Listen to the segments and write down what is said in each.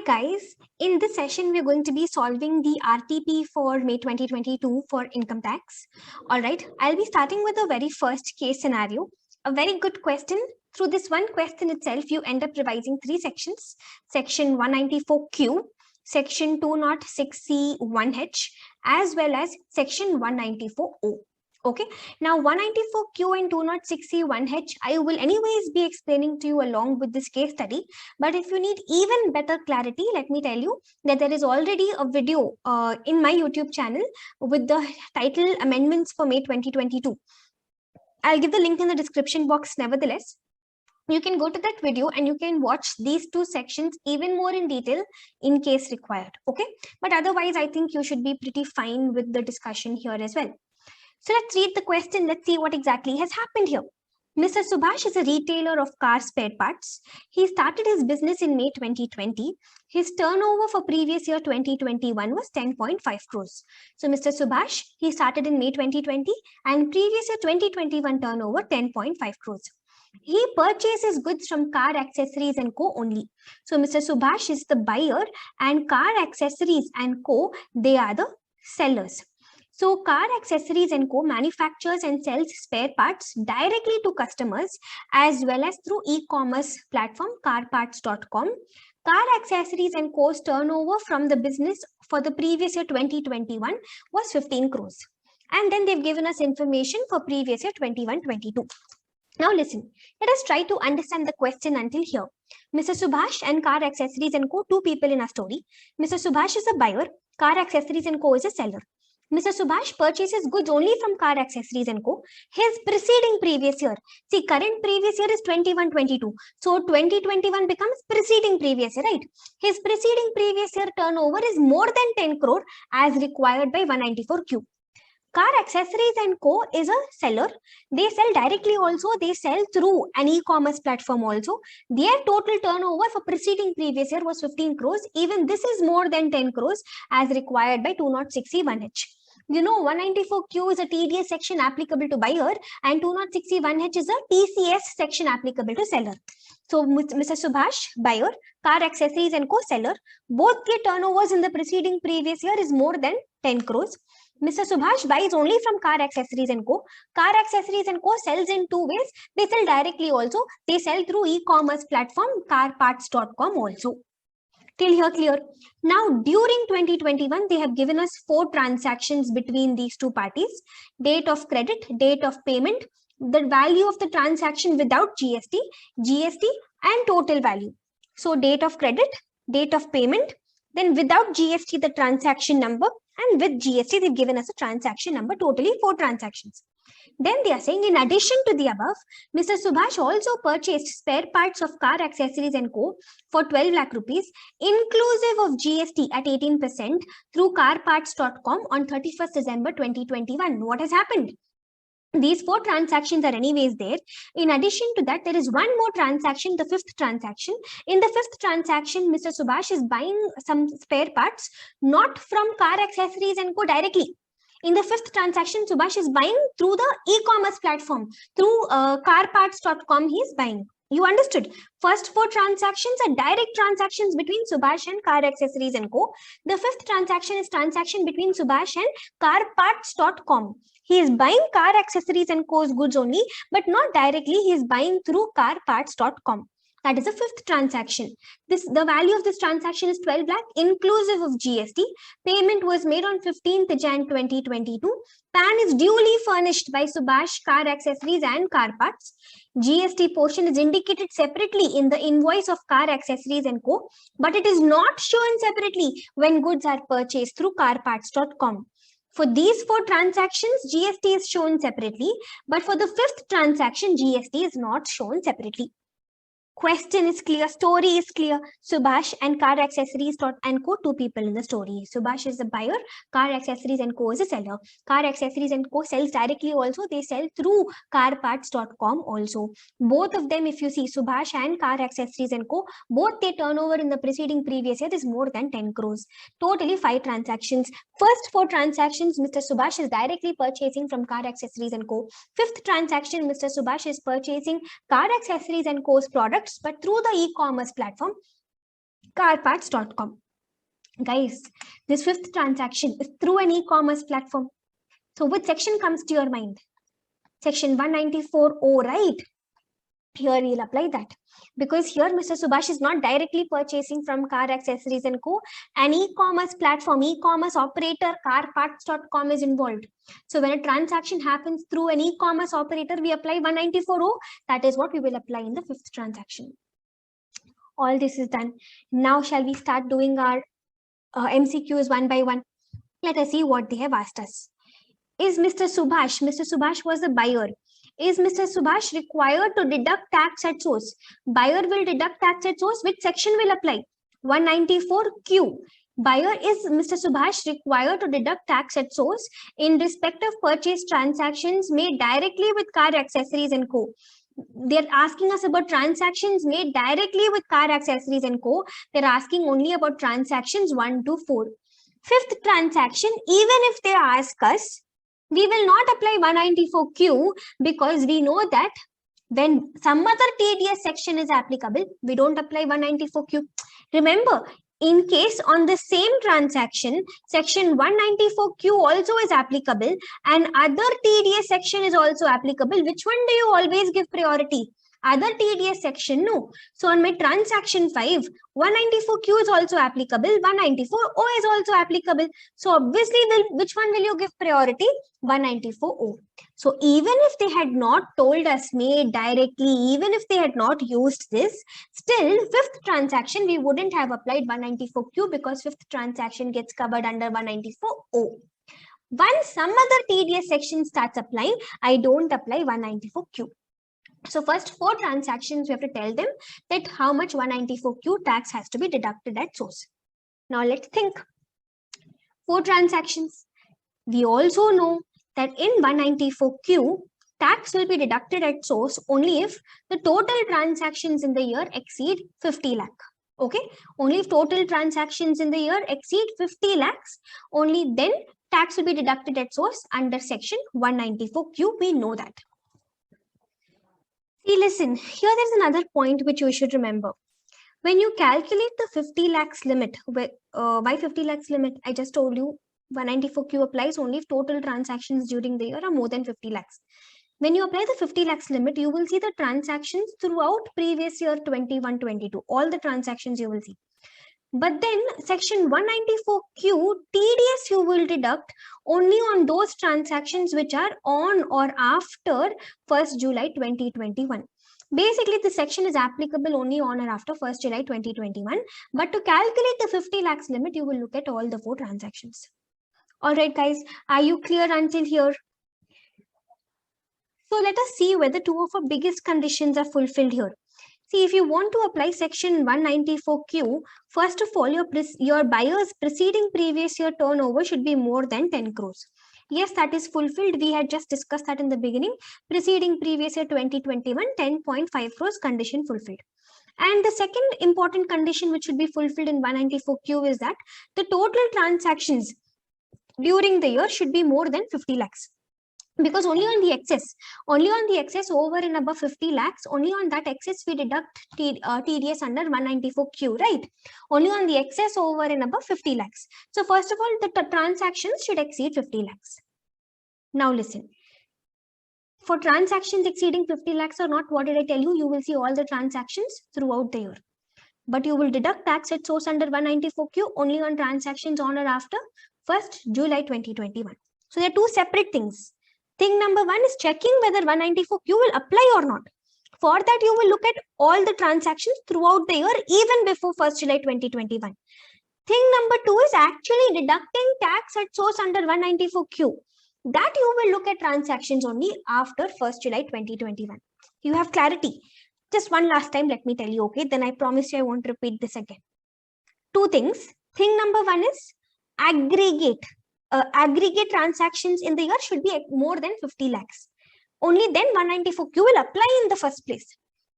guys, in this session we're going to be solving the RTP for May 2022 for income tax. All right, I'll be starting with the very first case scenario. A very good question. Through this one question itself, you end up revising three sections: section 194Q, section 206C1H, as well as section 194O. Okay, now 194Q and 206C1H, I will anyways be explaining to you along with this case study. But if you need even better clarity, let me tell you that there is already a video in my YouTube channel with the title Amendments for May 2022. I'll give the link in the description box nevertheless. You can go to that video and you can watch these two sections even more in detail in case required. Okay, but otherwise, I think you should be pretty fine with the discussion here as well. So let's read the question. Let's see what exactly has happened here. Mr. Subhash is a retailer of car spare parts. He started his business in May 2020. His turnover for previous year 2021 was 10.5 crores. So Mr. Subhash, he started in May 2020 and previous year 2021 turnover 10.5 crores. He purchases goods from Car Accessories and Co. only. So Mr. Subhash is the buyer and Car Accessories and Co. they are the sellers. So Car Accessories and Co. manufactures and sells spare parts directly to customers as well as through e-commerce platform carparts.com. Car Accessories and Co.'s turnover from the business for the previous year 2021 was 15 crores. And then they've given us information for previous year 21-22. Now listen, let us try to understand the question until here. Mr. Subhash and Car Accessories and Co. two people in our story. Mr. Subhash is a buyer, Car Accessories and Co. is a seller. Mr. Subhash purchases goods only from Car Accessories and Co. His preceding previous year. See, current previous year is 21-22. So 2021 becomes preceding previous year, right? His preceding previous year turnover is more than 10 crore as required by 194Q. Car Accessories and Co. is a seller. They sell directly also. They sell through an e-commerce platform also. Their total turnover for preceding previous year was 15 crores. Even this is more than 10 crores as required by 206C1H. You know, 194Q is a TDS section applicable to buyer and 206C1H is a TCS section applicable to seller. So Mr. Subhash, buyer, Car Accessories and Co. seller, both their turnovers in the preceding previous year is more than 10 crores. Mr. Subhash buys only from Car Accessories and Co. Car Accessories and Co. sells in two ways. They sell directly also. They sell through e-commerce platform carparts.com also. Till here clear. Now during 2021, they have given us 4 transactions between these two parties. Date of credit, date of payment, the value of the transaction without GST, GST and total value. So date of credit, date of payment, then without GST the transaction number, and with GST they've given us a transaction number, totally 4 transactions. Then they are saying in addition to the above, Mr. Subhash also purchased spare parts of Car Accessories and Co. for 12 lakh rupees inclusive of GST at 18% through carparts.com on 31st December 2021. What has happened? These 4 transactions are anyways there. In addition to that, there is one more transaction, the 5th transaction. In the 5th transaction, Mr. Subhash is buying some spare parts, not from Car Accessories and Co. directly. In the 5th transaction, Subhash is buying through the e-commerce platform, through carparts.com he is buying. You understood? First 4 transactions are direct transactions between Subhash and Car Accessories and Co. The 5th transaction is transaction between Subhash and carparts.com. He is buying Car Accessories and Co.'s goods only, but not directly. He is buying through carparts.com. That is the 5th transaction. The value of this transaction is 12 lakh inclusive of GST. Payment was made on 15th Jan 2022. PAN is duly furnished by Subhash, Car Accessories and Carparts. GST portion is indicated separately in the invoice of Car Accessories and Co. But it is not shown separately when goods are purchased through carparts.com. For these 4 transactions, GST is shown separately. But for the 5th transaction, GST is not shown separately. Question is clear, story is clear. Subhash and Car Accessories and Co. 2 people in the story. Subhash is the buyer, Car Accessories and Co. is a seller. Car Accessories and Co. sells directly also. They sell through carparts.com also. Both of them, if you see Subhash and Car Accessories and Co., both their turnover in the preceding previous year is more than 10 crores. Totally 5 transactions. First 4 transactions, Mr. Subhash is directly purchasing from Car Accessories and Co. 5th transaction, Mr. Subhash is purchasing Car Accessories and Co.'s products, but through the e-commerce platform carparts.com. Guys, this fifth transaction is through an e-commerce platform. So which section comes to your mind? Section 194O, right? Here we'll apply that. Because here Mr. Subhash is not directly purchasing from Car Accessories & Co. An e-commerce platform, e-commerce operator, carparts.com is involved. So when a transaction happens through an e-commerce operator, we apply 194O. That is what we will apply in the fifth transaction. All this is done. Now shall we start doing our MCQs one by one? Let us see what they have asked us. Is Mr. Subhash was the buyer. Is Mr. Subhash required to deduct tax at source? Buyer will deduct tax at source. Which section will apply? 194Q. Buyer is Mr. Subhash required to deduct tax at source in respect of purchase transactions made directly with Car Accessories & Co. They're asking us about transactions made directly with Car Accessories & Co. They're asking only about transactions 1 to 4. Fifth transaction, even if they ask us, we will not apply 194Q because we know that when some other TDS section is applicable, we don't apply 194Q. Remember, in case on the same transaction, section 194Q also is applicable and other TDS section is also applicable. Which one do you always give priority? Other TDS section, no. So on my transaction 5, 194Q is also applicable, 194O is also applicable. So obviously, which one will you give priority? 194O. So even if they had not told us made directly, even if they had not used this, still fifth transaction, we wouldn't have applied 194Q because fifth transaction gets covered under 194O. Once some other TDS section starts applying, I don't apply 194Q. So first 4 transactions, we have to tell them that how much 194Q tax has to be deducted at source. Now let's think. 4 transactions. We also know that in 194Q, tax will be deducted at source only if the total transactions in the year exceed 50 lakh. Okay, only if total transactions in the year exceed 50 lakhs, only then tax will be deducted at source under section 194Q. We know that. See, listen, here there's another point which you should remember. When you calculate the 50 lakhs limit, why 50 lakhs limit? I just told you 194Q applies only if total transactions during the year are more than 50 lakhs. When you apply the 50 lakhs limit, you will see the transactions throughout previous year 21-22. All the transactions you will see. But then section 194Q, TDS you will deduct only on those transactions which are on or after 1st July 2021. Basically, the section is applicable only on or after 1st July 2021. But to calculate the 50 lakhs limit, you will look at all the 4 transactions. All right, guys, are you clear until here? So let us see whether 2 of our biggest conditions are fulfilled here. See, if you want to apply section 194Q, first of all, your buyer's preceding previous year turnover should be more than 10 crores. Yes, that is fulfilled. We had just discussed that in the beginning. Preceding previous year 2021, 10.5 crores condition fulfilled. And the second important condition which should be fulfilled in 194Q is that the total transactions during the year should be more than 50 lakhs. Because only on the excess over and above 50 lakhs, only on that excess we deduct TDS under 194Q, right? Only on the excess over and above 50 lakhs. So first of all, the transactions should exceed 50 lakhs. Now listen, for transactions exceeding 50 lakhs or not, what did I tell you? You will see all the transactions throughout the year. But you will deduct tax at source under 194Q only on transactions on or after 1st July 2021. So there are 2 separate things. Thing number 1 is checking whether 194Q will apply or not. For that, you will look at all the transactions throughout the year, even before 1st July 2021. Thing number 2 is actually deducting tax at source under 194Q. That you will look at transactions only after 1st July 2021. You have clarity. Just one last time, let me tell you, okay? Then I promise you I won't repeat this again. 2 things. Thing number 1 is aggregate. Aggregate transactions in the year should be more than 50 lakhs. Only then 194Q will apply in the first place.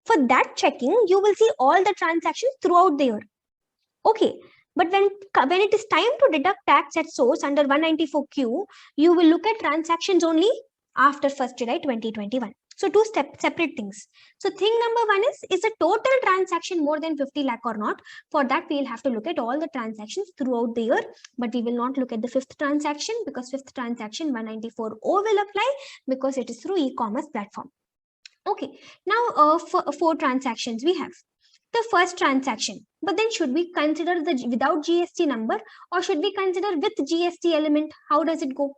For that checking, you will see all the transactions throughout the year. Okay, but when it is time to deduct tax at source under 194Q, you will look at transactions only after 1st July 2021. So two separate things. So thing number one is the total transaction more than 50 lakh or not? For that, we'll have to look at all the transactions throughout the year, but we will not look at the fifth transaction because fifth transaction 194O will apply because it is through e-commerce platform. Okay, now four transactions we have. The first transaction, but then should we consider the without GST number or should we consider with GST element? How does it go?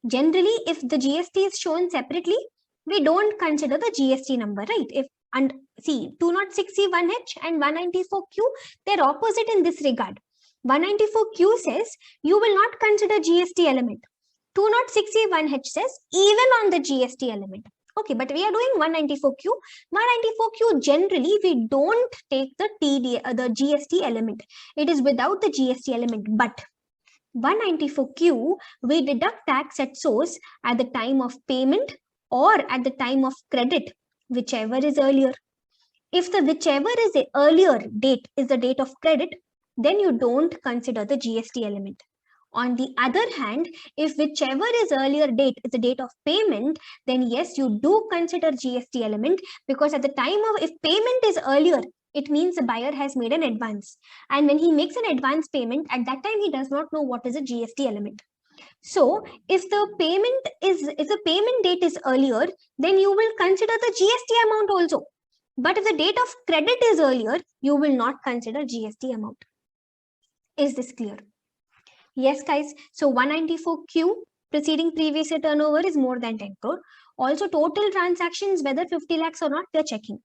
Generally, if the GST is shown separately, we don't consider the GST number, right? If and see 206C1H and 194Q, they're opposite in this regard. 194Q says you will not consider GST element. 206C1H says even on the GST element. Okay, but we are doing 194Q. 194Q generally we don't take the the GST element. It is without the GST element, but 194Q, we deduct tax at source at the time of payment or at the time of credit, whichever is earlier. If the whichever is the earlier date is the date of credit, then you don't consider the GST element. On the other hand, if whichever is earlier date is the date of payment, then yes, you do consider GST element because at the time of, if payment is earlier, it means the buyer has made an advance. And when he makes an advance payment, at that time, he does not know what is a GST element. So if the payment date is earlier, then you will consider the GST amount also. But if the date of credit is earlier, you will not consider GST amount. Is this clear? Yes, guys. So 194Q preceding previous year turnover is more than 10 crore. Also, total transactions, whether 50 lakhs or not, they're checking.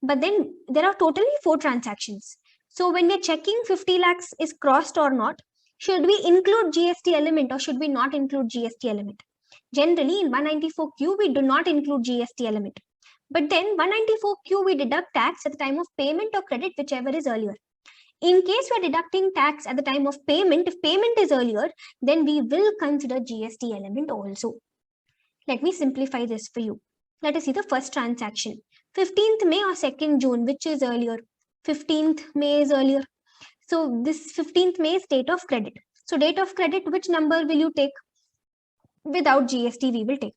But then there are totally 4 transactions. So when we're checking 50 lakhs is crossed or not, should we include GST element or should we not include GST element? Generally, in 194Q, we do not include GST element. But then 194Q, we deduct tax at the time of payment or credit, whichever is earlier. In case we're deducting tax at the time of payment, if payment is earlier, then we will consider GST element also. Let me simplify this for you. Let us see the first transaction. 15th May or 2nd June, which is earlier? 15th May is earlier. So this 15th May is date of credit. So date of credit, which number will you take? Without GST, we will take.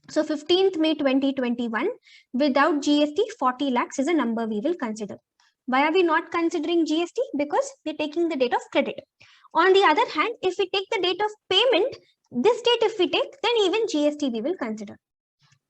So 15th May 2021, without GST, 40 lakhs is a number we will consider. Why are we not considering GST? Because we're taking the date of credit. On the other hand, if we take the date of payment, this date if we take, then even GST we will consider.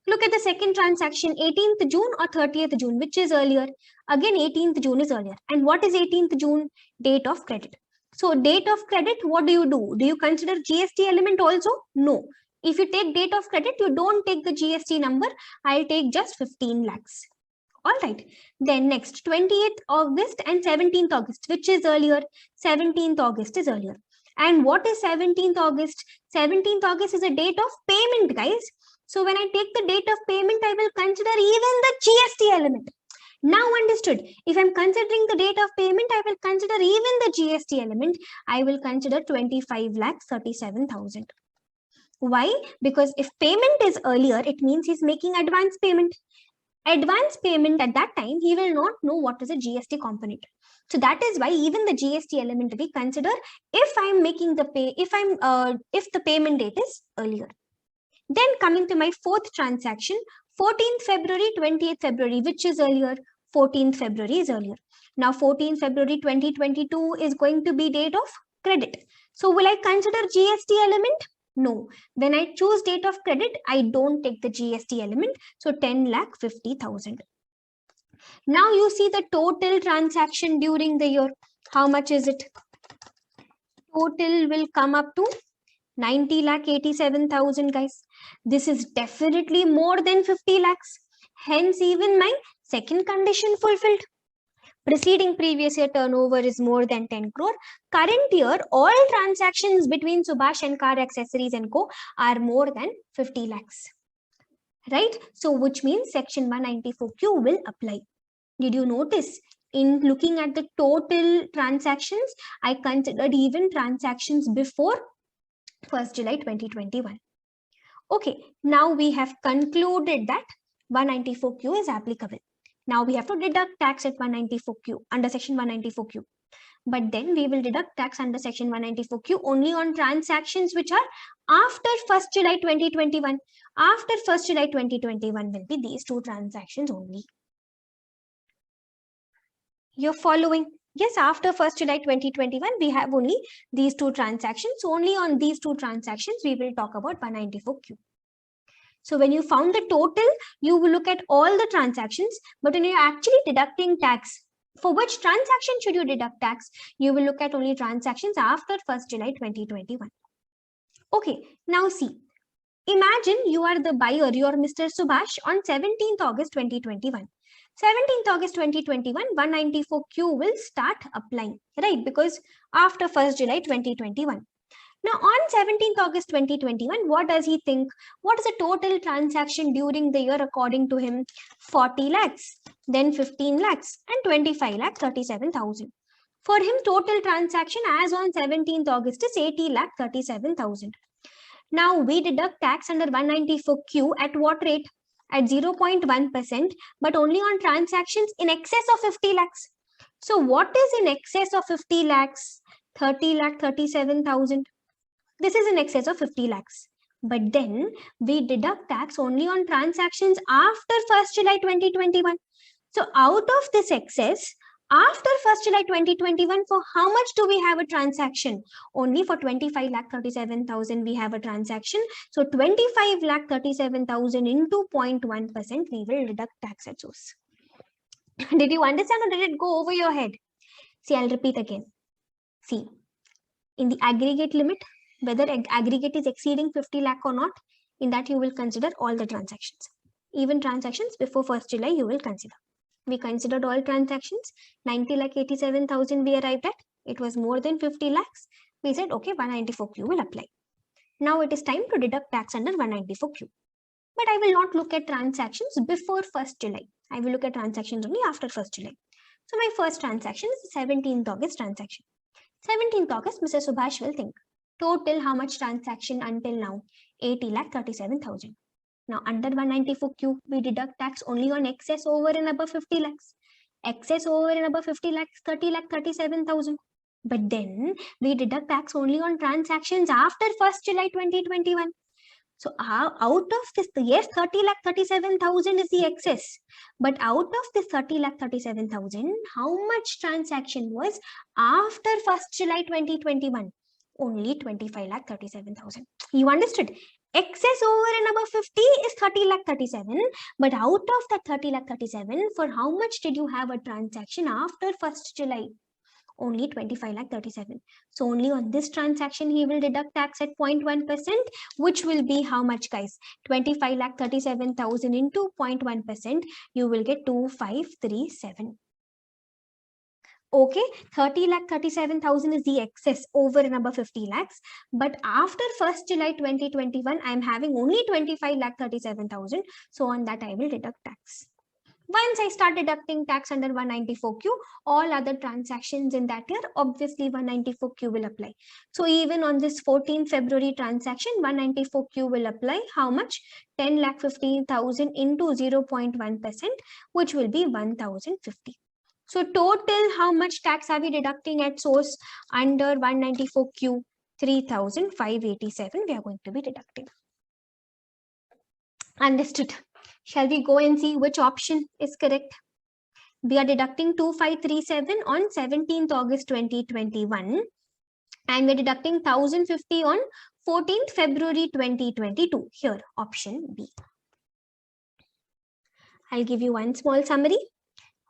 Look at the second transaction, 18th June or 30th June, which is earlier. Again, 18th June is earlier. And what is 18th June? Date of credit. So date of credit, what do? Do you consider GST element also? No. If you take date of credit, you don't take the GST number. I'll take just 15 lakhs. All right. Then next, 28th August and 17th August, which is earlier? 17th August is earlier. And what is 17th August? 17th August is a date of payment, guys. So when I take the date of payment, I will consider even the GST element. Now understood. If I'm considering the date of payment, I will consider even the GST element. I will consider 25,37,000. Why? Because if payment is earlier, it means he's making advance payment. Advance payment at that time, he will not know what is a GST component. So that is why even the GST element we consider if I'm making the pay, if the payment date is earlier. Then coming to my fourth transaction, 14th February, 28th February, which is earlier? 14th February is earlier. Now 14th February 2022 is going to be date of credit. So will I consider GST element? No. When I choose date of credit, I don't take the GST element. So 10,50,000. Now you see the total transaction during the year. How much is it? Total will come up to 90,87,000, guys. This is definitely more than 50 lakhs. Hence, even my second condition fulfilled. Preceding previous year turnover is more than 10 crore. Current year, all transactions between Subhash and Car Accessories and Co. are more than 50 lakhs. Right? So, which means section 194Q will apply. Did you notice? In looking at the total transactions, I considered even transactions before 1st July 2021. Okay, now we have concluded that 194Q is applicable. Now we have to deduct tax at 194Q under section 194Q. But then we will deduct tax under section 194Q only on transactions which are after 1st July 2021. After 1st July 2021 will be these two transactions only. You're following? Yes, after 1st July 2021, we have only these two transactions. So only on these two transactions, we will talk about 194Q. So when you found the total, you will look at all the transactions, but when you're actually deducting tax, for which transaction should you deduct tax? You will look at only transactions after 1st July 2021. Okay, now see. Imagine you are the buyer, you are Mr. Subhash on 17th August 2021. 17th August 2021, 194Q will start applying, right? Because after 1st July 2021. Now on 17th August 2021, what does he think? What is the total transaction during the year according to him? 40 lakhs, then 15 lakhs and 25 lakh 37,000. For him, total transaction as on 17th August is 80 lakh 37,000. Now we deduct tax under 194Q at what rate? At 0.1%, but only on transactions in excess of 50 lakhs. So what is in excess of 50 lakhs? 30 lakh 37,000. This is in excess of 50 lakhs. But then we deduct tax only on transactions after 1st July 2021. So out of this excess, after 1st July 2021, for how much do we have a transaction? Only for 25 lakh 37,000 we have a transaction. So 25 lakh 37,000 into 0.1% we will deduct tax at source. Did you understand or did it go over your head? See, I'll repeat again. See, in the aggregate limit, whether aggregate is exceeding 50 lakh or not, in that you will consider all the transactions. Even transactions before 1st July you will consider. We considered all transactions, 90 lakh 87,000 we arrived at. It was more than 50 lakhs. We said, okay, 194Q will apply. Now it is time to deduct tax under 194Q. But I will not look at transactions before 1st July. I will look at transactions only after 1st July. So my first transaction is the 17th August transaction. 17th August, Mr. Subhash will think, total how much transaction until now? 80 lakh 37,000. Now under 194Q, we deduct tax only on excess over and above 50 lakhs. Excess over and above 50 lakhs, 30 lakh 37,000. But then we deduct tax only on transactions after 1st July 2021. So out of this, yes, 30 lakh 37,000 is the excess. But out of this 30 lakh 37,000, how much transaction was after 1st July 2021? Only 25 lakh 37,000. You understood? Excess over and above 50 is 30 lakh 37. But out of that 30 lakh 37, for how much did you have a transaction after 1st July? Only 25 lakh 37. So only on this transaction, he will deduct tax at 0.1%, which will be how much, guys? 25 lakh 37,000 into 0.1%, you will get 2537. Okay, 30 lakh 37,000 is the excess over and above 50 lakhs. But after 1st July 2021, I am having only 25 lakh 37,000. So on that, I will deduct tax. Once I start deducting tax under 194Q, all other transactions in that year, obviously 194Q will apply. So even on this 14th February transaction, 194Q will apply. How much? 10 lakh 15,000 into 0.1%, which will be 1,050. So total, how much tax are we deducting at source under 194Q? 3,587 we are going to be deducting. Understood. Shall we go and see which option is correct? We are deducting 2537 on 17th August 2021 and we are deducting 1,050 on 14th February 2022. Here, option B. I'll give you one small summary.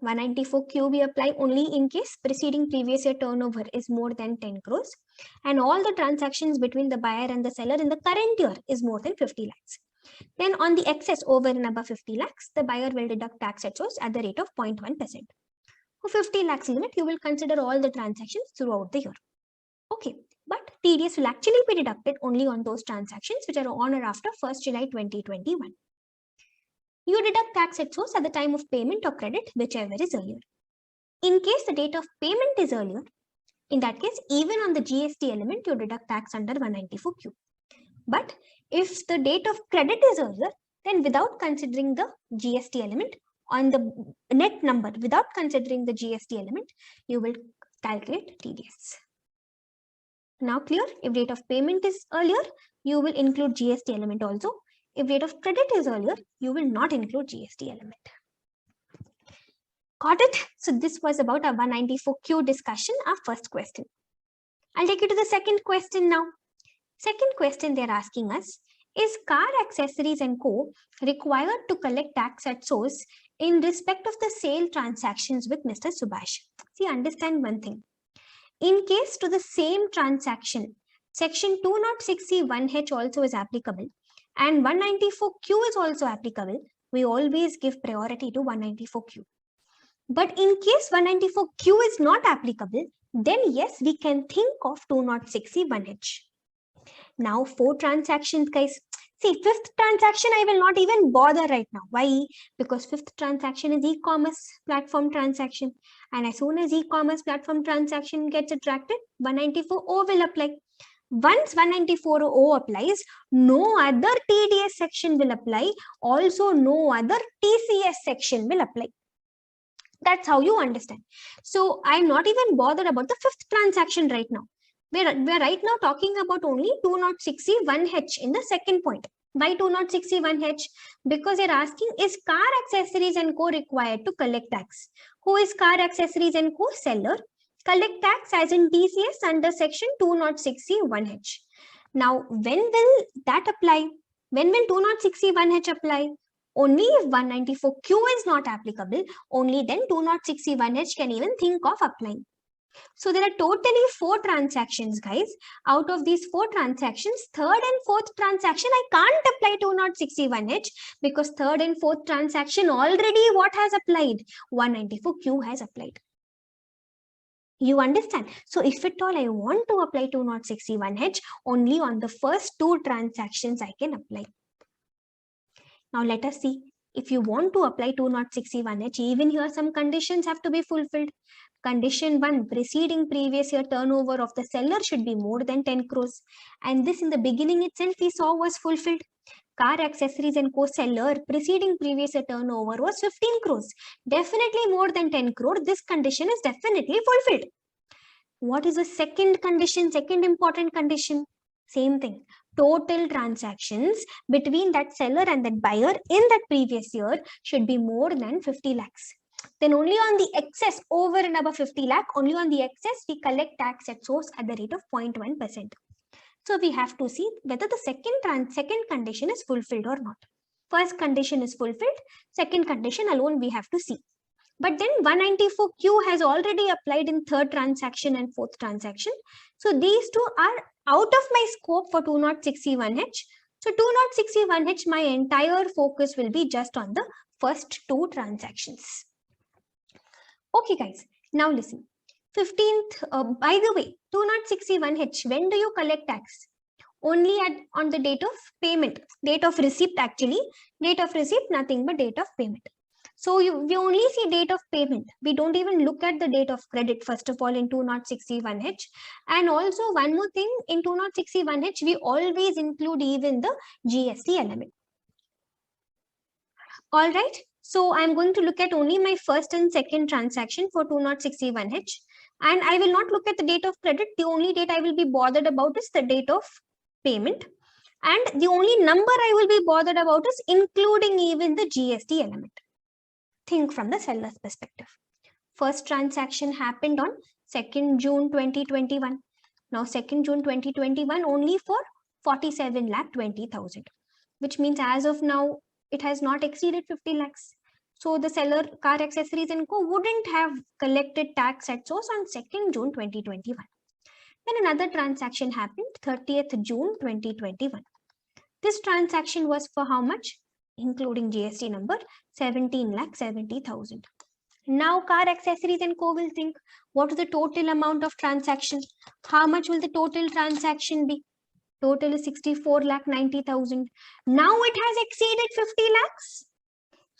194Q we apply only in case preceding previous year turnover is more than 10 crores and all the transactions between the buyer and the seller in the current year is more than 50 lakhs. Then on the excess over and above 50 lakhs, the buyer will deduct tax at source at the rate of 0.1%. For 50 lakhs limit, you will consider all the transactions throughout the year. Okay, but TDS will actually be deducted only on those transactions which are on or after 1st July 2021. You deduct tax at source at the time of payment or credit, whichever is earlier. In case the date of payment is earlier, in that case, even on the GST element, you deduct tax under 194Q. But if the date of credit is earlier, then without considering the GST element, on the net number, without considering the GST element, you will calculate TDS. Now clear? If date of payment is earlier, you will include GST element also. If date of credit is earlier, you will not include GST element. Got it? So this was about our 194Q discussion, our first question. I'll take you to the second question now. Second question they're asking us, is car accessories and co required to collect tax at source in respect of the sale transactions with Mr. Subhash? See, understand one thing. In case to the same transaction, section 206C1H also is applicable and 194Q is also applicable. We always give priority to 194Q. But in case 194Q is not applicable, then yes, we can think of 206C1H. Now, 4 transactions, guys. See, 5th transaction, I will not even bother right now. Why? Because 5th transaction is e-commerce platform transaction. And as soon as e-commerce platform transaction gets attracted, 194O will apply. Once 194O applies, no other TDS section will apply. Also, no other TCS section will apply. That's how you understand. So, I'm not even bothered about the 5th transaction right now. We're right now talking about only 206C1H in the second point. Why 206C1H? Because they're asking, is car accessories and co required to collect tax? Who is car accessories and co? Seller. Collect tax as in TCS under section 206C1H. Now, when will that apply? When will 206C1H apply? Only if 194Q is not applicable, only then 206C1H can even think of applying. So there are totally 4 transactions, guys. Out of these 4 transactions, 3rd and 4th transaction, I can't apply 206C1H because 3rd and 4th transaction already what has applied? 194Q has applied. You understand? So if at all I want to apply 206C1H, only on the first 2 transactions I can apply. Now let us see. If you want to apply 206C1H, even here some conditions have to be fulfilled. Condition 1, preceding previous year turnover of the seller should be more than 10 crores. And this in the beginning itself we saw was fulfilled. Car accessories and co-seller preceding previous year turnover was 15 crores. Definitely more than 10 crore. This condition is definitely fulfilled. What is the second condition? Second important condition? Same thing. Total transactions between that seller and that buyer in that previous year should be more than 50 lakhs. Then only on the excess over and above 50 lakh, only on the excess we collect tax at source at the rate of 0.1%. So we have to see whether the second condition is fulfilled or not. First condition is fulfilled, second condition alone we have to see. But then 194Q has already applied in 3rd transaction and 4th transaction. So these 2 are out of my scope for 206C1H. So 206C1H, my entire focus will be just on the first 2 transactions. Okay, guys. Now listen. 15th, by the way, 206C1H, when do you collect tax? Only on the date of payment, date of receipt actually. Date of receipt, nothing but date of payment. So we only see date of payment. We don't even look at the date of credit, first of all, in 206C1H. And also one more thing, in 206C1H, we always include even the GST element. All right. So I'm going to look at only my first and second transaction for 206C1H. And I will not look at the date of credit. The only date I will be bothered about is the date of payment. And the only number I will be bothered about is including even the GST element. Think from the seller's perspective. First transaction happened on 2nd June 2021. Now 2nd June 2021 only for 47,20,000, which means as of now it has not exceeded 50 lakhs. So the seller, car accessories and co wouldn't have collected tax at source on 2nd June 2021. Then another transaction happened 30th June 2021. This transaction was for how much? Including GST number, 17,70,000. Now car accessories and co will think, what is the total amount of transaction? How much will the total transaction be? Total is 64,90,000. Now it has exceeded 50 lakhs.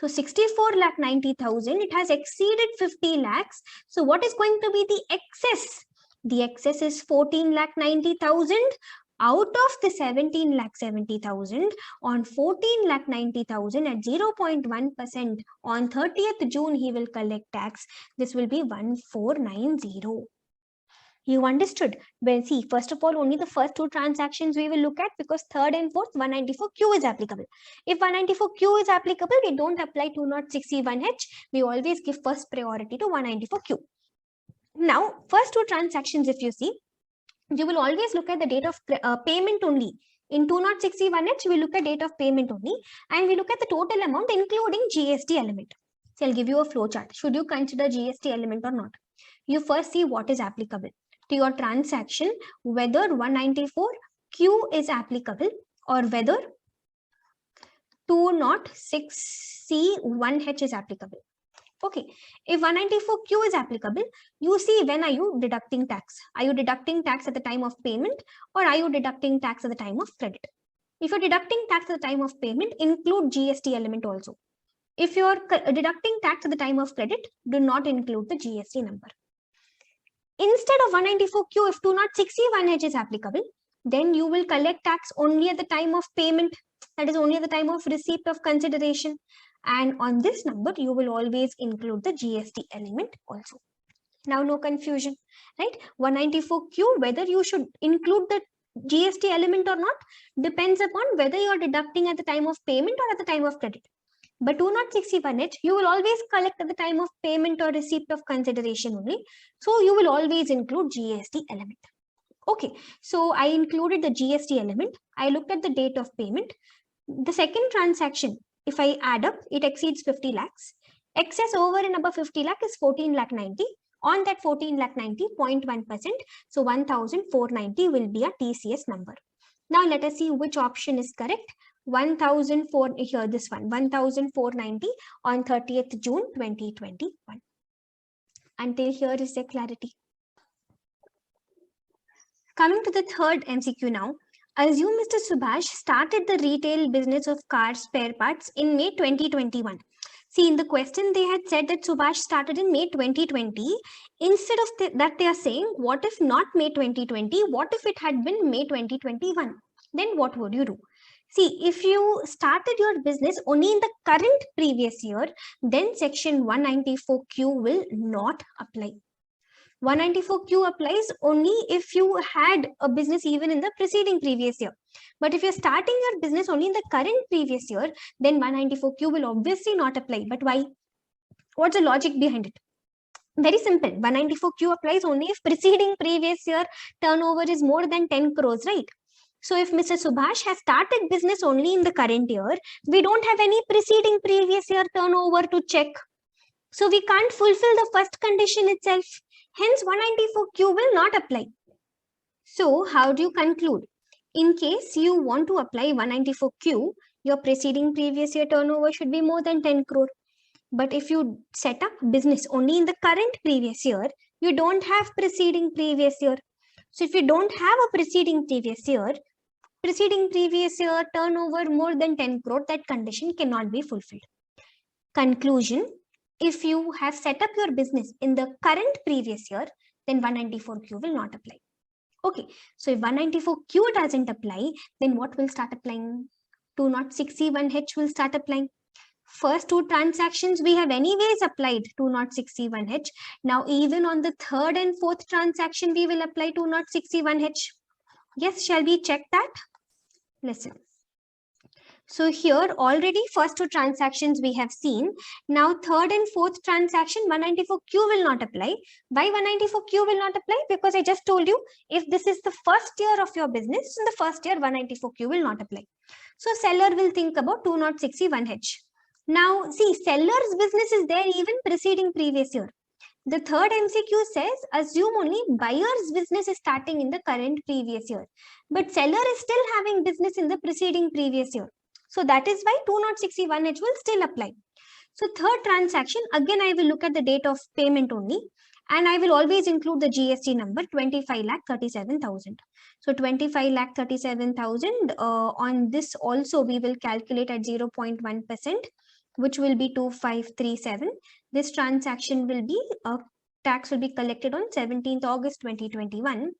So 64,90,000, it has exceeded 50 lakhs. So what is going to be the excess? The excess is 14,90,000. Out of the 17,70,000 on 14,90,000 at 0.1% on 30th June he will collect tax. This will be 1490. You understood? Well, see, first of all, only the first two transactions we will look at, because third and fourth, 194Q is applicable. If 194Q is applicable, we don't apply 206C1H. We always give first priority to 194Q. Now, first two transactions, if you see, you will always look at the date of payment only. In 206C1H, we look at date of payment only, and we look at the total amount including GST element. So I'll give you a flow chart. Should you consider GST element or not? You first see what is applicable to your transaction, whether 194Q is applicable or whether 206C1H is applicable. Okay, if 194Q is applicable, you see when are you deducting tax. Are you deducting tax at the time of payment, or are you deducting tax at the time of credit? If you're deducting tax at the time of payment, include GST element also. If you're deducting tax at the time of credit, do not include the GST number. Instead of 194Q, if 206C1H is applicable, then you will collect tax only at the time of payment, that is only at the time of receipt of consideration. And on this number, you will always include the GST element also. Now, no confusion, right? 194Q, whether you should include the GST element or not, depends upon whether you are deducting at the time of payment or at the time of credit. But 206C1H, you will always collect at the time of payment or receipt of consideration only. So you will always include GST element. Okay, so I included the GST element. I looked at the date of payment. The second transaction, if I add up, it exceeds 50 lakhs. Excess over and above 50 lakh is 14 lakh 90. On that 14 lakh 90, 0.1%. So 1,490 will be a TCS number. Now let us see which option is correct. 1,004, here this one, 1,490 on 30th June 2021. Until here is the clarity. Coming to the third MCQ now. Assume Mr. Subhash started the retail business of car spare parts in May 2021. See, in the question, they had said that Subhash started in May 2020. Instead of that, they are saying, what if not May 2020? What if it had been May 2021? Then what would you do? See, if you started your business only in the current previous year, then section 194Q will not apply. 194Q applies only if you had a business even in the preceding previous year. But if you're starting your business only in the current previous year, then 194Q will obviously not apply. But why? What's the logic behind it? Very simple. 194Q applies only if preceding previous year turnover is more than 10 crores, right? So if Mr. Subhash has started business only in the current year, we don't have any preceding previous year turnover to check. So we can't fulfill the first condition itself. Hence, 194Q will not apply. So how do you conclude? In case you want to apply 194Q, your preceding previous year turnover should be more than 10 crore. But if you set up business only in the current previous year, you don't have preceding previous year. So if you don't have a preceding previous year turnover more than 10 crore, that condition cannot be fulfilled. Conclusion, if you have set up your business in the current previous year, then 194Q will not apply. Okay, so if 194Q doesn't apply, then what will start applying? 206C1H will start applying. First two transactions we have anyways applied 206C1H. Now even on the third and fourth transaction, we will apply 206C1H. Yes, shall we check that? Listen. So here already first two transactions we have seen. Now third and fourth transaction 194Q will not apply. Why 194Q will not apply? Because I just told you, if this is the first year of your business, in the first year 194Q will not apply. So seller will think about 206C1H. Now see, seller's business is there even preceding previous year. The third MCQ says, assume only buyer's business is starting in the current previous year. But seller is still having business in the preceding previous year. So that is why 206C1H will still apply. So third transaction, again I will look at the date of payment only. And I will always include the GST number 25,37,000. So 25,37,000 on this also we will calculate at 0.1%, which will be 2537. This transaction will be tax will be collected on 17th August 2021.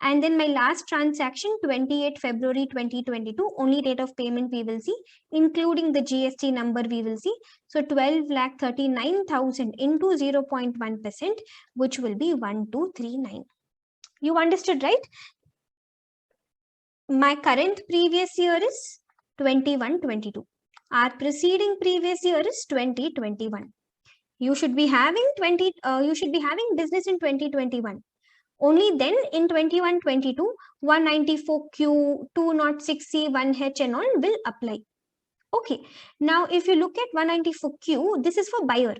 And then my last transaction 28 February 2022, only date of payment we will see, including the GST number we will see. So 12,39,000 into 0.1%, which will be 1239. You understood, right? My current previous year is 21-22. Our preceding previous year is 2021. You should be having business in 2021. Only then in 21-22, 194Q, 206C, 1H and all will apply. Okay. Now, if you look at 194Q, this is for buyer.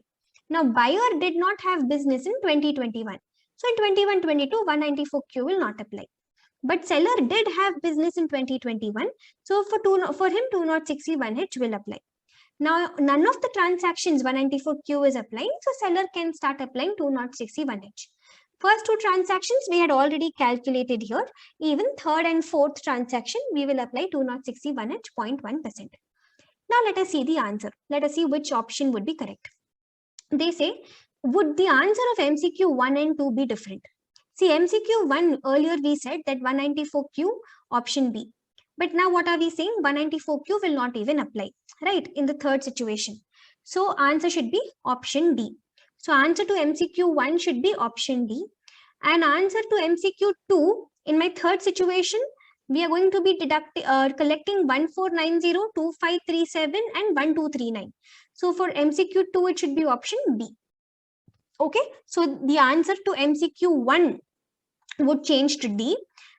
Now, buyer did not have business in 2021. So, in 21-22, 194Q will not apply. But seller did have business in 2021. So, for him, 206C, 1H will apply. Now, none of the transactions 194Q is applying. So, seller can start applying 206C, 1H. First two transactions we had already calculated here. Even third and fourth transaction, we will apply 206C, 1H 0.1%. Now let us see the answer. Let us see which option would be correct. They say, would the answer of MCQ 1 and 2 be different? See, MCQ 1, earlier we said that 194Q, option B. But now what are we saying? 194Q will not even apply, right, in the third situation. So answer should be option D. So answer to MCQ 1 should be option D. And answer to MCQ 2, in my third situation, we are going to be collecting 1490, 2537 and 1239. So for MCQ 2, it should be option B. Okay, so the answer to MCQ 1 would change to D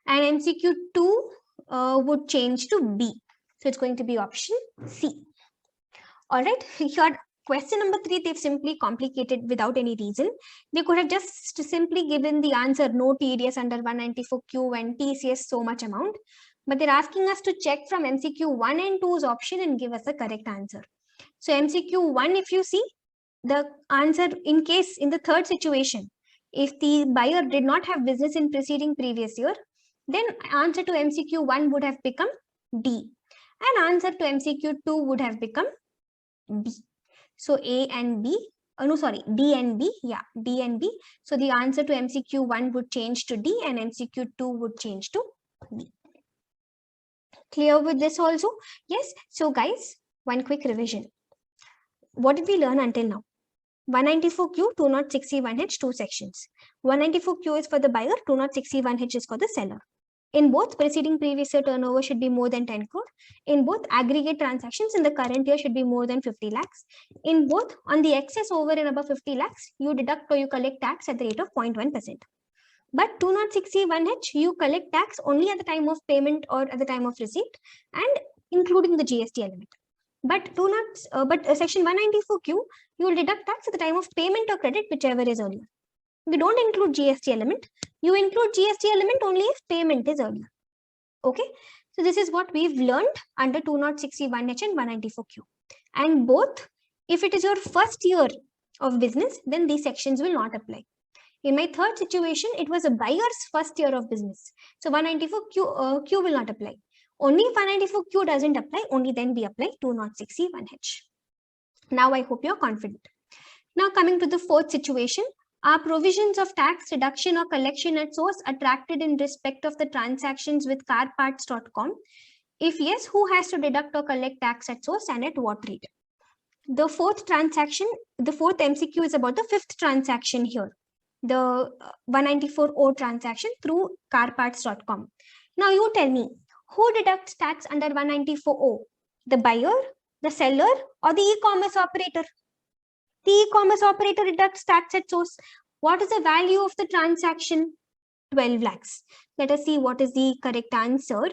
and MCQ 2 would change to B. So it's going to be option C. All right, here question number 3, they've simply complicated without any reason. They could have just simply given the answer no TDS under 194Q and TCS so much amount. But they're asking us to check from MCQ 1 and 2's option and give us the correct answer. So MCQ 1, if you see, the answer in case in the third situation, if the buyer did not have business in preceding previous year, then answer to MCQ 1 would have become D. And answer to MCQ 2 would have become B. So A and B, D and B, yeah, D and B. So the answer to MCQ 1 would change to D and MCQ 2 would change to B. Clear with this also? Yes. So guys, one quick revision. What did we learn until now? 194Q, 206C1H, two sections. 194Q is for the buyer, 206C1H is for the seller. In both, preceding previous year turnover should be more than 10 crore. In both, aggregate transactions in the current year should be more than 50 lakhs. In both, on the excess over and above 50 lakhs, you deduct or you collect tax at the rate of 0.1%. But 206C1H, you collect tax only at the time of payment or at the time of receipt and including the GST element. But section 194Q, you will deduct tax at the time of payment or credit, whichever is earlier. We don't include GST element. You include GST element only if payment is earlier. Okay. So this is what we've learned under 206C1H and 194Q. And both, if it is your first year of business, then these sections will not apply. In my third situation, it was a buyer's first year of business. So 194Q will not apply. Only if 194Q doesn't apply, only then we apply 206C1H. Now I hope you're confident. Now coming to the fourth situation, are provisions of tax reduction or collection at source attracted in respect of the transactions with carparts.com? If yes, who has to deduct or collect tax at source and at what rate? The fourth MCQ is about the fifth transaction here, the 194O transaction through carparts.com. Now you tell me, who deducts tax under 194O? The buyer, the seller, or the e-commerce operator? The e-commerce operator deducts tax at source. What is the value of the transaction? 12 lakhs. Let us see what is the correct answer.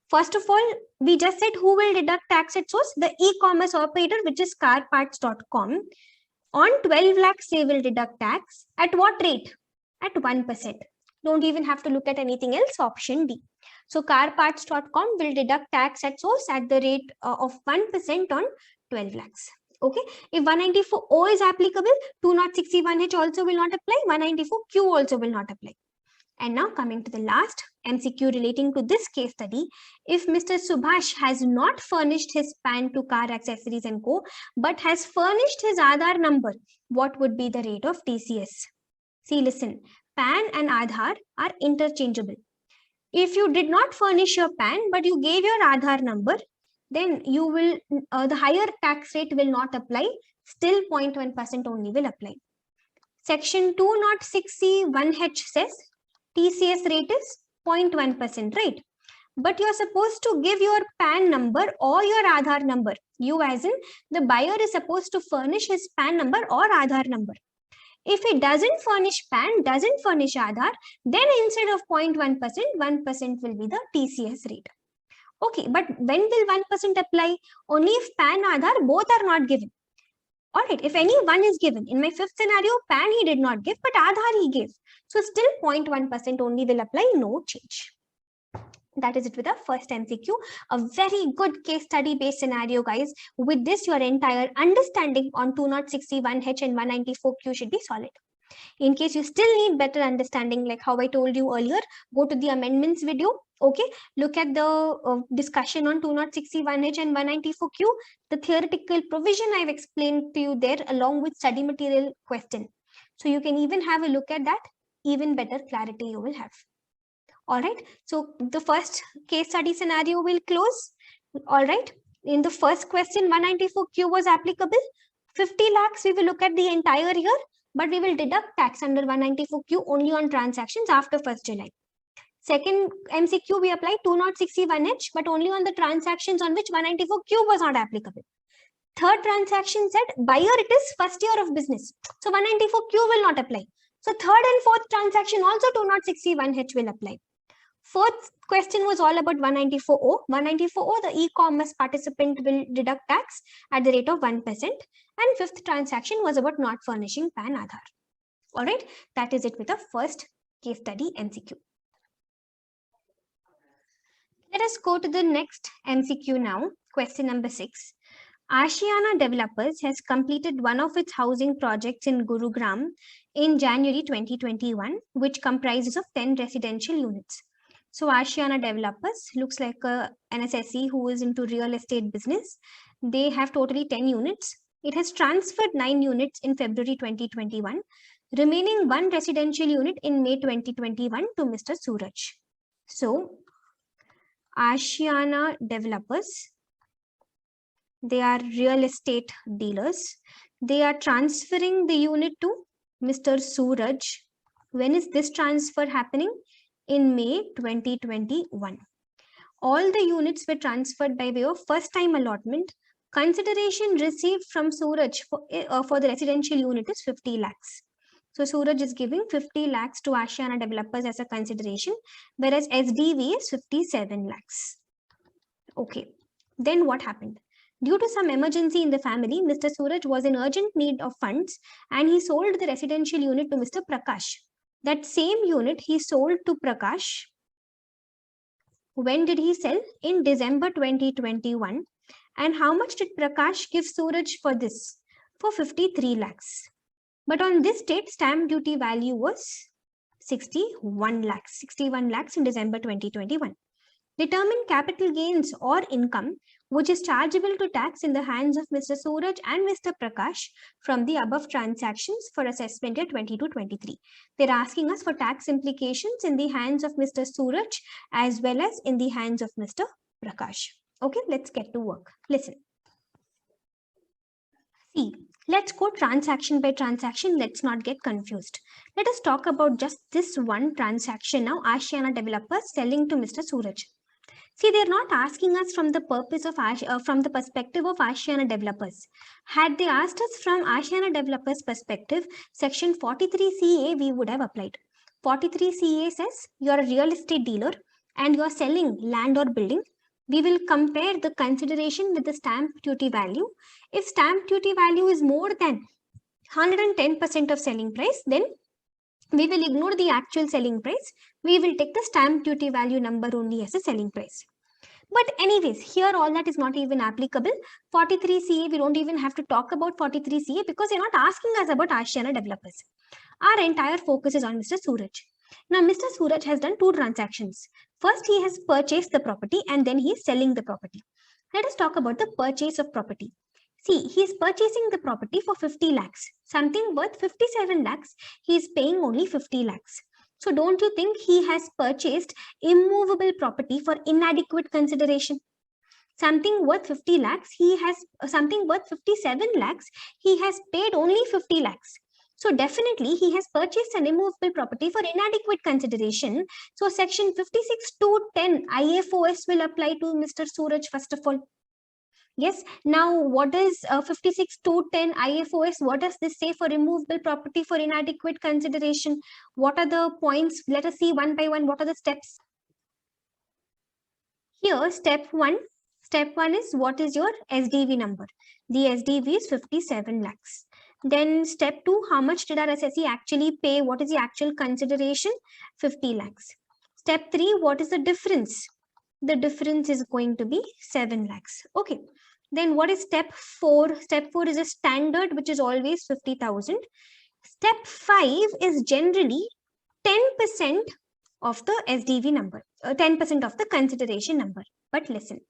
First of all, we just said who will deduct tax at source? The e-commerce operator, which is carparts.com. On 12 lakhs, they will deduct tax. At what rate? At 1%. Don't even have to look at anything else. Option D. So carparts.com will deduct tax at source at the rate of 1% on 12 lakhs. Okay. If 194O is applicable, 206C1H also will not apply. 194Q also will not apply. And now coming to the last MCQ relating to this case study, if Mr. Subhash has not furnished his PAN to Car Accessories and Co, but has furnished his Aadhaar number, what would be the rate of TCS? See, listen, PAN and Aadhaar are interchangeable. If you did not furnish your PAN, but you gave your Aadhaar number, then you will, the higher tax rate will not apply. Still 0.1% only will apply. Section 206C1H says, TCS rate is 0.1%, right? But you're supposed to give your PAN number or your Aadhaar number. You as in the buyer is supposed to furnish his PAN number or Aadhaar number. If he doesn't furnish PAN, doesn't furnish Aadhaar, then instead of 0.1%, 1% will be the TCS rate. Okay, but when will 1% apply? Only if PAN, Aadhaar both are not given. Alright, if any one is given, in my fifth scenario, PAN he did not give, but Aadhaar he gave. So still 0.1% only will apply, no change. That is it with the first MCQ. A very good case study based scenario, guys. With this, your entire understanding on 2061H and 194Q should be solid. In case you still need better understanding, like how I told you earlier, go to the amendments video. Okay, look at the discussion on 2061H and 194Q. The theoretical provision I've explained to you there along with study material question. So you can even have a look at that. Even better clarity you will have. All right, so the first case study scenario will close. All right, in the first question, 194Q was applicable. 50 lakhs, we will look at the entire year, but we will deduct tax under 194Q only on transactions after 1st July. Second MCQ, we apply 2061H, but only on the transactions on which 194Q was not applicable. Third transaction said, buyer, it is first year of business. So 194Q will not apply. So third and fourth transaction also 2061H will apply. Fourth question was all about 194O. 194O, the e-commerce participant will deduct tax at the rate of 1%. And fifth transaction was about not furnishing PAN Aadhaar. All right, that is it with the first case study MCQ. Let us go to the next MCQ now. Question number 6. Ashiana Developers has completed one of its housing projects in Gurugram in January 2021, which comprises of 10 residential units. So Ashiana Developers looks like an SSE who is into real estate business. They have totally 10 units. It has transferred 9 units in February 2021, remaining 1 residential unit in May 2021 to Mr. Suraj. So Ashiana Developers, they are real estate dealers. They are transferring the unit to Mr. Suraj. When is this transfer happening? In May 2021. All the units were transferred by way of first time allotment. Consideration received from Suraj for the residential unit is 50 lakhs. So Suraj is giving 50 lakhs to Ashiana Developers as a consideration, whereas SDV is 57 lakhs. Okay, then what happened? Due to some emergency in the family, Mr. Suraj was in urgent need of funds and he sold the residential unit to Mr. Prakash. That same unit he sold to Prakash. When did he sell? In December 2021. And how much did Prakash give Suraj for this? For 53 lakhs. But on this date, stamp duty value was 61 lakhs in December 2021. Determine capital gains or income which is chargeable to tax in the hands of Mr. Suraj and Mr. Prakash from the above transactions for assessment year 22-23. They're asking us for tax implications in the hands of Mr. Suraj as well as in the hands of Mr. Prakash. Okay, let's get to work. Listen. See, let's go transaction by transaction. Let's not get confused. Let us talk about just this one transaction now. Ashiana Developers selling to Mr. Suraj. See, they're not asking us from the purpose of from the perspective of Ashiana Developers. Had they asked us from Ashiana Developers perspective, section 43CA we would have applied. 43CA says you're a real estate dealer and you're selling land or building. We will compare the consideration with the stamp duty value. If stamp duty value is more than 110% of selling price, then we will ignore the actual selling price. We will take the stamp duty value number only as a selling price. But anyways, here all that is not even applicable. 43CA, we don't even have to talk about 43CA because you're not asking us about Ashiana Developers. Our entire focus is on Mr. Suraj. Now, Mr. Suraj has done 2 transactions. First, he has purchased the property and then he is selling the property. Let us talk about the purchase of property. See, he is purchasing the property for 50 lakhs. Something worth 57 lakhs, he is paying only 50 lakhs. So don't you think he has purchased immovable property for inadequate consideration? Something worth 50 lakhs, he has something worth 57 lakhs, he has paid only 50 lakhs. So definitely he has purchased an immovable property for inadequate consideration. So section 56(2)(10) IFOS will apply to Mr. Suraj first of all. Yes. Now, what is 56(2)(10) IFOS? What does this say for immovable property for inadequate consideration? What are the points? Let us see one by one. What are the steps? Here, step one is what is your SDV number? The SDV is 57 lakhs. Then step 2, how much did our assessee actually pay? What is the actual consideration? 50 lakhs. Step 3, what is the difference? The difference is going to be 7 lakhs. Okay. Then what is step 4? Step 4 is a standard, which is always 50,000. Step 5 is generally 10% of the SDV number, 10% of the consideration number. But listen,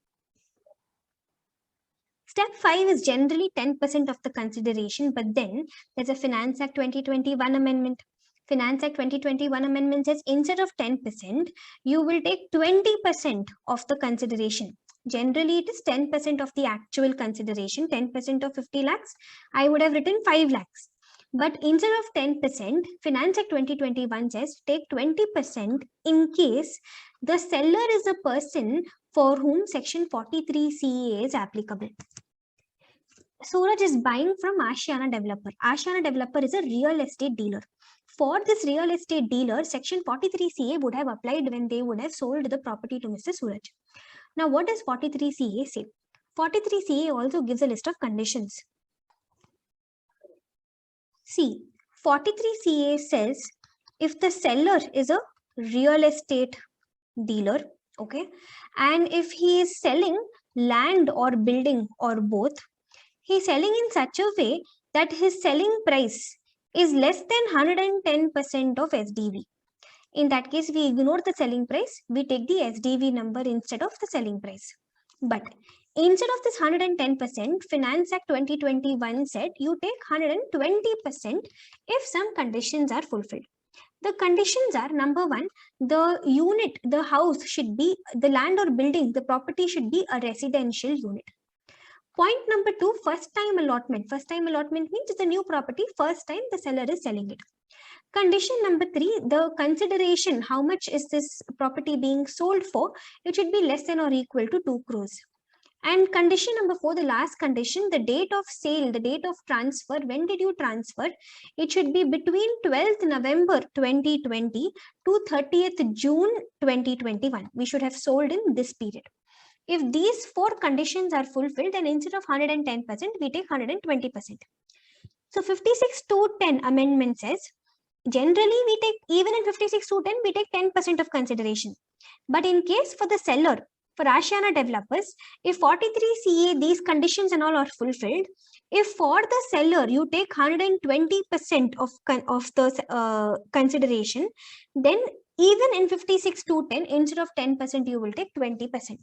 step 5 is generally 10% of the consideration, but then there's a Finance Act 2021 amendment. Finance Act 2021 amendment says instead of 10%, you will take 20% of the consideration. Generally, it is 10% of the actual consideration, 10% of 50 lakhs. I would have written 5 lakhs. But instead of 10%, Finance Act 2021 says take 20% in case the seller is a person for whom Section 43 CA is applicable. Suraj is buying from Ashiana Developer. Ashiana Developer is a real estate dealer. For this real estate dealer, Section 43 CA would have applied when they would have sold the property to Mr. Suraj. Now, what does 43 CA say? 43 CA also gives a list of conditions. See, 43 CA says if the seller is a real estate dealer, okay, and if he is selling land or building or both, he is selling in such a way that his selling price is less than 110% of SDV. In that case, we ignore the selling price, we take the SDV number instead of the selling price. But instead of this 110%, Finance Act 2021 said you take 120% if some conditions are fulfilled. The conditions are, number one, the unit, the house should be, the land or building, the property should be a residential unit. Point number 2, first time allotment. First time allotment means it's a new property, first time the seller is selling it. Condition number 3, the consideration, how much is this property being sold for? It should be less than or equal to 2 crores. And condition number 4, the last condition, the date of sale, the date of transfer, when did you transfer? It should be between 12th November 2020 to 30th June 2021. We should have sold in this period. If these 4 conditions are fulfilled, then instead of 110%, we take 120%. So 56(2)(10) amendment says, generally we take, even in 56(2)(10), we take 10% of consideration. But in case for the seller, for Ashiana Developers, if 43 CA, these conditions and all are fulfilled, if for the seller you take 120% of the consideration, then even in 56(2)(10), instead of 10%, you will take 20%.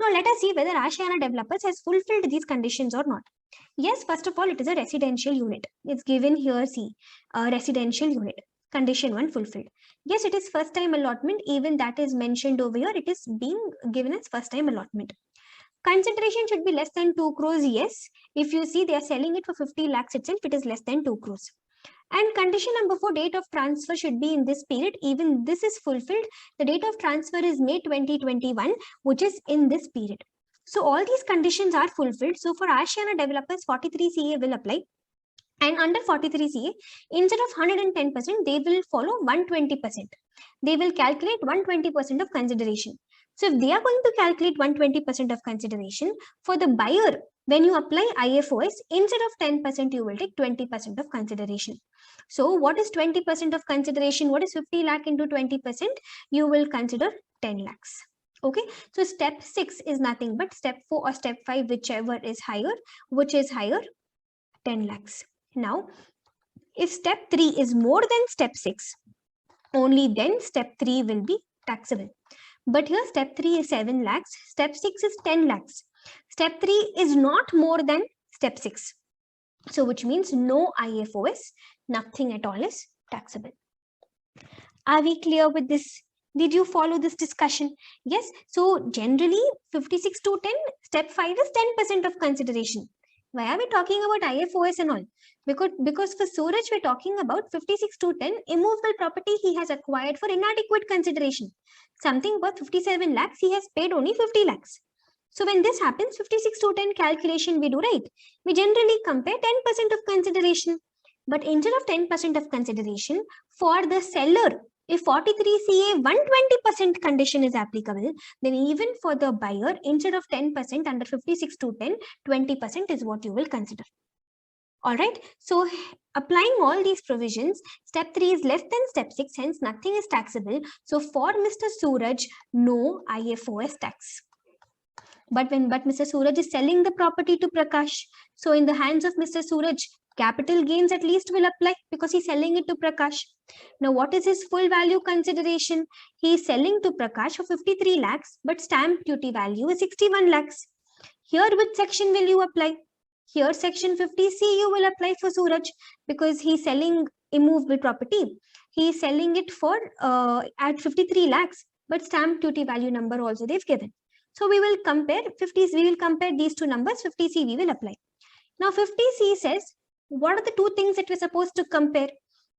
Now let us see whether Ashiana Developers has fulfilled these conditions or not. Yes, first of all, it is a residential unit. It's given here, see, a residential unit. Condition 1 fulfilled. Yes, it is first time allotment. Even that is mentioned over here. It is being given as first time allotment. Consideration should be less than 2 crores. Yes, if you see they are selling it for 50 lakhs itself, it is less than 2 crores. And condition number 4, date of transfer should be in this period. Even this is fulfilled. The date of transfer is May 2021, which is in this period. So all these conditions are fulfilled. So for Ashiana Developers, 43 CA will apply. And under 43 CA, instead of 110%, they will follow 120%. They will calculate 120% of consideration. So if they are going to calculate 120% of consideration, for the buyer, when you apply IFOS, instead of 10%, you will take 20% of consideration. So what is 20% of consideration? What is 50 lakh into 20%? You will consider 10 lakhs. Okay, so step 6 is nothing but step 4 or step 5, whichever is higher, which is higher, 10 lakhs. Now, if step 3 is more than step 6, only then step 3 will be taxable. But here step 3 is 7 lakhs, step 6 is 10 lakhs. Step 3 is not more than step 6. So which means no IFOS, nothing at all is taxable. Are we clear with this? Did you follow this discussion? Yes. So generally 56(2)(10), step 5 is 10% of consideration. Why are we talking about IFOS and all? Because for Suraj, we're talking about 56,210 immovable property he has acquired for inadequate consideration. Something worth 57 lakhs, he has paid only 50 lakhs. So when this happens, 56,210 calculation we do, right? We generally compare 10% of consideration. But instead of 10% of consideration, for the seller, if 43CA 120% condition is applicable, then even for the buyer, instead of 10% under 56,210, 20% is what you will consider. All right. So applying all these provisions, step 3 is less than step 6, hence nothing is taxable. So for Mr. Suraj, no IFOS tax. But Mr. Suraj is selling the property to Prakash, so in the hands of Mr. Suraj, capital gains at least will apply because he's selling it to Prakash. Now, what is his full value consideration? He is selling to Prakash for 53 lakhs, but stamp duty value is 61 lakhs. Here, which section will you apply? Here, section 50C you will apply for Suraj because he's selling immovable property. He is selling it for at 53 lakhs, but stamp duty value number also they've given. So we will compare these two numbers, 50C we will apply. Now 50C says, what are the two things that we're supposed to compare?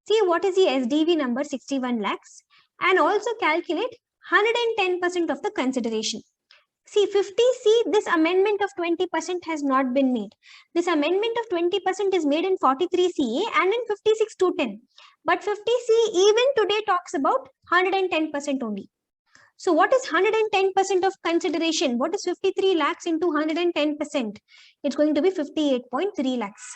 See what is the SDV number 61 lakhs and also calculate 110% of the consideration. See 50C, this amendment of 20% has not been made. This amendment of 20% is made in 43CA and in 56.210. But 50C even today talks about 110% only. So what is 110% of consideration? What is 53 lakhs into 110%? It's going to be 58.3 lakhs.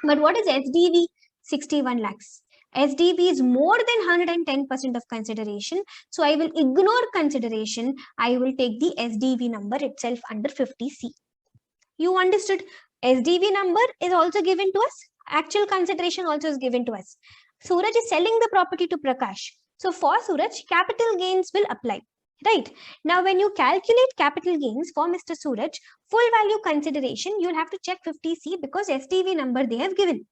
But what is SDV? 61 lakhs. SDV is more than 110% of consideration. So I will ignore consideration. I will take the SDV number itself under 50C. You understood? SDV number is also given to us. Actual consideration also is given to us. Suraj is selling the property to Prakash. So for Suraj, capital gains will apply, right? Now, when you calculate capital gains for Mr. Suraj, full value consideration, you'll have to check 50C because SDV number they have given.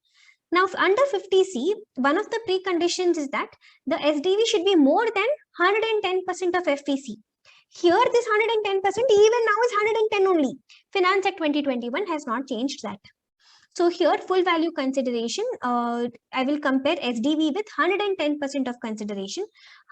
Now, under 50C, one of the preconditions is that the SDV should be more than 110% of FVC. Here, this 110% even now is 110 only. Finance Act 2021 has not changed that. So here, full value consideration, I will compare SDV with 110% of consideration.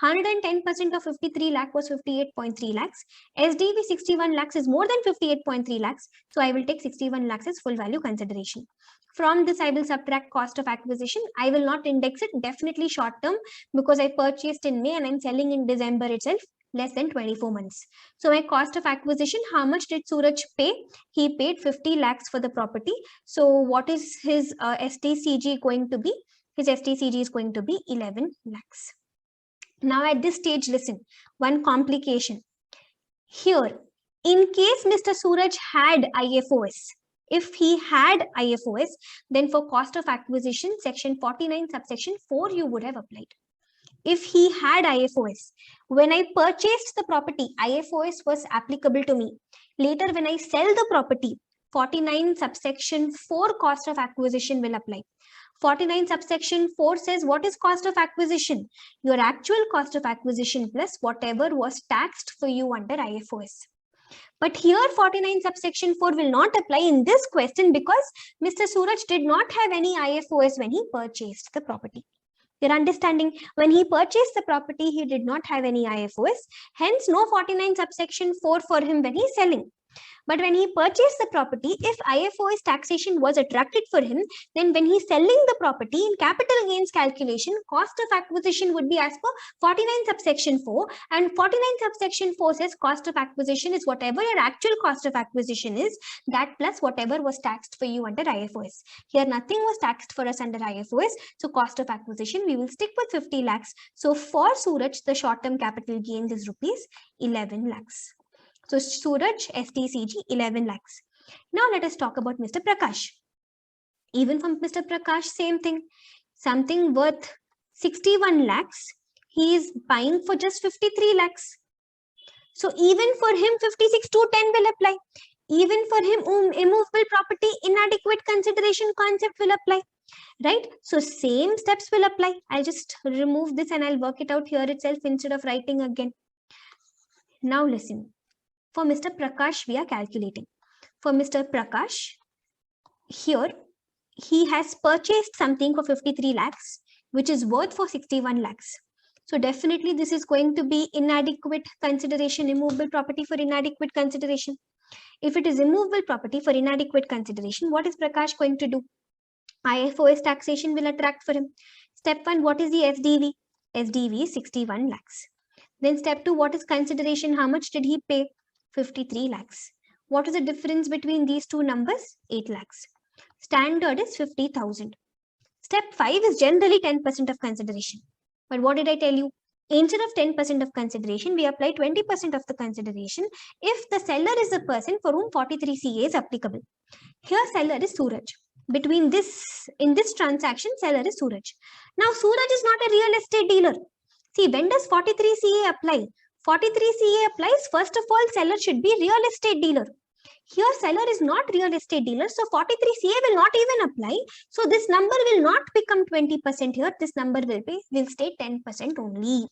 110% of 53 lakh was 58.3 lakhs. SDV 61 lakhs is more than 58.3 lakhs. So I will take 61 lakhs as full value consideration. From this, I will subtract cost of acquisition. I will not index it, definitely short term, because I purchased in May and I'm selling in December itself, less than 24 months. So my cost of acquisition, how much did Suraj pay? He paid 50 lakhs for the property. So what is his STCG going to be? His STCG is going to be 11 lakhs. Now at this stage, listen, one complication. Here, in case Mr. Suraj had IFOS, if he had IFOS, then for cost of acquisition, section 49, subsection 4, you would have applied. If he had IFOS, when I purchased the property, IFOS was applicable to me. Later, when I sell the property, 49 subsection 4 cost of acquisition will apply. 49 subsection 4 says what is cost of acquisition? Your actual cost of acquisition plus whatever was taxed for you under IFOS. But here 49 subsection 4 will not apply in this question because Mr. Suraj did not have any IFOS when he purchased the property. You're understanding? When he purchased the property, he did not have any IFOS. Hence, no 49 subsection 4 for him when he's selling. But when he purchased the property, if IFOS taxation was attracted for him, then when he's selling the property in capital gains calculation, cost of acquisition would be as per 49 subsection 4. And 49 subsection 4 says cost of acquisition is whatever your actual cost of acquisition is, that plus whatever was taxed for you under IFOS. Here, nothing was taxed for us under IFOS. So cost of acquisition, we will stick with 50 lakhs. So for Suraj, the short-term capital gains is rupees 11 lakhs. So Suraj, STCG, 11 lakhs. Now let us talk about Mr. Prakash. Even from Mr. Prakash, same thing. Something worth 61 lakhs, he is buying for just 53 lakhs. So even for him, 56.210 will apply. Even for him, immovable property, inadequate consideration concept will apply. Right? So same steps will apply. I'll just remove this and I'll work it out here itself instead of writing again. Now listen. For Mr. Prakash, we are calculating. For Mr. Prakash, here he has purchased something for 53 lakhs, which is worth for 61 lakhs. So definitely this is going to be inadequate consideration, immovable property for inadequate consideration. If it is immovable property for inadequate consideration, what is Prakash going to do? IFOS taxation will attract for him. Step 1, what is the SDV? SDV is 61 lakhs. Then step 2, what is consideration? How much did he pay? 53 lakhs. What is the difference between these two numbers? 8 lakhs. Standard is 50,000. Step 5 is generally 10% of consideration. But what did I tell you? Instead of 10% of consideration, we apply 20% of the consideration if the seller is a person for whom 43CA is applicable. Here seller is Suraj. In this transaction, seller is Suraj. Now Suraj is not a real estate dealer. See, when does 43CA apply? 43CA applies, first of all, seller should be real estate dealer. Here seller is not real estate dealer, so 43CA will not even apply. So this number will not become 20% here. This number will stay 10% only.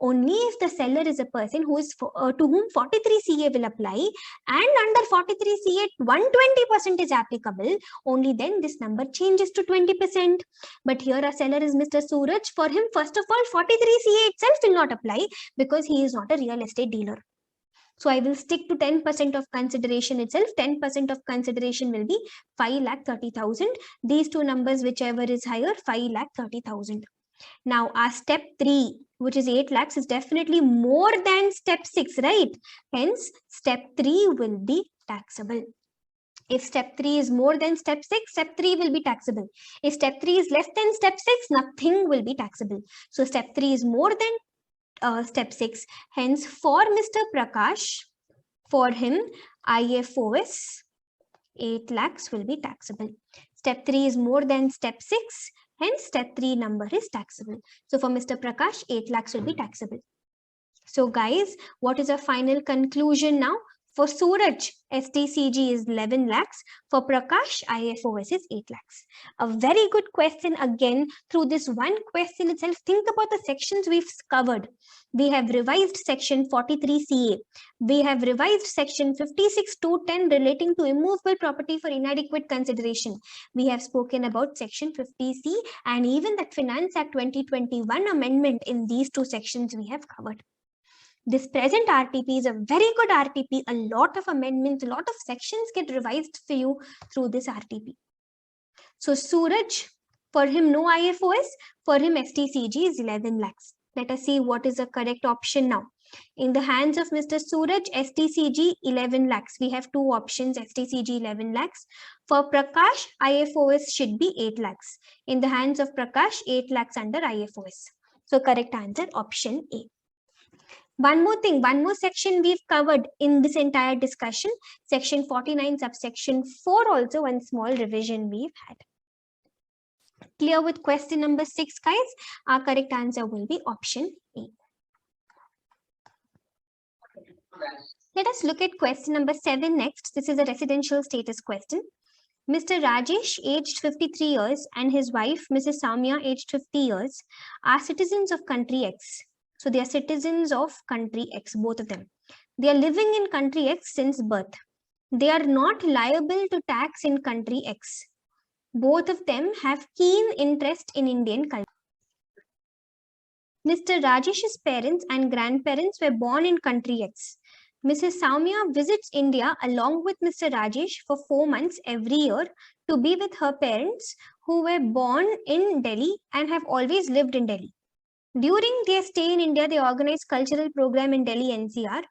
Only if the seller is a person who is to whom 43CA will apply, and under 43CA 120% is applicable, only then this number changes to 20%. But here a seller is Mr. Suraj. For him, first of all, 43CA itself will not apply because he is not a real estate dealer. So I will stick to 10% of consideration itself. 10% of consideration will be 5,30,000. These two numbers, whichever is higher, 5,30,000. Now our step 3, which is 8 lakhs, is definitely more than step 6, right? Hence, step 3 will be taxable. If step 3 is more than step 6, step 3 will be taxable. If step 3 is less than step 6, nothing will be taxable. So step 3 is more than step 6. Hence, for Mr. Prakash, for him, IFOS 8 lakhs will be taxable. Step 3 is more than step 6. Hence, step 3 number is taxable. So, for Mr. Prakash, 8 lakhs will be taxable. So, guys, what is our final conclusion now? For Suraj, STCG is 11 lakhs. For Prakash, IFOS is 8 lakhs. A very good question again. Through this one question itself, think about the sections we've covered. We have revised section 43CA. We have revised section 56(2)(10) relating to immovable property for inadequate consideration. We have spoken about section 50C and even that Finance Act 2021 amendment. In these two sections we have covered. This present RTP is a very good RTP. A lot of amendments, a lot of sections get revised for you through this RTP. So Suraj, for him no IFOS, for him STCG is 11 lakhs. Let us see what is the correct option now. In the hands of Mr. Suraj, STCG 11 lakhs. We have two options, STCG 11 lakhs. For Prakash, IFOS should be 8 lakhs. In the hands of Prakash, 8 lakhs under IFOS. So correct answer, option A. One more thing, one more section we've covered in this entire discussion. Section 49, subsection 4 also, one small revision we've had. Clear with question number 6, guys? Our correct answer will be option A. Let us look at question number 7 next. This is a residential status question. Mr. Rajesh, aged 53 years, and his wife, Mrs. Samya, aged 50 years, are citizens of country X. So they are citizens of country X, both of them. They are living in country X since birth. They are not liable to tax in country X. Both of them have keen interest in Indian culture. Mr. Rajesh's parents and grandparents were born in country X. Mrs. Saumya visits India along with Mr. Rajesh for 4 months every year to be with her parents who were born in Delhi and have always lived in Delhi. During their stay in India, they organized cultural program in Delhi NCR.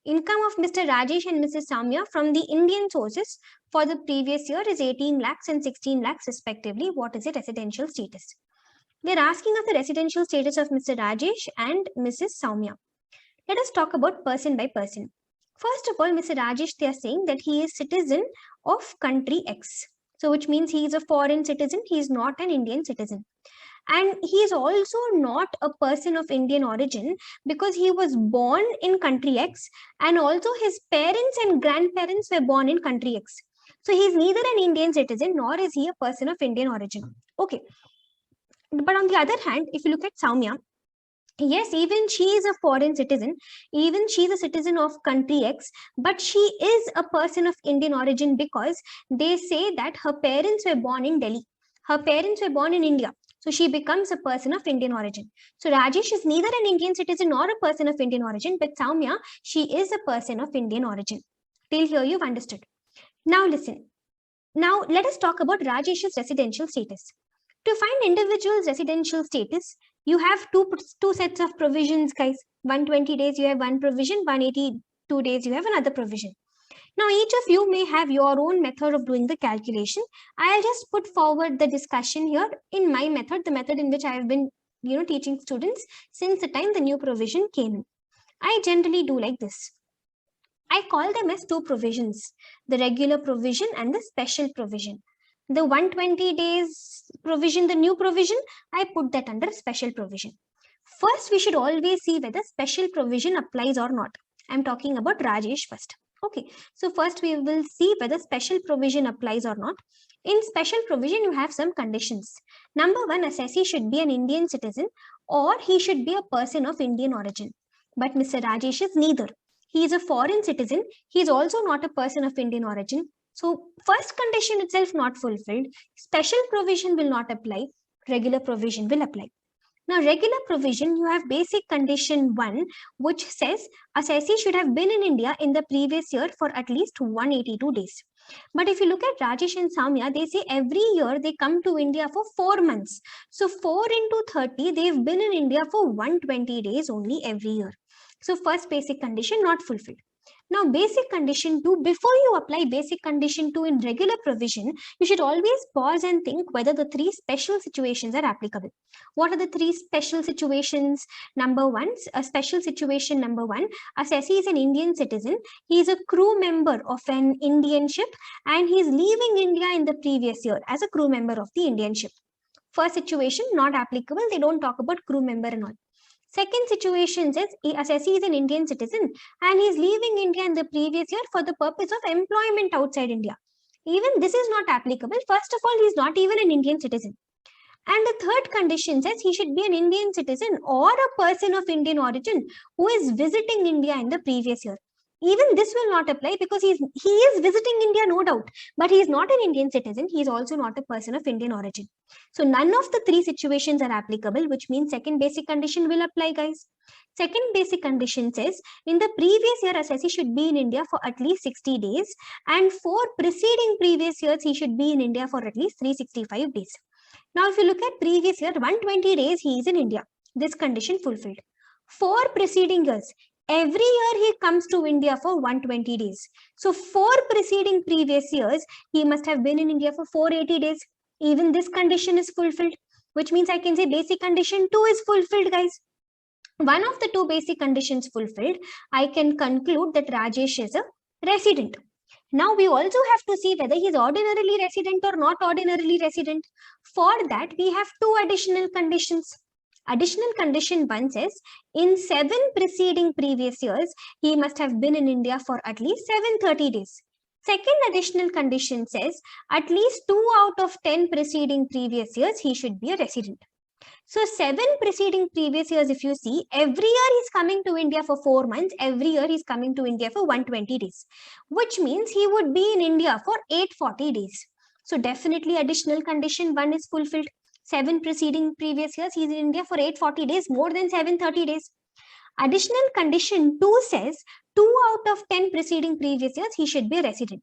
Income of Mr. Rajesh and Mrs. Saumya from the Indian sources for the previous year is 18 lakhs and 16 lakhs respectively. What is the residential status? They are asking us the residential status of Mr. Rajesh and Mrs. Saumya. Let us talk about person by person. First of all, Mr. Rajesh, they are saying that he is citizen of country X. So which means he is a foreign citizen. He is not an Indian citizen. And he is also not a person of Indian origin because he was born in country X and also his parents and grandparents were born in country X. So he is neither an Indian citizen nor is he a person of Indian origin. Okay. But on the other hand, if you look at Saumya, Yes, even she is a foreign citizen, even she is a citizen of country X, but she is a person of Indian origin because they say that her parents were born in Delhi. Her parents were born in India. So she becomes a person of Indian origin. So Rajesh is neither an Indian citizen nor a person of Indian origin, but Soumya, she is a person of Indian origin. Till here you've understood. Now listen. Now let us talk about Rajesh's residential status. To find individual's residential status, you have two sets of provisions, guys. 120 days you have one provision, 182 days you have another provision. Now each of you may have your own method of doing the calculation. I'll just put forward the discussion here in my method, the method in which I have been teaching students since the time the new provision came in. I generally do like this. I call them as two provisions, the regular provision and the special provision. The 120 days provision, the new provision, I put that under special provision. First, we should always see whether special provision applies or not. I'm talking about Rajesh first. Okay, so first we will see whether special provision applies or not. In special provision, you have some conditions. Number one, assessee should be an Indian citizen or he should be a person of Indian origin. But Mr. Rajesh is neither. He is a foreign citizen. He is also not a person of Indian origin. So first condition itself not fulfilled. Special provision will not apply. Regular provision will apply. Now, regular provision, you have basic condition 1, which says assessee should have been in India in the previous year for at least 182 days. But if you look at Rajesh and Soumya, they say every year they come to India for 4 months. So 4 into 30, they've been in India for 120 days only every year. So first basic condition not fulfilled. Now, basic condition 2, before you apply basic condition 2 in regular provision, you should always pause and think whether the three special situations are applicable. What are the three special situations? Number one, a special situation number 1, assessee is an Indian citizen. He is a crew member of an Indian ship and he is leaving India in the previous year as a crew member of the Indian ship. First situation, not applicable. They don't talk about crew member and all. Second situation says assessee is an Indian citizen and he is leaving India in the previous year for the purpose of employment outside India. Even this is not applicable. First of all, he is not even an Indian citizen. And the third condition says he should be an Indian citizen or a person of Indian origin who is visiting India in the previous year. Even this will not apply because he is visiting India, no doubt, but he is not an Indian citizen. He is also not a person of Indian origin. So none of the three situations are applicable, which means second basic condition will apply, guys. Second basic condition says in the previous year, assessee should be in India for at least 60 days, and for preceding previous years, he should be in India for at least 365 days. Now, if you look at previous year, 120 days he is in India. This condition fulfilled. For preceding years, every year he comes to India for 120 days. So, for preceding previous years, he must have been in India for 480 days. Even this condition is fulfilled, which means I can say basic condition 2 is fulfilled, guys. One of the two basic conditions fulfilled, I can conclude that Rajesh is a resident. Now we also have to see whether he is ordinarily resident or not ordinarily resident. For that, we have two additional conditions. Additional condition 1 says, in 7 preceding previous years, he must have been in India for at least 730 days. Second additional condition says, at least 2 out of 10 preceding previous years, he should be a resident. So 7 preceding previous years, if you see, every year he's coming to India for 4 months. Every year he's coming to India for 120 days, which means he would be in India for 840 days. So definitely additional condition 1 is fulfilled. 7 preceding previous years, he's in India for 840 days, more than 730 days. Additional condition 2 says 2 out of 10 preceding previous years, he should be a resident.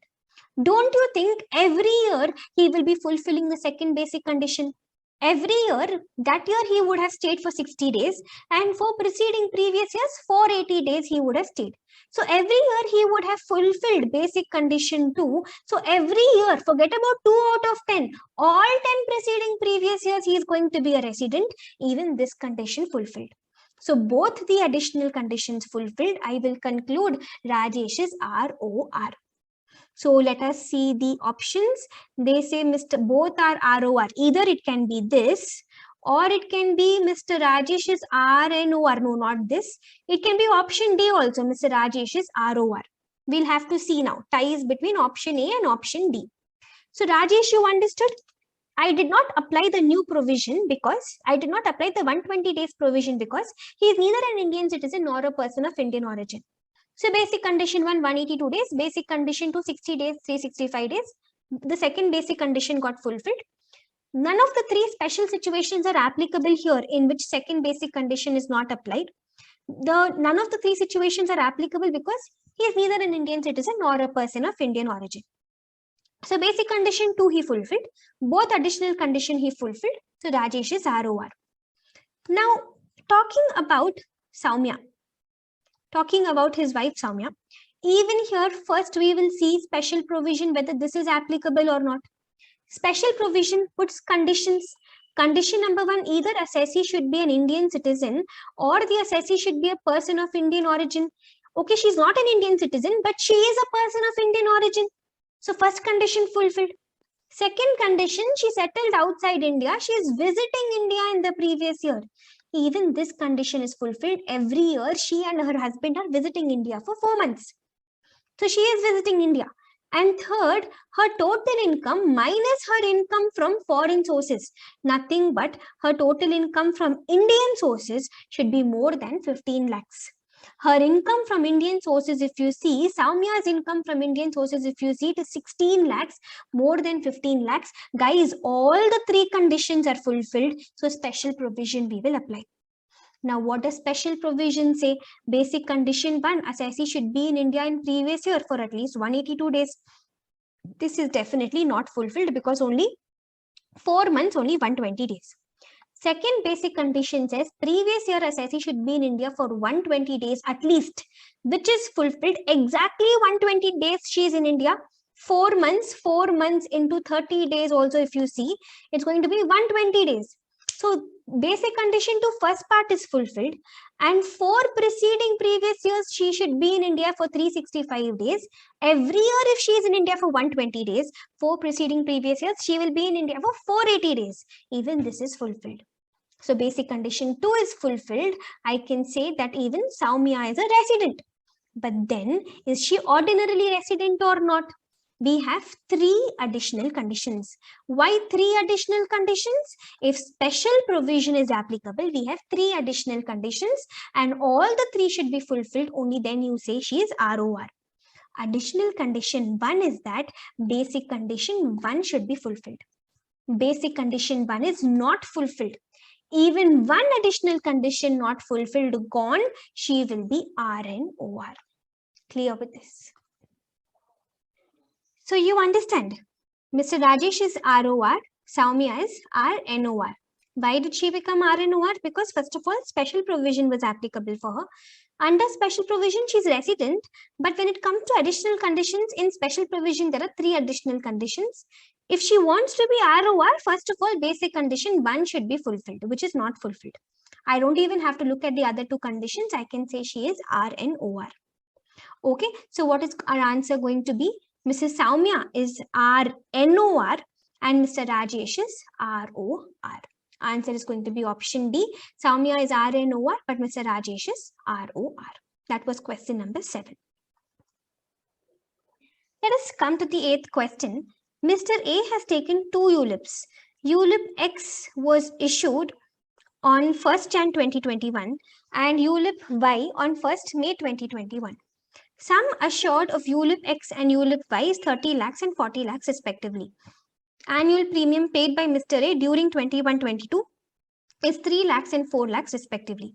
Don't you think every year he will be fulfilling the second basic condition? Every year, that year he would have stayed for 60 days, and for preceding previous years, 480 days he would have stayed. So every year he would have fulfilled basic condition 2. So every year, forget about 2 out of 10, all 10 preceding previous years he is going to be a resident, even this condition fulfilled. So both the additional conditions fulfilled, I will conclude Rajesh is ROR. So let us see the options. They say both are ROR. Either it can be this or it can be Mr. Rajesh is RNOR. No, not this. It can be option D also. Mr. Rajesh is ROR. We'll have to see now. Ties between option A and option D. So Rajesh, you understood? I did not apply the new provision because I did not apply the 120 days provision because he is neither an Indian citizen nor a person of Indian origin. So basic condition 1, 182 days, basic condition 2, 60 days, 365 days. The second basic condition got fulfilled. None of the three special situations are applicable here in which second basic condition is not applied. None of the three situations are applicable because he is neither an Indian citizen nor a person of Indian origin. So basic condition 2 he fulfilled. Both additional condition he fulfilled. So Rajesh is ROR. Now talking about Soumya. Talking about his wife Soumya. Even here first we will see special provision whether this is applicable or not. Special provision puts conditions. Condition number 1, either assessee should be an Indian citizen or the assessee should be a person of Indian origin. Okay, she's not an Indian citizen, but she is a person of Indian origin. So first condition fulfilled. Second condition, she settled outside India. She is visiting India in the previous year. Even this condition is fulfilled. Every year, she and her husband are visiting India for 4 months. So she is visiting India. And third, her total income minus her income from foreign sources. Nothing but her total income from Indian sources should be more than 15 lakhs. Her income from Indian sources, if you see, Soumya's income from Indian sources, if you see, it is 16 lakhs, more than 15 lakhs. Guys, all the three conditions are fulfilled. So special provision we will apply. Now, what does special provision say? Basic condition 1, assessee should be in India in previous year for at least 182 days. This is definitely not fulfilled because only 4 months, only 120 days. Second basic condition says previous year assessee should be in India for 120 days at least, which is fulfilled. Exactly 120 days she is in India. 4 months into 30 days also, if you see, it's going to be 120 days. So basic condition to first part is fulfilled, and for preceding previous years she should be in India for 365 days. Every year if she is in India for 120 days, for preceding previous years she will be in India for 480 days. Even this is fulfilled. So basic condition 2 is fulfilled. I can say that even Soumya is a resident. But then, is she ordinarily resident or not? We have 3 additional conditions. Why 3 additional conditions? If special provision is applicable, we have 3 additional conditions and all the 3 should be fulfilled. Only then you say she is ROR. Additional condition 1 is that basic condition 1 should be fulfilled. Basic condition 1 is not fulfilled. Even one additional condition not fulfilled gone, she will be RNOR. Clear with this? So you understand, Mr. Rajesh is ROR, Soumya is RNOR. Why did she become RNOR? Because first of all, special provision was applicable for her. Under special provision, she's resident. But when it comes to additional conditions, in special provision, there are 3 additional conditions. If she wants to be ROR, first of all, basic condition 1 should be fulfilled, which is not fulfilled. I don't even have to look at the other 2 conditions. I can say she is RNOR. Okay, so what is our answer going to be? Mrs. Soumya is RNOR and Mr. Rajesh is ROR. Answer is going to be option D. Soumya is RNOR, but Mr. Rajesh is ROR. That was question number 7. Let us come to the 8th question. Mr. A has taken 2 ULIPs. ULIP X was issued on 1st Jan 2021 and ULIP Y on 1st May 2021. Sum assured of ULIP X and ULIP Y is 30 lakhs and 40 lakhs respectively. Annual premium paid by Mr. A during 21-22 is 3 lakhs and 4 lakhs respectively.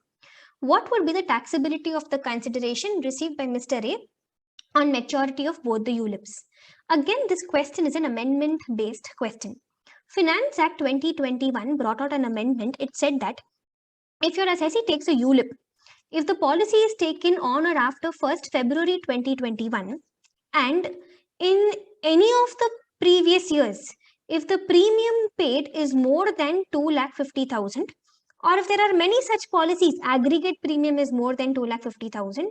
What would be the taxability of the consideration received by Mr. A on maturity of both the ULIPs? Again, this question is an amendment-based question. Finance Act 2021 brought out an amendment. It said that if your assessee takes a ULIP, if the policy is taken on or after 1st February 2021 and in any of the previous years, if the premium paid is more than 2,50,000, or if there are many such policies, aggregate premium is more than 2,50,000,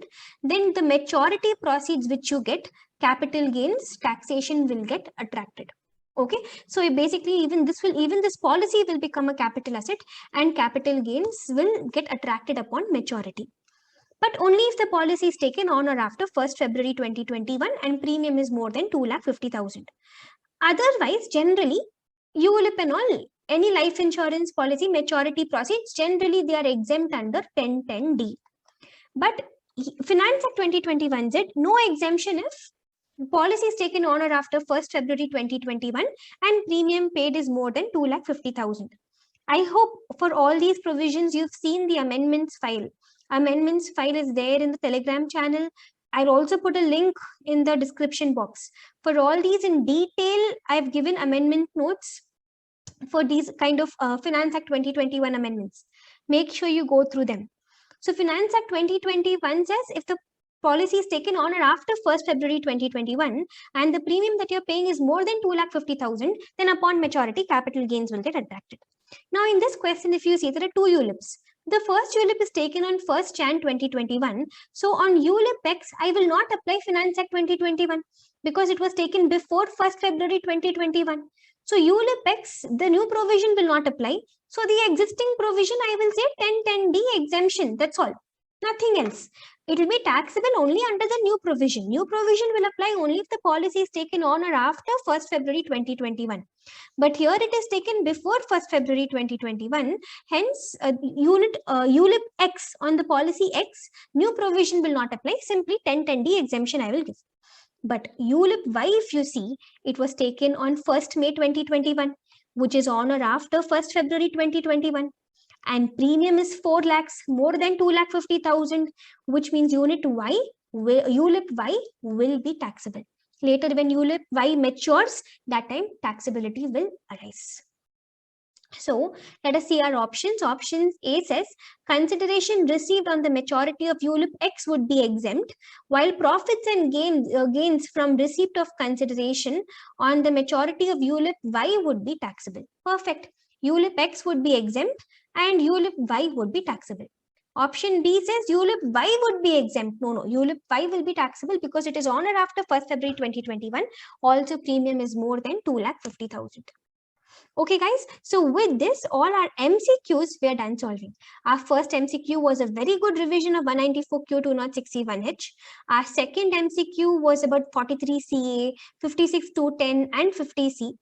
then the maturity proceeds which you get, capital gains, taxation will get attracted. Okay, so basically even this policy will become a capital asset and capital gains will get attracted upon maturity. But only if the policy is taken on or after 1st February 2021 and premium is more than 2,50,000. Otherwise, generally, ULIP and all, any life insurance policy maturity proceeds, generally they are exempt under 1010D. But Finance Act 2021 said no exemption if policy is taken on or after 1st February 2021 and premium paid is more than 2,50,000. I hope for all these provisions you've seen the amendments file. Amendments file is there in the Telegram channel. I'll also put a link in the description box. For all these in detail, I've given amendment notes for these kind of Finance Act 2021 amendments. Make sure you go through them. So Finance Act 2021 says if the policy is taken on or after 1st February 2021 and the premium that you're paying is more than 2,50,000, then upon maturity, capital gains will get attracted. Now in this question, if you see, there are two ULIPs. The first ULIP is taken on 1st Jan 2021. So on ULIP X, I will not apply Finance Act 2021 because it was taken before 1st February 2021. So ULIP X, the new provision will not apply. So the existing provision, I will say 1010D exemption. That's all. Nothing else. It will be taxable only under the new provision. New provision will apply only if the policy is taken on or after 1st February 2021. But here it is taken before 1st February 2021. Hence, ULIP X on the policy X, new provision will not apply. Simply 1010D exemption I will give. But ULIP Y, if you see, it was taken on 1st May 2021, which is on or after 1st February 2021. And premium is 4 lakhs, more than 2,50,000, which means ULIP Y will be taxable. Later, when ULIP Y matures, that time taxability will arise. So let us see our options. Option A says consideration received on the maturity of ULIP X would be exempt, while profits and gains from receipt of consideration on the maturity of ULIP Y would be taxable. Perfect. ULIP X would be exempt and ULIP Y would be taxable. Option B says ULIP Y would be exempt. No, ULIP Y will be taxable because it is on or after 1st February 2021. Also, premium is more than 2,50,000. Okay, guys. So with this, all our MCQs we are done solving. Our first MCQ was a very good revision of 194Q 206C1H. Our second MCQ was about 43CA, 56-210 and 50C.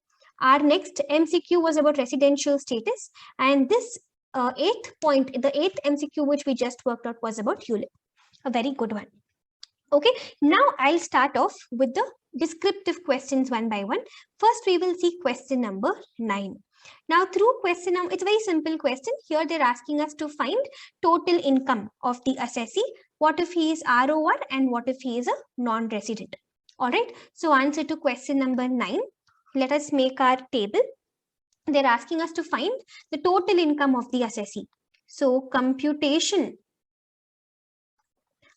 Our next MCQ was about residential status. And this the eighth MCQ which we just worked out was about ULIP. A very good one. Okay, now I'll start off with the descriptive questions one by one. First, we will see question number 9. Now, through question number, it's a very simple question. Here, they're asking us to find total income of the assessee. What if he is ROR and what if he is a non-resident? All right. So, answer to question number 9. Let us make our table. They're asking us to find the total income of the assessee. So, computation.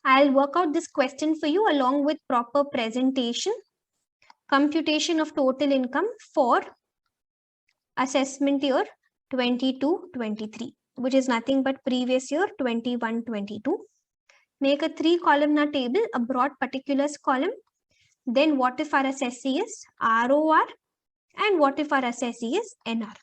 I'll work out this question for you along with proper presentation. Computation of total income for assessment year 22-23, which is nothing but previous year 21-22. Make a 3-columnar table, a broad particulars column. Then what if our assessee is ROR and what if our assessee is NR?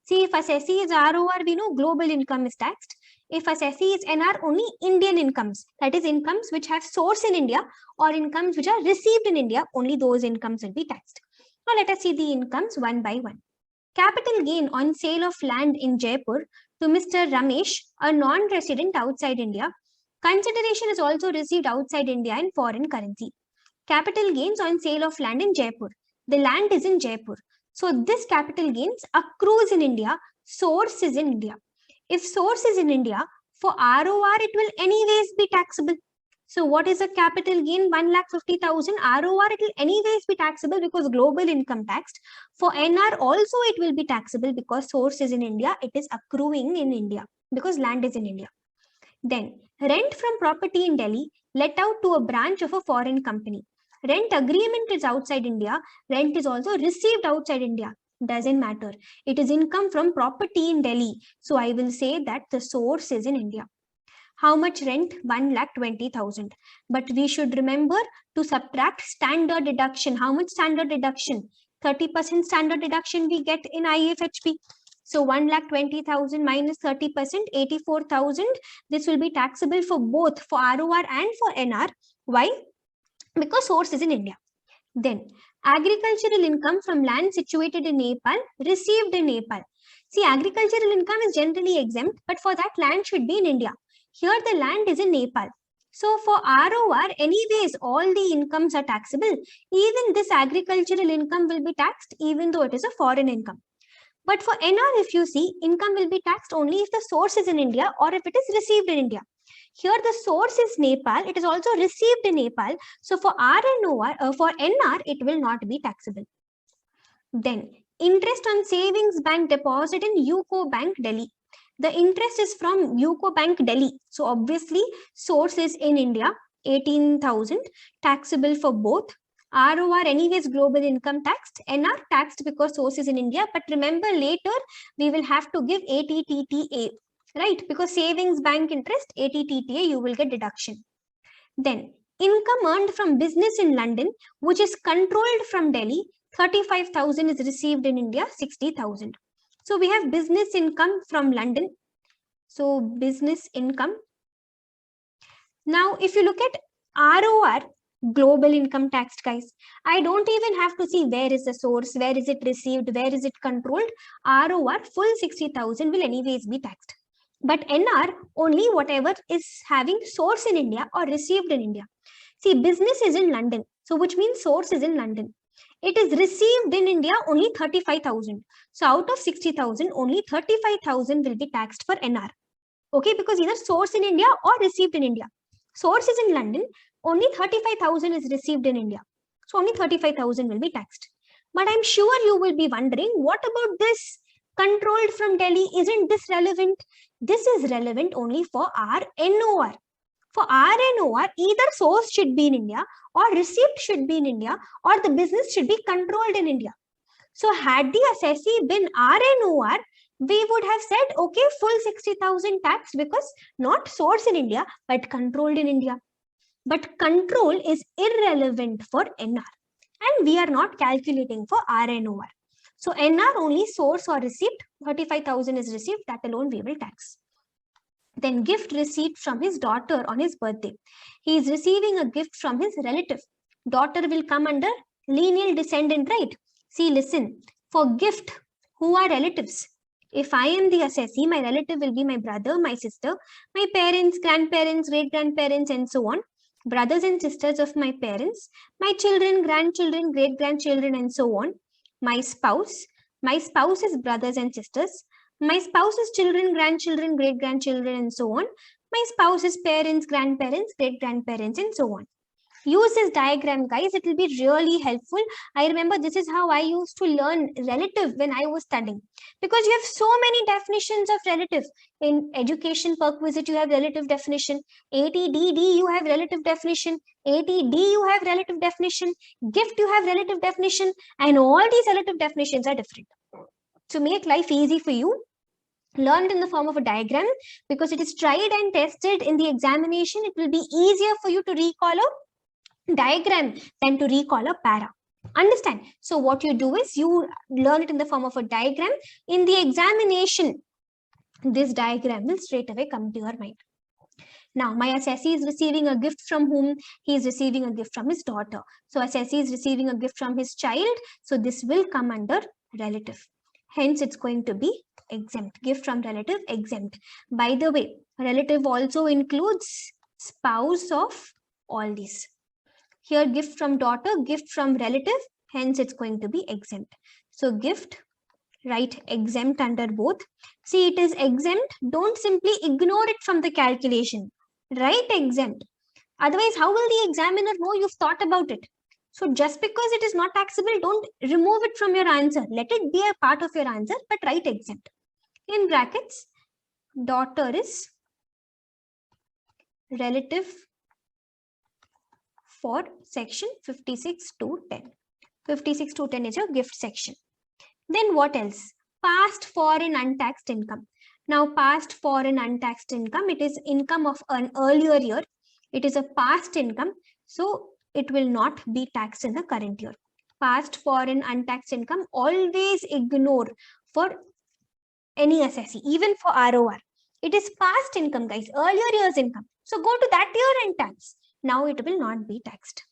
See, if assessee is ROR, we know global income is taxed. If assessee is NR, only Indian incomes, that is incomes which have source in India or incomes which are received in India, only those incomes will be taxed. Now let us see the incomes one by one. Capital gain on sale of land in Jaipur to Mr. Ramesh, a non-resident outside India. Consideration is also received outside India in foreign currency. Capital gains on sale of land in Jaipur. The land is in Jaipur. So this capital gains accrues in India, source is in India. If source is in India, for ROR, it will anyways be taxable. So what is a capital gain? 1,50,000. ROR, it will anyways be taxable because global income taxed. For NR also, it will be taxable because source is in India. It is accruing in India because land is in India. Then rent from property in Delhi let out to a branch of a foreign company. Rent agreement is outside India. Rent is also received outside India. Doesn't matter. It is income from property in Delhi. So I will say that the source is in India. How much rent? 1,20,000. But we should remember to subtract standard deduction. How much standard deduction? 30% standard deduction we get in IFHP. So 1,20,000 minus 30%, 84,000. This will be taxable for both for ROR and for NR. Why? Because source is in India. Then agricultural income from land situated in Nepal, received in Nepal. See, agricultural income is generally exempt, but for that land should be in India. Here the land is in Nepal. So for ROR, anyways, all the incomes are taxable. Even this agricultural income will be taxed, even though it is a foreign income. But for NR, if you see, income will be taxed only if the source is in India or if it is received in India. Here the source is Nepal. It is also received in Nepal. So for for NR, it will not be taxable. Then interest on savings bank deposit in UCO Bank, Delhi. The interest is from UCO Bank, Delhi. So obviously source is in India, 18,000, taxable for both. ROR anyways global income taxed, NR taxed because source is in India. But remember later we will have to give ATTTA, right? Because savings bank interest, ATTTA, you will get deduction. Then income earned from business in London, which is controlled from Delhi, 35,000 is received in India, 60,000. So we have business income from London. So business income. Now, if you look at ROR, global income tax, guys, I don't even have to see where is the source, where is it received, where is it controlled. ROR full 60,000 will anyways be taxed. But NR, only whatever is having source in India or received in India. See, business is in London, so which means source is in London. It is received in India only 35,000. So out of 60,000, only 35,000 will be taxed for NR. Okay, because either source in India or received in India. Source is in London, only 35,000 is received in India. So only 35,000 will be taxed. But I'm sure you will be wondering, what about this controlled from Delhi? Isn't this relevant? This is relevant only for our NOR. For RNOR, either source should be in India or receipt should be in India or the business should be controlled in India. So had the assessee been RNOR, we would have said, okay, full 60,000 tax because not source in India, but controlled in India. But control is irrelevant for NR. And we are not calculating for RNOR. So NR only source or receipt, 35,000 is received, that alone we will tax. Then gift receipt from his daughter on his birthday. He is receiving a gift from his relative. Daughter will come under lineal descendant, right? See, listen, for gift, who are relatives? If I am the assessee, my relative will be my brother, my sister, my parents, grandparents, great-grandparents, and so on. Brothers and sisters of my parents, my children, grandchildren, great-grandchildren, and so on. My spouse's brothers and sisters, my spouse's children, grandchildren, great-grandchildren, and so on. My spouse's parents, grandparents, great-grandparents, and so on. Use this diagram, guys. It will be really helpful. I remember this is how I used to learn relative when I was studying. Because you have so many definitions of relative. In education perquisite, you have relative definition. ATDD, you have relative definition. ATD, you have relative definition. Gift, you have relative definition. And all these relative definitions are different. To make life easy for you, learned in the form of a diagram, because it is tried and tested in the examination. It will be easier for you to recall a diagram than to recall a para. Understand? So what you do is you learn it in the form of a diagram. In the examination, this diagram will straight away come to your mind. Now, my assessee is receiving a gift from whom? He is receiving a gift from his daughter. So assessee is receiving a gift from his child. So this will come under relative. Hence, it's going to be exempt. Gift from relative, exempt. By the way, relative also includes spouse of all these. Here, gift from daughter, gift from relative. Hence, it's going to be exempt. So gift, write exempt under both. See, it is exempt. Don't simply ignore it from the calculation. Write exempt. Otherwise, how will the examiner know you've thought about it? So just because it is not taxable, don't remove it from your answer. Let it be a part of your answer, but write exempt. In brackets, daughter is relative for section 56 to 10. 56 to 10 is your gift section. Then what else? Past foreign untaxed income. Now, past foreign untaxed income, it is income of an earlier year. It is a past income, so it will not be taxed in the current year. Past foreign untaxed income, always ignore for any assessee, even for ROR. It is past income, guys, earlier year's income. So go to that year and tax. Now it will not be taxed.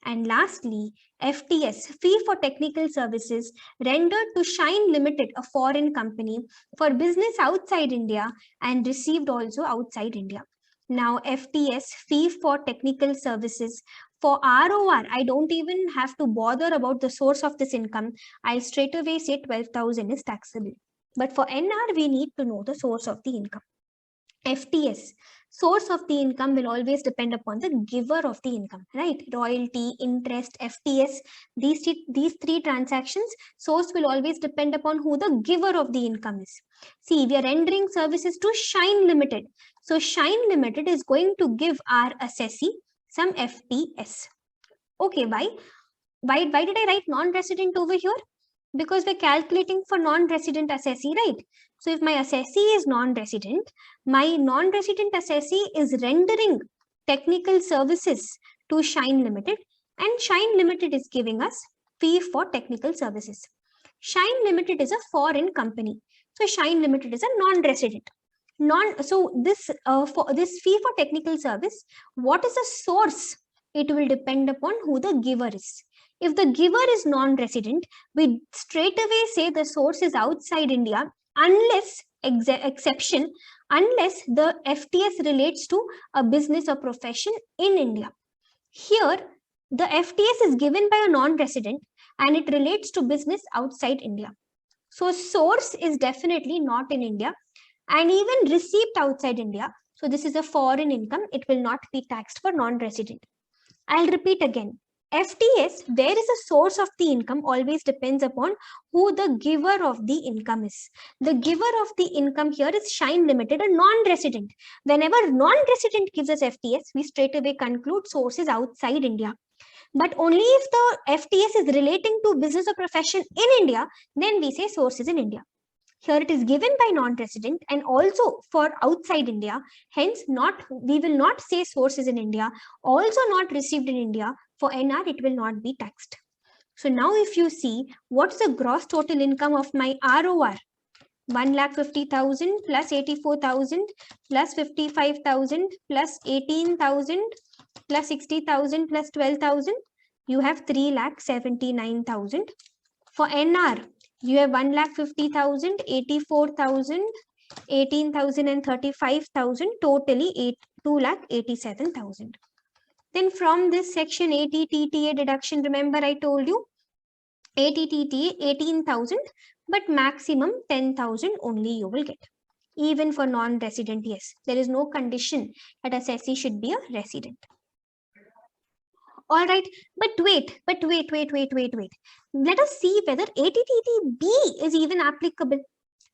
And lastly, FTS, fee for technical services rendered to Shine Limited, a foreign company, for business outside India and received also outside India. Now, FTS, fee for technical services. For ROR, I don't even have to bother about the source of this income. I'll straight away say 12,000 is taxable. But for NR, we need to know the source of the income. FTS, source of the income will always depend upon the giver of the income, right? Royalty, interest, FTS, these three transactions, source will always depend upon who the giver of the income is. See, we are rendering services to Shine Limited. So Shine Limited is going to give our assessee some FTS. Okay, why did I write non-resident over here? Because we're calculating for non-resident assessee, right? So if my assessee is non-resident, my non-resident assessee is rendering technical services to Shine Limited, and Shine Limited is giving us fee for technical services. Shine Limited is a foreign company. So Shine Limited is a non-resident. So this for this fee for technical service, what is the source? It will depend upon who the giver is. If the giver is non-resident, we straight away say the source is outside India, unless exception, unless the FTS relates to a business or profession in India. Here, the FTS is given by a non-resident and it relates to business outside India. So source is definitely not in India and even received outside India. So this is a foreign income. It will not be taxed for non-resident. I'll repeat again. FTS, where is the source of the income, always depends upon who the giver of the income is. The giver of the income here is Shine Limited, a non-resident. Whenever non-resident gives us FTS, we straight away conclude source is outside India. But only if the FTS is relating to business or profession in India, then we say source is in India. Here it is given by non-resident and also for outside India. Hence, we will not say source is in India, also not received in India. For NR, it will not be taxed. So now if you see, what's the gross total income of my ROR? 1,50,000 plus 84,000 plus 55,000 plus 18,000 plus 60,000 plus 12,000. You have 3,79,000. For NR, you have 1,50,000, 84,000, 18,000 and 35,000, totally 2,87,000. Then from this section ATTTA deduction, remember I told you ATTTA 18,000, but maximum 10,000 only you will get. Even for non-resident, yes, there is no condition that assessee should be a resident. All right, but wait. Let us see whether ATTTB is even applicable.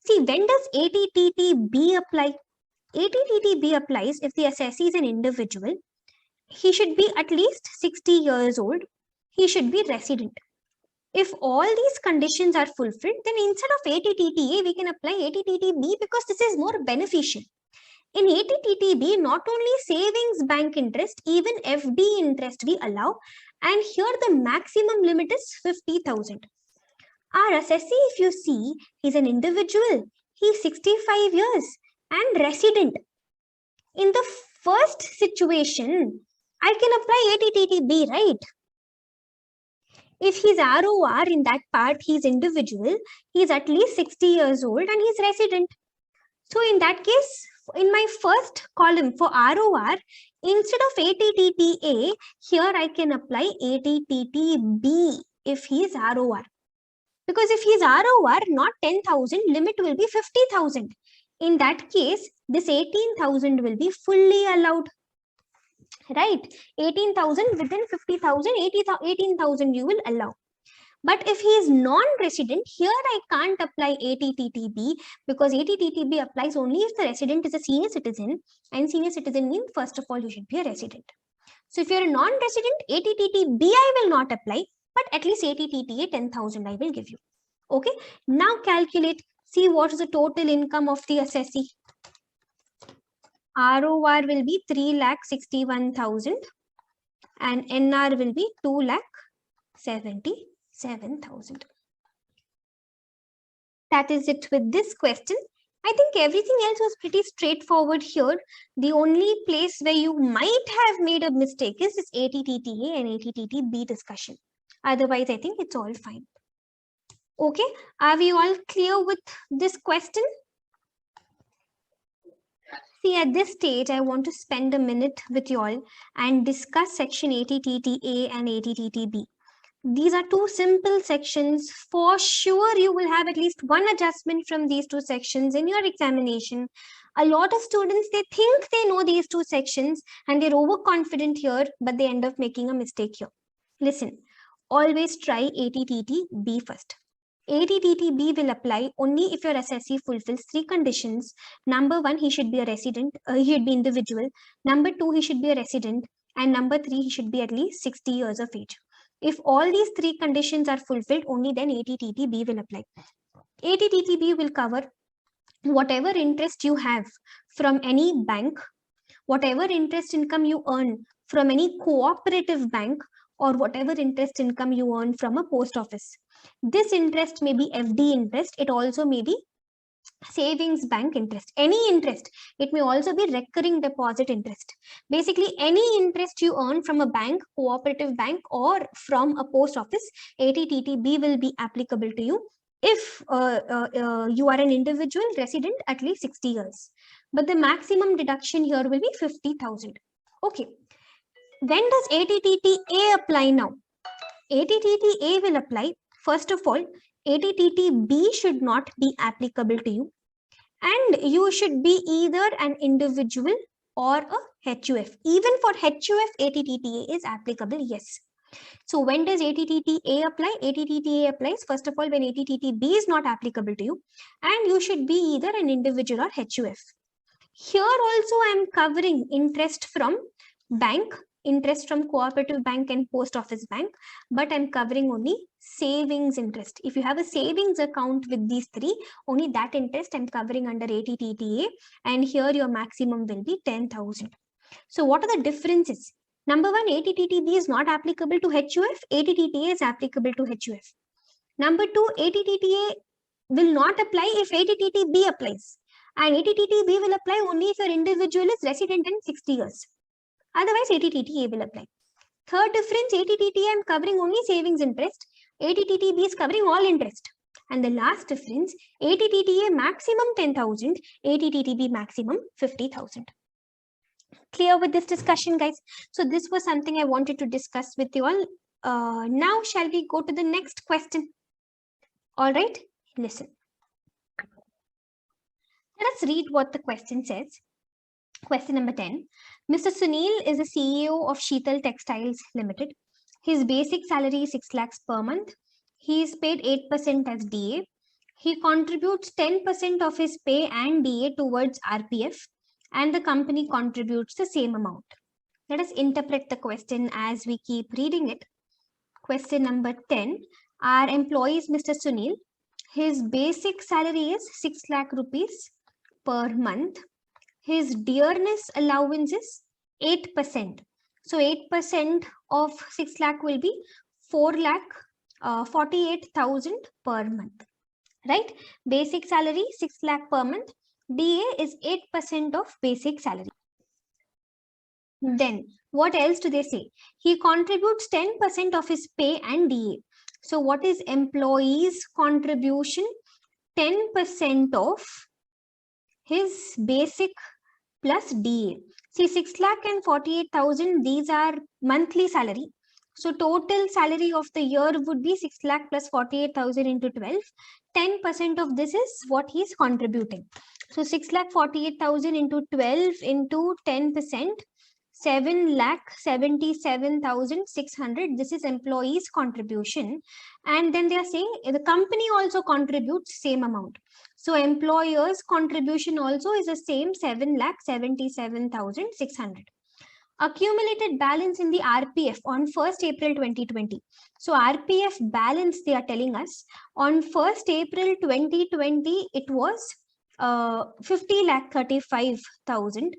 See, when does ATTTB apply? ATTTB applies if the assessee is an individual. He should be at least 60 years old. He should be resident. If all these conditions are fulfilled, then instead of ATTTA, we can apply ATTTB because this is more beneficial. In ATTTB, not only savings bank interest, even FD interest we allow, and here the maximum limit is 50,000. Our assessee, if you see, he's an individual, he's 65 years and resident. In the first situation, I can apply ATTTB, right? If he's ROR in that part, he's individual, he's at least 60 years old and he's resident. So in that case, in my first column for ROR, instead of ATTTA, here I can apply ATTTB if he is ROR. Because if he is ROR, not 10,000, limit will be 50,000. In that case, this 18,000 will be fully allowed. Right? 18,000 within 50,000, 18,000 you will allow. But if he is non-resident, here I can't apply ATTTB because ATTTB applies only if the resident is a senior citizen, and senior citizen means first of all you should be a resident. So if you're a non-resident, ATTTB I will not apply, but at least ATTTA 10,000 I will give you. Okay, now calculate, see what is the total income of the assessee. ROR will be 3,61,000 and NR will be 2,77,000. That is it with this question. I think everything else was pretty straightforward here. The only place where you might have made a mistake is this ATTTA and ATTTB discussion. Otherwise, I think it's all fine. Okay, are we all clear with this question? See, at this stage, I want to spend a minute with you all and discuss section ATTTA and ATTTB. These are two simple sections. For sure, you will have at least one adjustment from these two sections in your examination. A lot of students, they think they know these two sections and they're overconfident here, but they end up making a mistake here. Listen, always try ATTTB first. ATTTB will apply only if your assessee fulfills three conditions. Number one, he should be a resident, he should be individual. Number two, he should be a resident. And number three, he should be at least 60 years of age. If all these three conditions are fulfilled, only then ATTTB will apply. ATTTB will cover whatever interest you have from any bank, whatever interest income you earn from any cooperative bank, or whatever interest income you earn from a post office. This interest may be FD interest, it also may be savings bank interest, any interest. It may also be recurring deposit interest. Basically, any interest you earn from a bank, cooperative bank, or from a post office, ATTTB will be applicable to you if you are an individual resident at least 60 years. But the maximum deduction here will be 50,000. Okay. When does ATTTA apply now? ATTTA will apply. First of all, ATTTB should not be applicable to you. And you should be either an individual or a HUF. Even for HUF, ATTTA is applicable, yes. So when does ATTTA apply? ATTTA applies, first of all, when ATTTB is not applicable to you. And you should be either an individual or HUF. Here also I am covering interest from bank, interest from cooperative bank and post office bank, but I'm covering only savings interest. If you have a savings account with these three, only that interest I'm covering under ATTTA, and here your maximum will be 10,000. So what are the differences? Number one, ATTTB is not applicable to HUF, ATTTA is applicable to HUF. Number two, ATTTA will not apply if ATTTB applies, and ATTTB will apply only if your individual is resident in 60 years. Otherwise, ATTTA will apply. Third difference, ATTTA I'm covering only savings interest. ATTTB is covering all interest. And the last difference, ATTTA maximum 10,000, ATTTB maximum 50,000. Clear with this discussion, guys? So this was something I wanted to discuss with you all. Now, shall we go to the next question? All right, listen. Let us read what the question says. Question number 10. Mr. Sunil is the CEO of Sheetal Textiles Limited. His basic salary is 6 lakhs per month. He is paid 8% as DA. He contributes 10% of his pay and DA towards RPF, and the company contributes the same amount. Let us interpret the question as we keep reading it. Question number 10. Our employee is Mr. Sunil. His basic salary is 6 lakh rupees per month. His dearness allowance is 8%. So 8% of 6 lakh will be 4,48,000 per month. Right? Basic salary 6 lakh per month. DA is 8% of basic salary. Then what else do they say? He contributes 10% of his pay and DA. So what is employee's contribution? 10% of his basic plus DA. See, 6 lakh and 48,000, these are monthly salary. So total salary of the year would be 6 lakh plus 48,000 into 12. 10% of this is what he is contributing. So 6 lakh 48,000 into 12 into 10%, 7,77,600. This is employees' contribution. And then they are saying the company also contributes same amount. So employers' contribution also is the same 7,77,600. Accumulated balance in the RPF on 1st April 2020. So RPF balance, they are telling us on 1st April 2020, it was 50,35,000.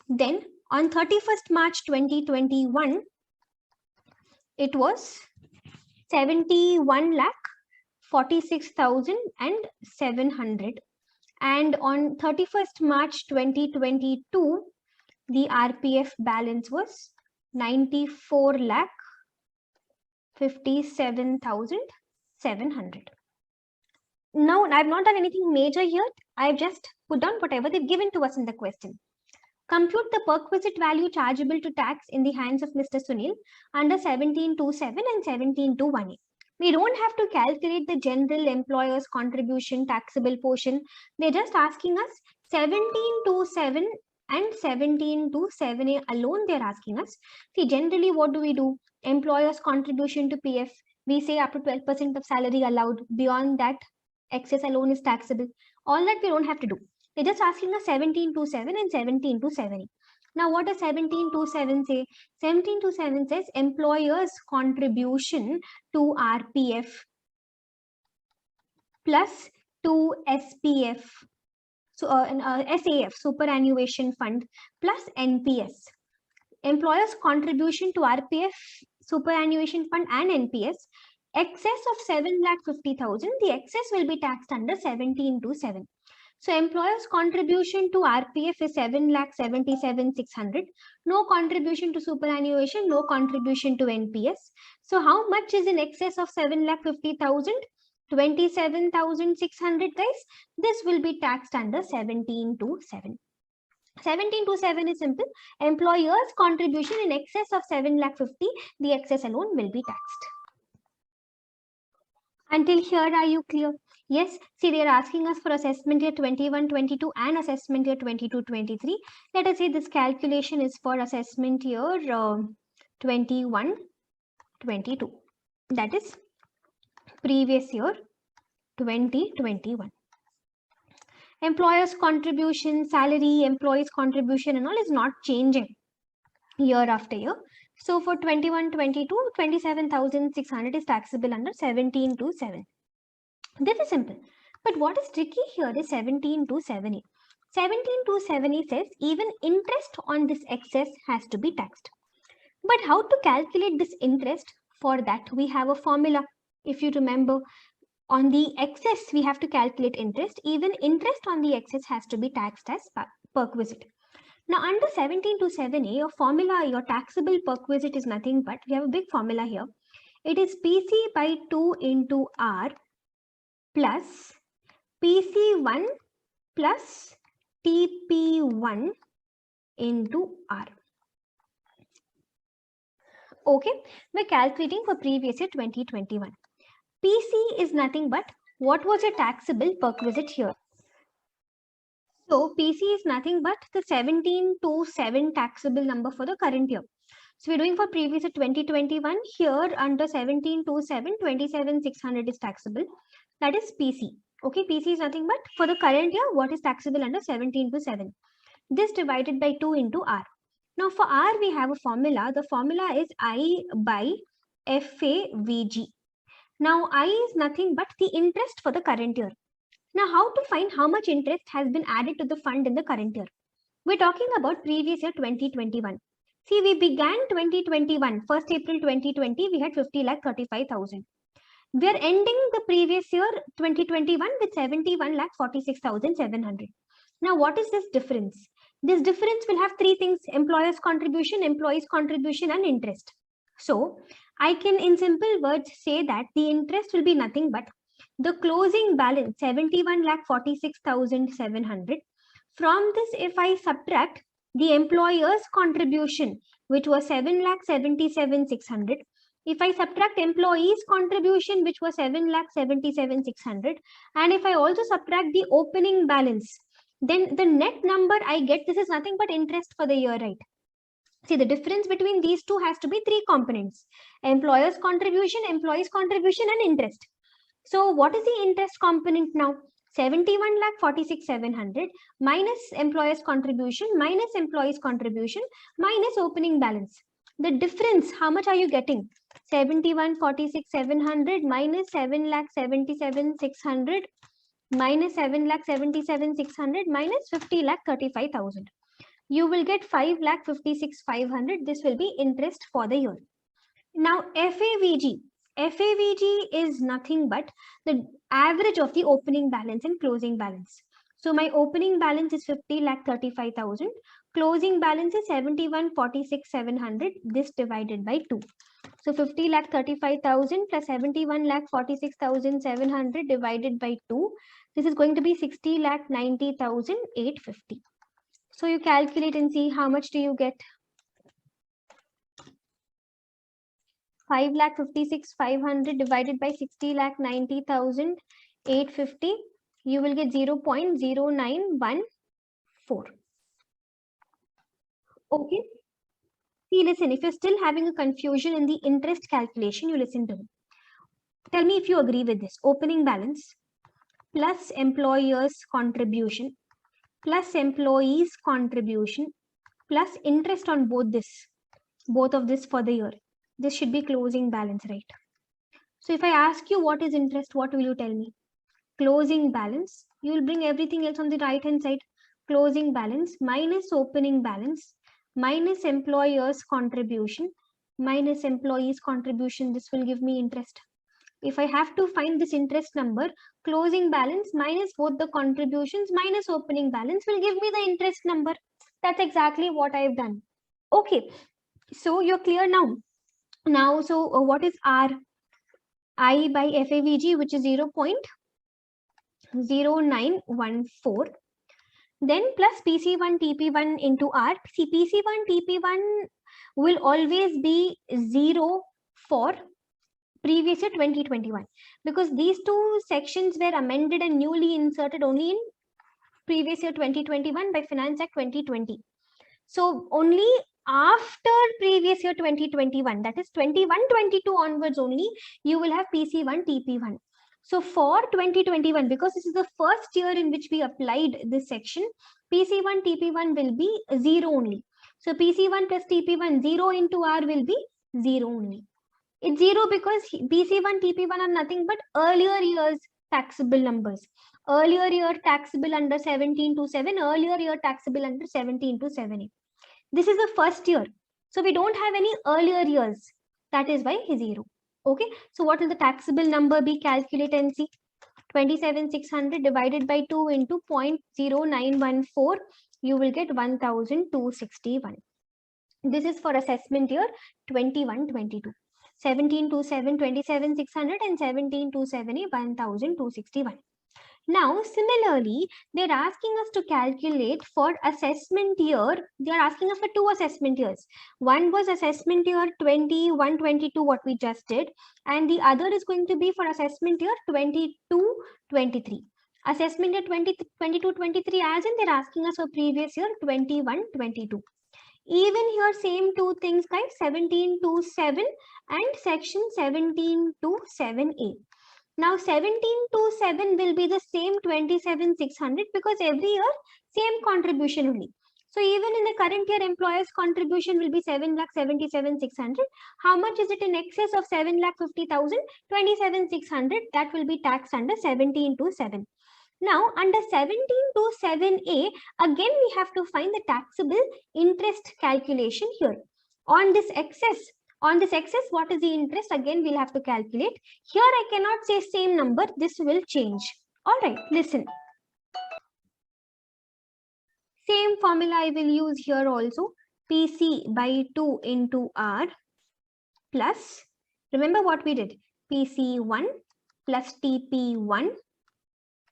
Then on 31st March 2021, it was 71,46,700. And on 31st March 2022, the RPF balance was 94,57,700. Now, I've not done anything major here. I've just put down whatever they've given to us in the question. Compute the perquisite value chargeable to tax in the hands of Mr. Sunil under 1727 and 1721A. We don't have to calculate the general employer's contribution taxable portion. They're just asking us 1727 and 1727A alone they're asking us. See, generally what do? Employer's contribution to PF, we say up to 12% of salary allowed. Beyond that, excess alone is taxable. All that we don't have to do. They're just asking us 1727 and 1727. Now, what does 1727 say? 1727 says employer's contribution to RPF plus to SPF, so SAF, superannuation fund, plus NPS. Employer's contribution to RPF, superannuation fund and NPS, excess of 7,50,000, the excess will be taxed under 1727. So employer's contribution to RPF is 7,77,600. No contribution to superannuation, no contribution to NPS. So how much is in excess of 7,50,000? 27,600, guys. This will be taxed under 1727. 1727 is simple. Employer's contribution in excess of 7,50,000, the excess alone will be taxed. Until here, are you clear? Yes, see, they are asking us for assessment year 21-22 and assessment year 22-23. Let us say this calculation is for assessment year 21-22. That is previous year 2021. Employer's contribution, salary, employee's contribution and all is not changing year after year. So for 21-22, 27,600 is taxable under 1727. This is simple. But what is tricky here is 1727A. 1727A says even interest on this excess has to be taxed. But how to calculate this interest? For that, we have a formula. If you remember, on the excess, we have to calculate interest. Even interest on the excess has to be taxed as perquisite. Now, under 1727A, your formula, your taxable perquisite is nothing but, we have a big formula here. It is PC by 2 into R plus PC1 plus TP1 into R. Okay, we're calculating for previous year 2021. PC is nothing but what was your taxable perquisite here? So PC is nothing but the 1727 taxable number for the current year. So we're doing for previous year 2021. Here under 1727, 27,600 is taxable. That is PC. Okay, PC is nothing but for the current year, what is taxable under 1727. This divided by 2 into R. Now for R, we have a formula. The formula is I by FAVG. Now I is nothing but the interest for the current year. Now how to find how much interest has been added to the fund in the current year? We're talking about previous year 2021. See, we began 2021, 1st April 2020, we had 50,35,000. We are ending the previous year 2021 with 71,46,700. Now what is this difference? This difference will have three things: employer's contribution, employee's contribution and interest. So I can in simple words say that the interest will be nothing but the closing balance 71,46,700. From this, if I subtract the employer's contribution, which was 7,77,600, if I subtract employee's contribution, which was 7,77,600, and if I also subtract the opening balance, then the net number I get, this is nothing but interest for the year, right? See, the difference between these two has to be three components: employer's contribution, employee's contribution and interest. So what is the interest component now? 71,46,700 minus employer's contribution minus employee's contribution minus opening balance. The difference, how much are you getting? 71,46,700 minus 7,77,600 minus 7,77,600 minus 50,35,000. You will get 5,56,500. This will be interest for the year. Now FAVG. FAVG is nothing but the average of the opening balance and closing balance. So my opening balance is 50,35,000. Closing balance is 71,46,700. This divided by 2. So 50,35,000 plus 71,46,700 divided by 2. This is going to be 60,90,850. So you calculate and see how much do you get. 5,56,500 divided by 60,90,850. You will get 0.0914. Okay. See, listen, if you're still having a confusion in the interest calculation, you listen to me. Tell me if you agree with this. Opening balance plus employer's contribution plus employee's contribution plus interest on both of this for the year. This should be closing balance, right? So if I ask you what is interest, what will you tell me? Closing balance. You will bring everything else on the right hand side. Closing balance minus opening balance minus employer's contribution minus employee's contribution. This will give me interest. If I have to find this interest number, closing balance minus both the contributions minus opening balance will give me the interest number. That's exactly what I've done. Okay, so you're clear now. So what is R? I by FAVG, which is 0.0914. Then plus PC1 TP1 into R. See, PC1 TP1 will always be 0 for previous year 2021, because these two sections were amended and newly inserted only in previous year 2021 by Finance Act 2020. So only after previous year 2021, that is 21-22 onwards only, you will have PC1 TP1. So for 2021, because this is the first year in which we applied this section, PC1 TP1 will be 0 only. So PC1 plus TP1, 0 into R will be 0 only. It's 0 because PC1 TP1 are nothing but earlier years taxable numbers. Earlier year taxable under 1727, earlier year taxable under 1727. This is the first year. So we don't have any earlier years. That is why 0. Okay. So what will the taxable number be? Calculate and see. 27,600 divided by 2 into 0.0914. You will get 1,261. This is for assessment year 21-22. 1727, 27,600 and 1727, 1,261. Now, similarly, they're asking us to calculate for assessment year. They're asking us for two assessment years. One was assessment year 21-22, what we just did. And the other is going to be for assessment year 22-23. Assessment year 22-23 as in they're asking us for previous year 21-22. Even here, same two things, guys, 1727 and section 1727A. Now 1727 will be the same 27,600 because every year same contribution only. So even in the current year, employer's contribution will be 7,77,600. How much is it in excess of 7,50,000? 27,600. That will be taxed under 1727. Now under 1727A, again we have to find the taxable interest calculation here. On this excess, what is the interest? Again, we'll have to calculate. Here I cannot say same number. This will change. All right, listen. Same formula I will use here also. PC by 2 into R plus, remember what we did? PC1 plus TP1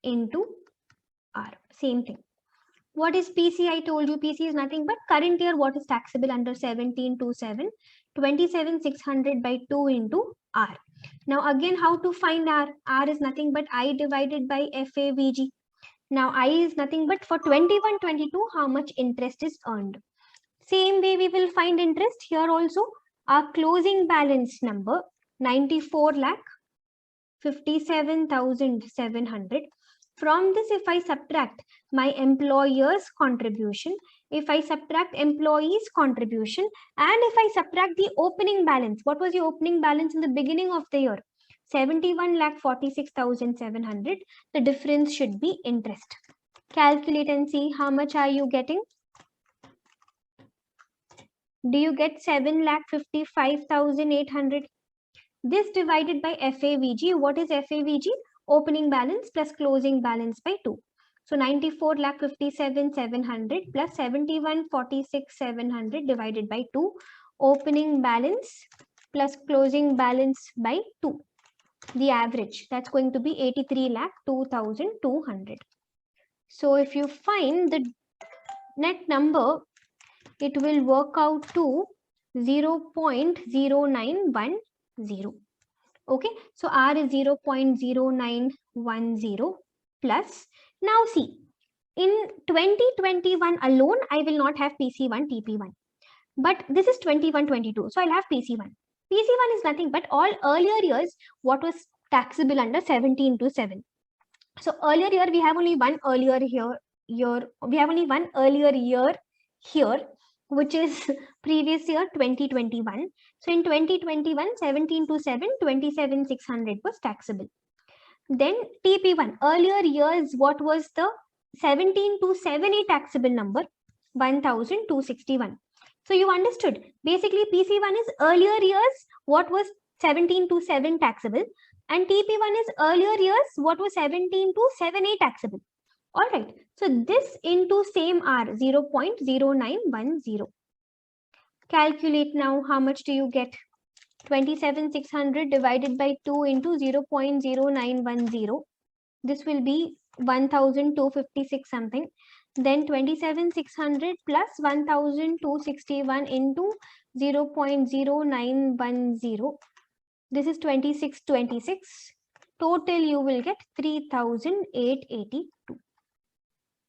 into R. Same thing. What is PC? I told you PC is nothing but current year what is taxable under 1727. 27,600 by 2 into R. Now again, how to find R? R is nothing but I divided by FAVG. Now I is nothing but for 21-22, how much interest is earned. Same way we will find interest here also. Our closing balance number 94,57,700. From this, if I subtract my employer's contribution, if I subtract employee's contribution, and if I subtract the opening balance, what was the opening balance in the beginning of the year? 71,46,700. The difference should be interest. Calculate and see how much are you getting. Do you get 7,55,800? This divided by FAVG. What is FAVG? Opening balance plus closing balance by 2. So 94,57,700 plus 71,46,700 divided by 2. Opening balance plus closing balance by 2. The average, that's going to be 83,02,200. So if you find the net number, it will work out to 0.0910. Okay, so R is 0.0910 plus. Now see, in 2021 alone, I will not have PC1, TP1. But this is 21-22, so I'll have PC1. PC1 is nothing but all earlier years, what was taxable under 17-7. So earlier year, we have only one earlier year, here, which is previous year 2021. So in 2021, 17-7, 27,600 was taxable. Then TP1, earlier years, what was the 17-7 taxable number? 1,261. So you understood, basically PC1 is earlier years, what was 17-7 taxable, and TP1 is earlier years, what was 17-7 taxable. All right, so this into same R, 0.0910. Calculate now, how much do you get? 27,600 divided by 2 into 0.0910. This will be 1,256 something. Then 27,600 plus 1,261 into 0.0910. This is 2626. Total you will get 3,882.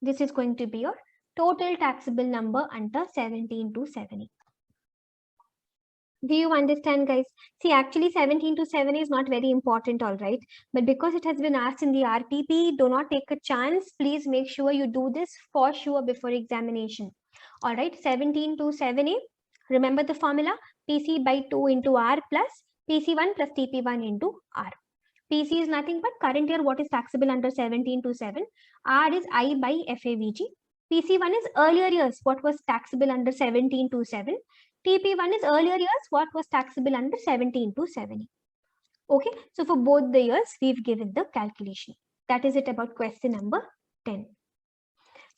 This is going to be your total taxable number under 17-7. Do you understand, guys? See, actually 17-7 is not very important, all right? But because it has been asked in the RTP, do not take a chance. Please make sure you do this for sure before examination. All right, 17-7A. Remember the formula? PC by 2 into R plus PC1 plus TP1 into R. PC is nothing but current year what is taxable under 17-7. R is I by FAVG. PC1 is earlier years what was taxable under 17-7. TP1 is earlier years what was taxable under 17-7. Okay, so for both the years we've given the calculation. That is it about question number 10.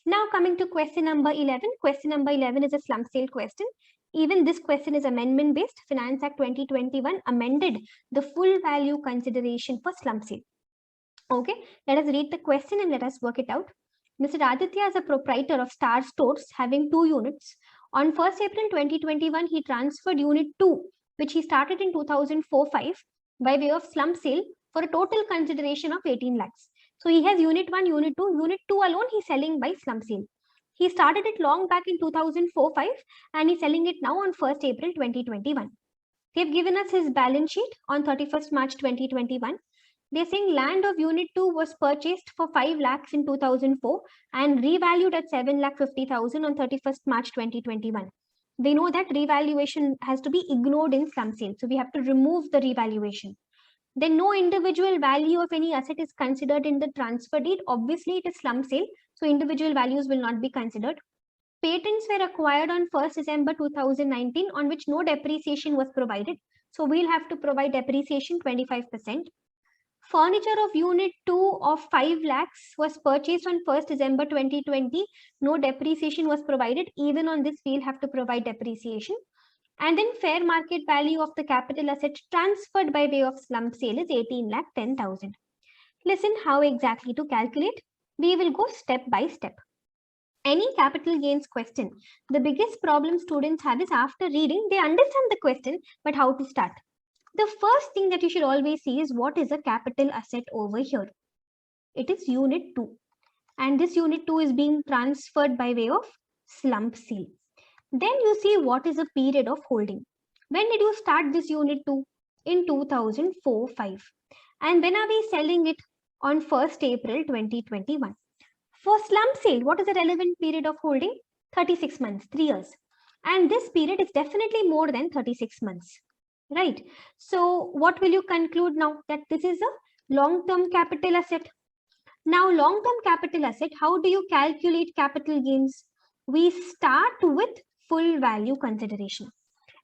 Now coming to question number 11. Question number 11 is a slump sale question. Even this question is amendment based. Finance Act 2021 amended the full value consideration for slump sale. Okay, let us read the question and let us work it out. Mr. Aditya is a proprietor of Star Stores having 2 units. On 1st April 2021, he transferred unit 2, which he started in 2004-5 by way of slump sale for a total consideration of 18 lakhs. So he has unit 1, unit 2. Unit 2 alone he's selling by slump sale. He started it long back in 2004-5 and he's selling it now on 1st April 2021. They've given us his balance sheet on 31st March 2021. They're saying land of unit 2 was purchased for 5 lakhs in 2004 and revalued at 7,50,000 on 31st March 2021. We know that revaluation has to be ignored in slump sale. So we have to remove the revaluation. Then no individual value of any asset is considered in the transfer deed. Obviously, it is slump sale. So individual values will not be considered. Patents were acquired on 1st December 2019 on which no depreciation was provided. So we'll have to provide depreciation 25%. Furniture of unit 2 of 5 lakhs was purchased on 1st December 2020. No depreciation was provided. Even on this, we'll have to provide depreciation. And then fair market value of the capital asset transferred by way of slump sale is 18,10,000. Listen how exactly to calculate. We will go step by step. Any capital gains question, the biggest problem students have is after reading, they understand the question, but how to start. The first thing that you should always see is what is a capital asset over here. It is unit 2. And this unit 2 is being transferred by way of slump sale. Then you see what is a period of holding. When did you start this unit 2? In 2004-5. And when are we selling it? On 1st April 2021. For slump sale, what is the relevant period of holding? 36 months, 3 years. And this period is definitely more than 36 months. Right. So what will you conclude now? That this is a long-term capital asset. Now, long-term capital asset, how do you calculate capital gains? We start with full value consideration.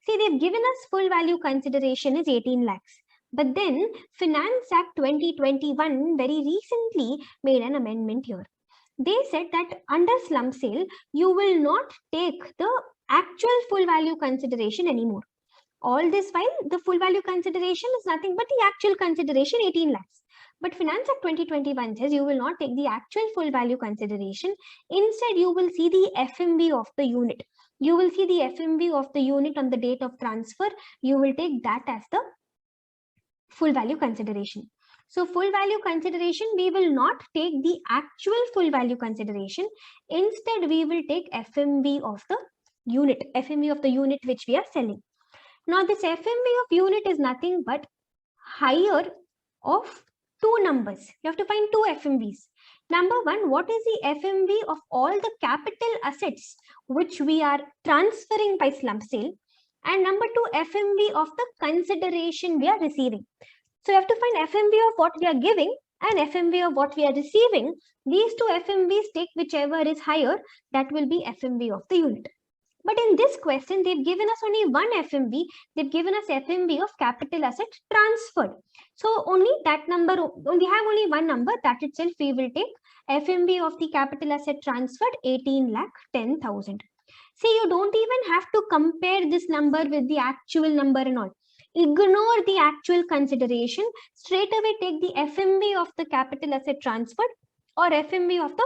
See, they've given us full value consideration is 18 lakhs. But then Finance Act 2021 very recently made an amendment here. They said that under slump sale, you will not take the actual full value consideration anymore. All this while the full value consideration is nothing but the actual consideration 18 lakhs. But Finance Act 2021 says you will not take the actual full value consideration. Instead, you will see the FMV of the unit. You will see the FMV of the unit on the date of transfer. You will take that as the full value consideration. So full value consideration, we will not take the actual full value consideration. Instead, we will take FMV of the unit which we are selling. Now this FMV of unit is nothing but higher of two numbers. You have to find two FMVs. Number one, what is the FMV of all the capital assets which we are transferring by slump sale? And number two, FMV of the consideration we are receiving. So you have to find FMV of what we are giving and FMV of what we are receiving. These two FMVs, take whichever is higher, that will be FMV of the unit. But in this question, they've given us only one FMV. They've given us FMV of capital asset transferred. So only that number, we have only one number, that itself we will take FMV of the capital asset transferred 18,10,000. See, you don't even have to compare this number with the actual number and all. Ignore the actual consideration. Straight away take the FMV of the capital asset transferred or FMV of the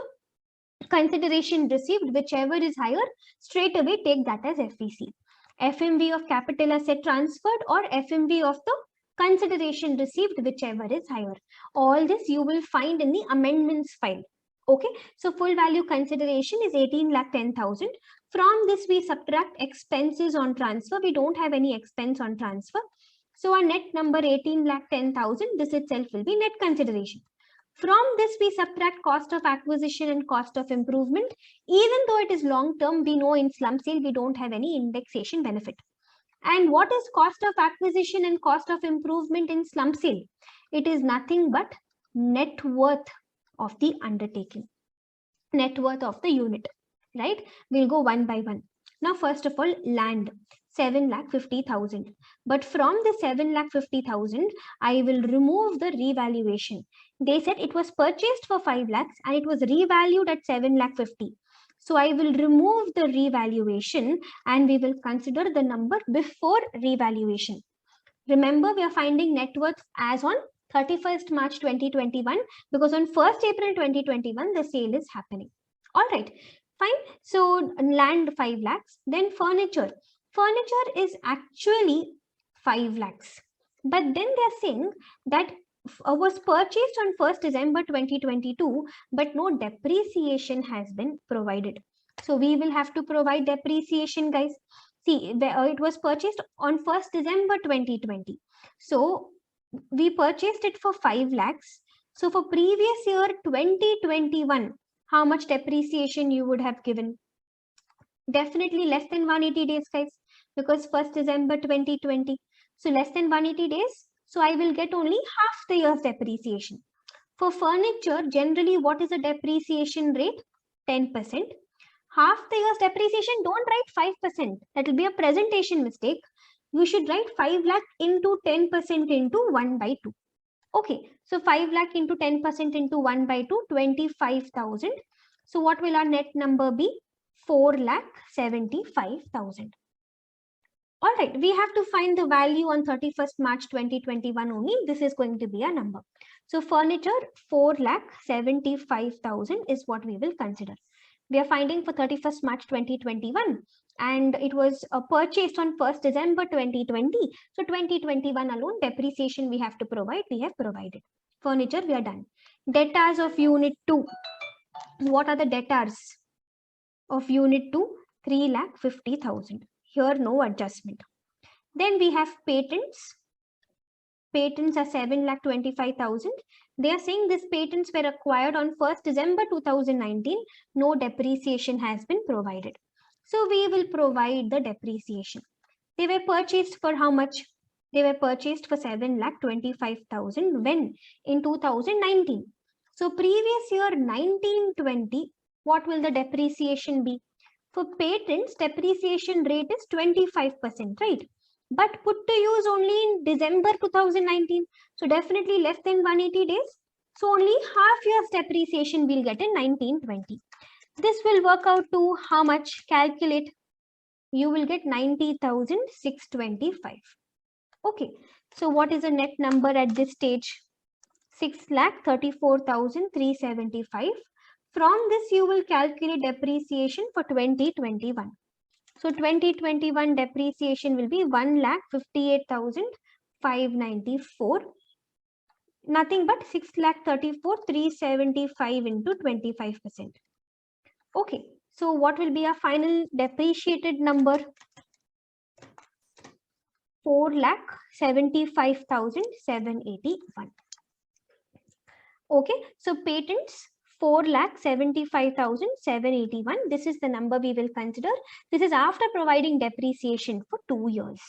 consideration received, whichever is higher, straight away take that as FVC. FMV of capital asset transferred or FMV of the consideration received, whichever is higher. All this you will find in the amendments file. Okay, so full value consideration is 18,10,000. From this we subtract expenses on transfer. We don't have any expense on transfer. So our net number 18,10,000, this itself will be net consideration. From this, we subtract cost of acquisition and cost of improvement. Even though it is long term, we know in slump sale, we don't have any indexation benefit. And what is cost of acquisition and cost of improvement in slump sale? It is nothing but net worth of the undertaking, net worth of the unit, right? We'll go one by one. Now, first of all, land. 7,50,000. But from the 7,50,000, I will remove the revaluation. They said it was purchased for 5 lakhs and it was revalued at 7,50,000. So I will remove the revaluation and we will consider the number before revaluation. Remember, we are finding net worth as on 31st March 2021 because on 1st April 2021, the sale is happening. All right, fine. So land 5 lakhs, then furniture. Furniture is actually 5 lakhs. But then they're saying that was purchased on 1st December 2022, but no depreciation has been provided. So we will have to provide depreciation, guys. See, it was purchased on 1st December 2020. So we purchased it for 5 lakhs. So for previous year 2021, how much depreciation you would have given? Definitely less than 180 days, guys, because 1st December 2020. So less than 180 days. So I will get only half the year's depreciation. For furniture, generally, what is the depreciation rate? 10%. Half the year's depreciation, don't write 5%. That will be a presentation mistake. You should write 5 lakh into 10% into 1 by 2. Okay, so 5 lakh into 10% into 1 by 2, 25,000. So what will our net number be? 4,75,000. All right, we have to find the value on 31st March 2021 only. This is going to be a number. So furniture 4,75,000 is what we will consider. We are finding for 31st March 2021 and it was purchased on 1st December 2020. So 2021 alone depreciation we have to provide. We have provided. Furniture we are done. Debtors of unit 2. What are the debtors of unit 2? 3,50,000. Here no adjustment. Then we have patents. Patents are 7,25,000. They are saying these patents were acquired on 1st December 2019. No depreciation has been provided. So we will provide the depreciation. They were purchased for how much? They were purchased for 7,25,000 when? In 2019. So previous year 1920, what will the depreciation be? For patents, depreciation rate is 25%, right? But put to use only in December 2019. So definitely less than 180 days. So only half year's depreciation we'll get in 1920. This will work out to how much? Calculate. You will get 90,625. Okay. So what is the net number at this stage? 6,34,375. From this, you will calculate depreciation for 2021. So 2021 depreciation will be 1,58,594. Nothing but 6,34,375 into 25%. Okay, so what will be our final depreciated number? 4,75,781. Okay, so patents 4,75,781. This is the number we will consider. This is after providing depreciation for 2 years.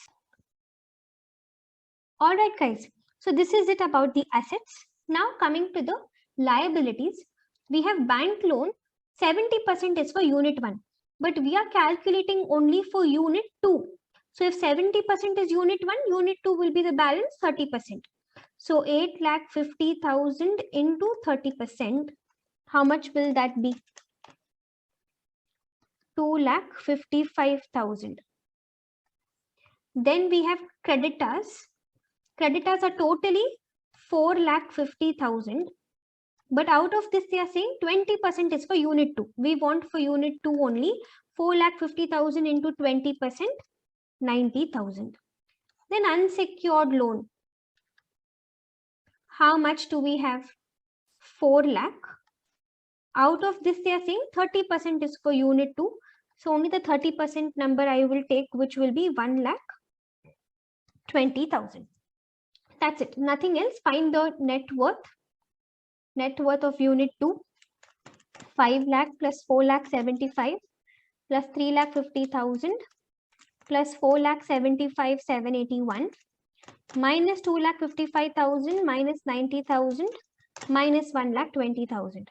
All right, guys. So this is it about the assets. Now coming to the liabilities, we have bank loan. 70% is for unit 1, but we are calculating only for unit 2. So if 70% is unit 1, unit 2 will be the balance 30%. So 8,50,000 into 30%, how much will that be? 2,55,000. Then we have creditors. Creditors are totally 4,50,000. But out of this, they are saying 20% is for unit 2. We want for unit 2 only 4,50,000 into 20%, 90,000. Then unsecured loan. How much do we have? 4 lakh. Out of this, they are saying 30% is for unit 2. So only the 30% number I will take, which will be 1,20,000. That's it. Nothing else. Find the net worth. Net worth of unit 2. 5 lakh plus 4,75,000 plus 3,50,000 plus 4,75,781 minus 2,55,000 minus 90,000 minus 1,20,000.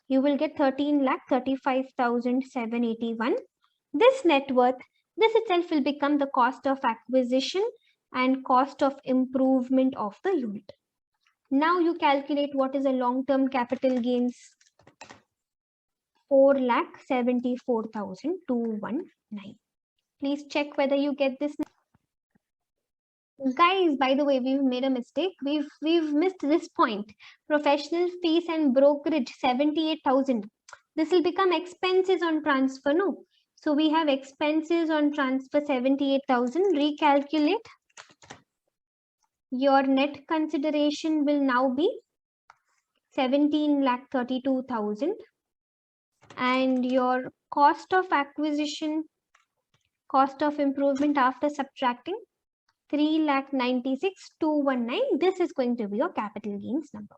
You will get 13,35,781. This net worth, this itself will become the cost of acquisition and cost of improvement of the unit. Now you calculate what is a long-term capital gains. 4,74,219. Please check whether you get this. Guys, by the way, we've made a mistake. We've missed this point. Professional fees and brokerage, 78,000. This will become expenses on transfer, no? So we have expenses on transfer 78,000. Recalculate. Your net consideration will now be 17,32,000. And your cost of acquisition, cost of improvement after subtracting 3,96,219. This is going to be your capital gains number.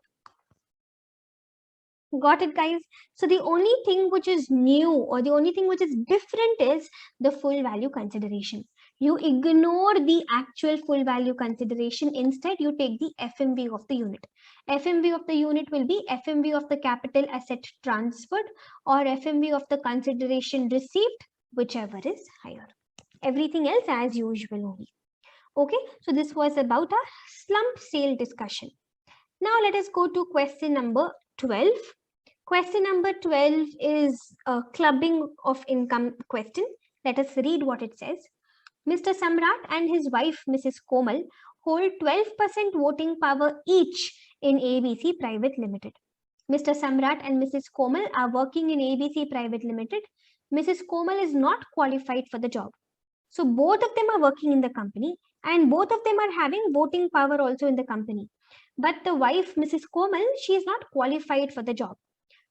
Got it, guys? So the only thing which is new or the only thing which is different is the full value consideration. You ignore the actual full value consideration. Instead, you take the FMV of the unit. FMV of the unit will be FMV of the capital asset transferred or FMV of the consideration received, whichever is higher. Everything else as usual only. Okay, so this was about our slump sale discussion. Now let us go to question number 12. Question number 12 is a clubbing of income question. Let us read what it says. Mr. Samrat and his wife, Mrs. Komal, hold 12% voting power each in ABC Private Limited. Mr. Samrat and Mrs. Komal are working in ABC Private Limited. Mrs. Komal is not qualified for the job. So both of them are working in the company and both of them are having voting power also in the company. But the wife, Mrs. Komal, she is not qualified for the job.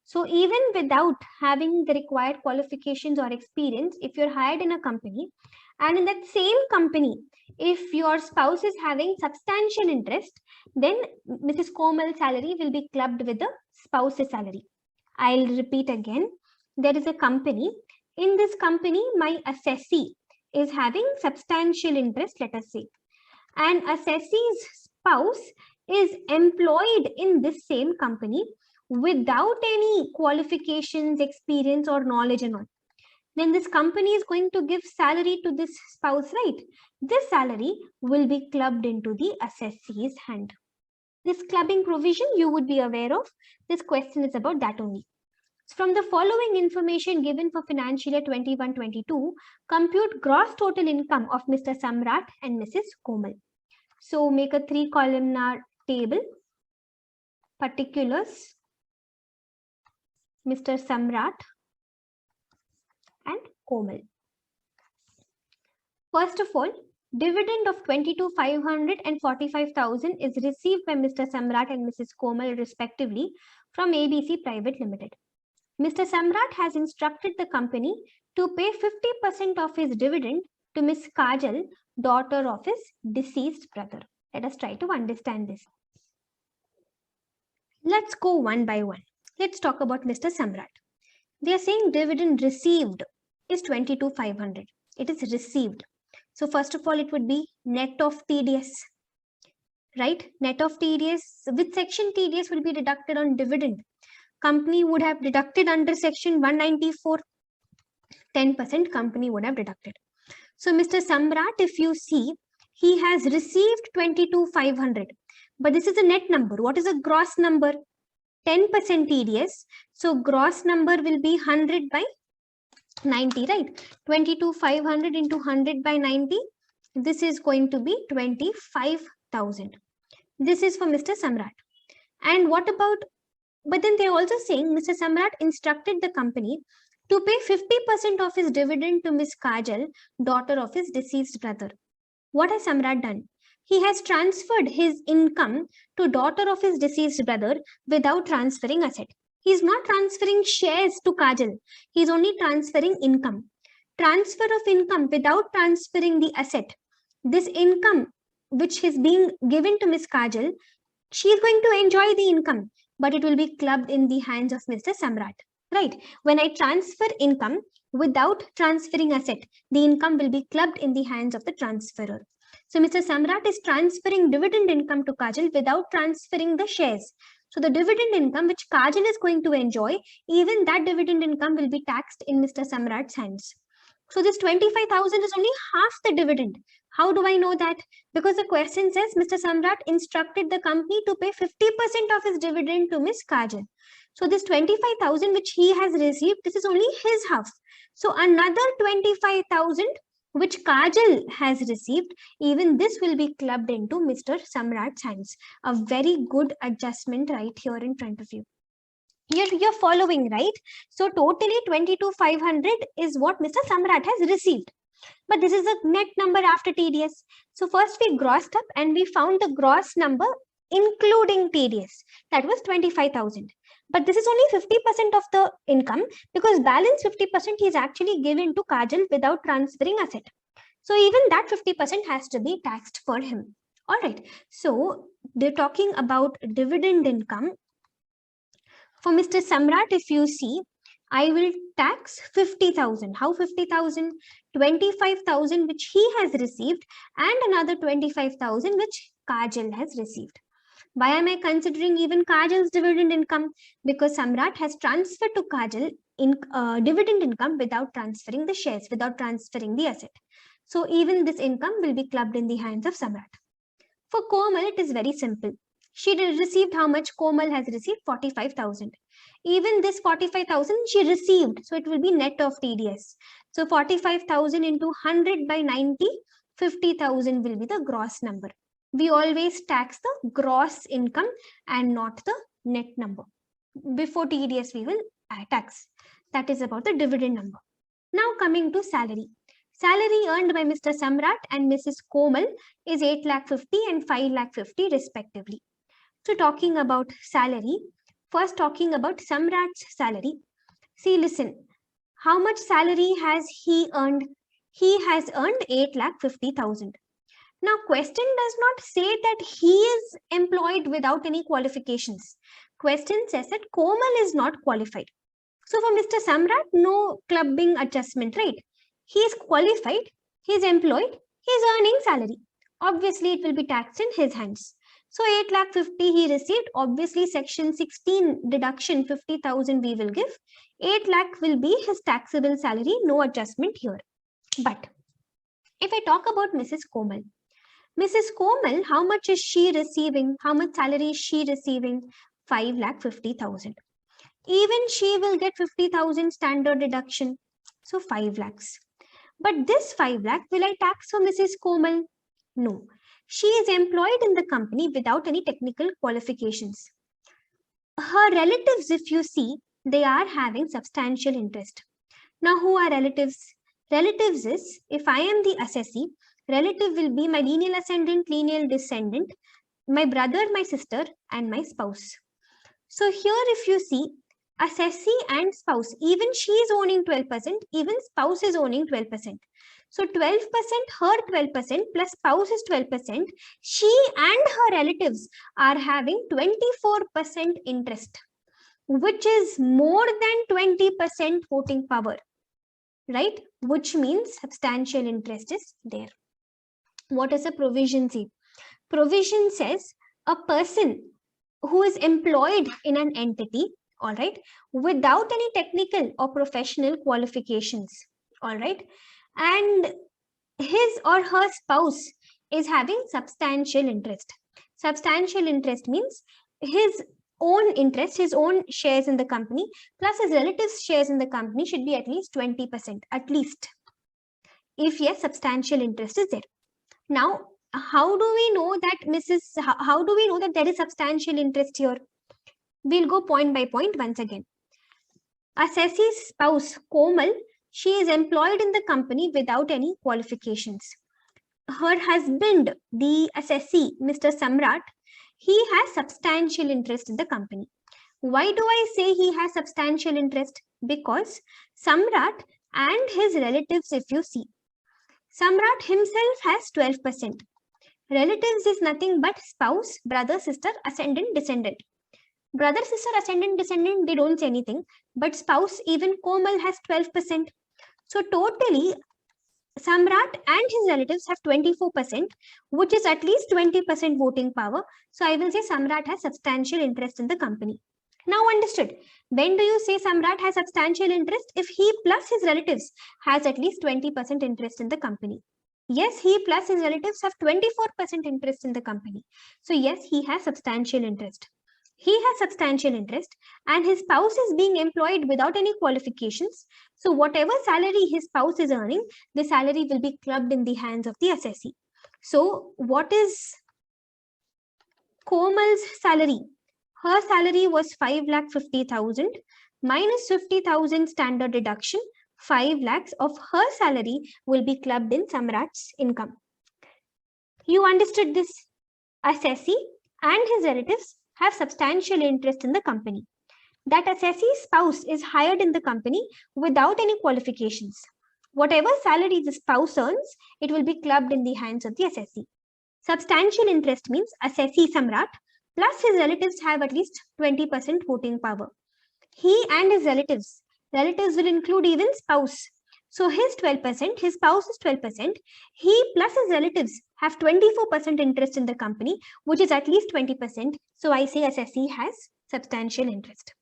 So even without having the required qualifications or experience, if you're hired in a company and in that same company, if your spouse is having substantial interest, then Mrs. Komal's salary will be clubbed with the spouse's salary. I'll repeat again. There is a company. In this company, my assessee is having substantial interest, let us say. And assessee's spouse is employed in this same company without any qualifications, experience, or knowledge and all. Then this company is going to give salary to this spouse, right? This salary will be clubbed into the assessee's hand. This clubbing provision you would be aware of. This question is about that only. From the following information given for financial year 21-22, compute gross total income of Mr. Samrat and Mrs. Komal. So make a 3-columnar table. Particulars, Mr. Samrat and Komal. First of all, dividend of 22,500 and 45,000 is received by Mr. Samrat and Mrs. Komal respectively from ABC Private Limited. Mr. Samrat has instructed the company to pay 50% of his dividend to Miss Kajal, daughter of his deceased brother. Let us try to understand this. Let's go one by one. Let's talk about Mr. Samrat. They are saying dividend received is 22,500. It is received. So first of all, it would be net of TDS, right? Net of TDS, with section TDS will be deducted on dividend. Company would have deducted under section 194, 10% company would have deducted. So Mr. Samrat, if you see, he has received 22,500, but this is a net number. What is a gross number? 10% TDS. So gross number will be 100 by 90, right? 22,500 into 100 by 90. This is going to be 25,000. This is for Mr. Samrat. And what about, but then they're also saying Mr. Samrat instructed the company to pay 50% of his dividend to Miss Kajal, daughter of his deceased brother. What has Samrat done? He has transferred his income to daughter of his deceased brother without transferring asset. He is not transferring shares to Kajal. He is only transferring income. Transfer of income without transferring the asset. This income which is being given to Miss Kajal, she is going to enjoy the income, but it will be clubbed in the hands of Mr. Samrat. Right? When I transfer income without transferring asset, the income will be clubbed in the hands of the transferor. So Mr. Samrat is transferring dividend income to Kajal without transferring the shares. So the dividend income which Kajal is going to enjoy, even that dividend income will be taxed in Mr. Samrat's hands. So this 25,000 is only half the dividend. How do I know that? Because the question says Mr. Samrat instructed the company to pay 50% of his dividend to Miss Kajal. So this 25,000 which he has received, this is only his half. So another 25,000 which Kajal has received, even this will be clubbed into Mr. Samrat's hands. A very good adjustment right here in front of you. You're following, right? So totally 22,500 is what Mr. Samrat has received. But this is a net number after TDS. So first we grossed up and we found the gross number including TDS. That was 25,000. But this is only 50% of the income because balance 50% he is actually given to Kajal without transferring asset. So even that 50% has to be taxed for him. All right. So they're talking about dividend income. For Mr. Samrat, if you see, I will tax 50,000. How 50,000? 25,000 which he has received and another 25,000 which Kajal has received. Why am I considering even Kajal's dividend income? Because Samrat has transferred to Kajal in dividend income without transferring the shares, without transferring the asset. So even this income will be clubbed in the hands of Samrat. For Komal, it is very simple. She received how much? Komal has received 45,000. Even this 45,000 she received. So it will be net of TDS. So 45,000 into 100 by 90, 50,000 will be the gross number. We always tax the gross income and not the net number. Before TDS, we will tax. That is about the dividend number. Now coming to salary. Salary earned by Mr. Samrat and Mrs. Komal is 8,50,000 and 5,50,000 respectively. So talking about salary, first talking about Samrat's salary. See, listen, how much salary has he earned? He has earned 8,50,000. Now, question does not say that he is employed without any qualifications. Question says that Komal is not qualified. So for Mr. Samrat, no clubbing adjustment, right? He is qualified, he is employed, he is earning salary. Obviously, it will be taxed in his hands. So 8,50,000 he received. Obviously, section 16 deduction 50,000 we will give. 8,00,000 will be his taxable salary. No adjustment here. But if I talk about Mrs. Komal, Mrs. Komal, how much is she receiving? How much salary is she receiving? 5,50,000. Even she will get 50,000 standard deduction. So 5 lakhs. But this 5 lakh, will I tax for Mrs. Komal? No. She is employed in the company without any technical qualifications. Her relatives, if you see, they are having substantial interest. Now, who are relatives? Relatives is, if I am the assessee, relative will be my lineal ascendant, lineal descendant, my brother, my sister, and my spouse. So here, if you see, assessee and spouse, even she is owning 12%, even spouse is owning 12%. So 12%, her 12% plus spouse is 12%. She and her relatives are having 24% interest, which is more than 20% voting power, right? Which means substantial interest is there. What does a provision say? Provision says a person who is employed in an entity, all right, without any technical or professional qualifications, all right, and his or her spouse is having substantial interest. Substantial interest means his own interest, his own shares in the company, plus his relatives' shares in the company should be at least 20%, at least. If yes, substantial interest is there. Now, how do we know that how do we know that there is substantial interest here? We'll go point by point once again. Assessee's spouse, Komal, she is employed in the company without any qualifications. Her husband, the assessee, Mr. Samrat, he has substantial interest in the company. Why do I say he has substantial interest? Because Samrat and his relatives, if you see, Samrat himself has 12%. Relatives is nothing but spouse, brother, sister, ascendant, descendant. Brother, sister, ascendant, descendant, they don't say anything. But spouse, even Komal has 12%. So totally, Samrat and his relatives have 24%, which is at least 20% voting power. So I will say Samrat has substantial interest in the company. Now understood. When do you say Samrat has substantial interest? If he plus his relatives has at least 20% interest in the company. Yes, he plus his relatives have 24% interest in the company. So yes, he has substantial interest. He has substantial interest and his spouse is being employed without any qualifications. So whatever salary his spouse is earning, the salary will be clubbed in the hands of the assessee. So what is Komal's salary? Her salary was 5,50,000 minus 50,000 standard deduction. 5 lakhs of her salary will be clubbed in Samrat's income. You understood this? Assessee and his relatives have substantial interest in the company. That assessee's spouse is hired in the company without any qualifications. Whatever salary the spouse earns, it will be clubbed in the hands of the assessee. Substantial interest means assessee Samrat plus his relatives have at least 20% voting power. He and his relatives will include even spouse. So his 12%, his spouse is 12%. He plus his relatives have 24% interest in the company, which is at least 20%. So I say assessee has substantial interest.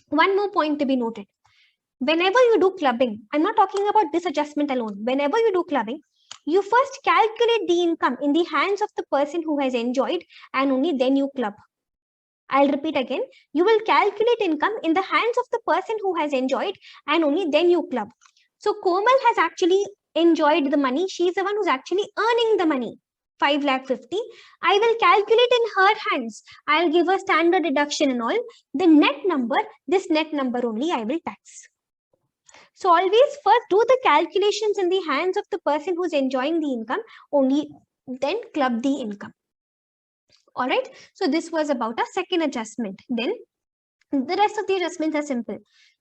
One more point to be noted. Whenever you do clubbing, I'm not talking about this adjustment alone. Whenever you do clubbing, you first calculate the income in the hands of the person who has enjoyed and only then you club. I'll repeat again. You will calculate income in the hands of the person who has enjoyed and only then you club. So Komal has actually enjoyed the money. She's the one who's actually earning the money. 5,50,000. I will calculate in her hands. I'll give her standard deduction and all. The net number, this net number only I will tax. So always first do the calculations in the hands of the person who's enjoying the income, only then club the income. All right. So this was about a second adjustment. Then the rest of the adjustments are simple.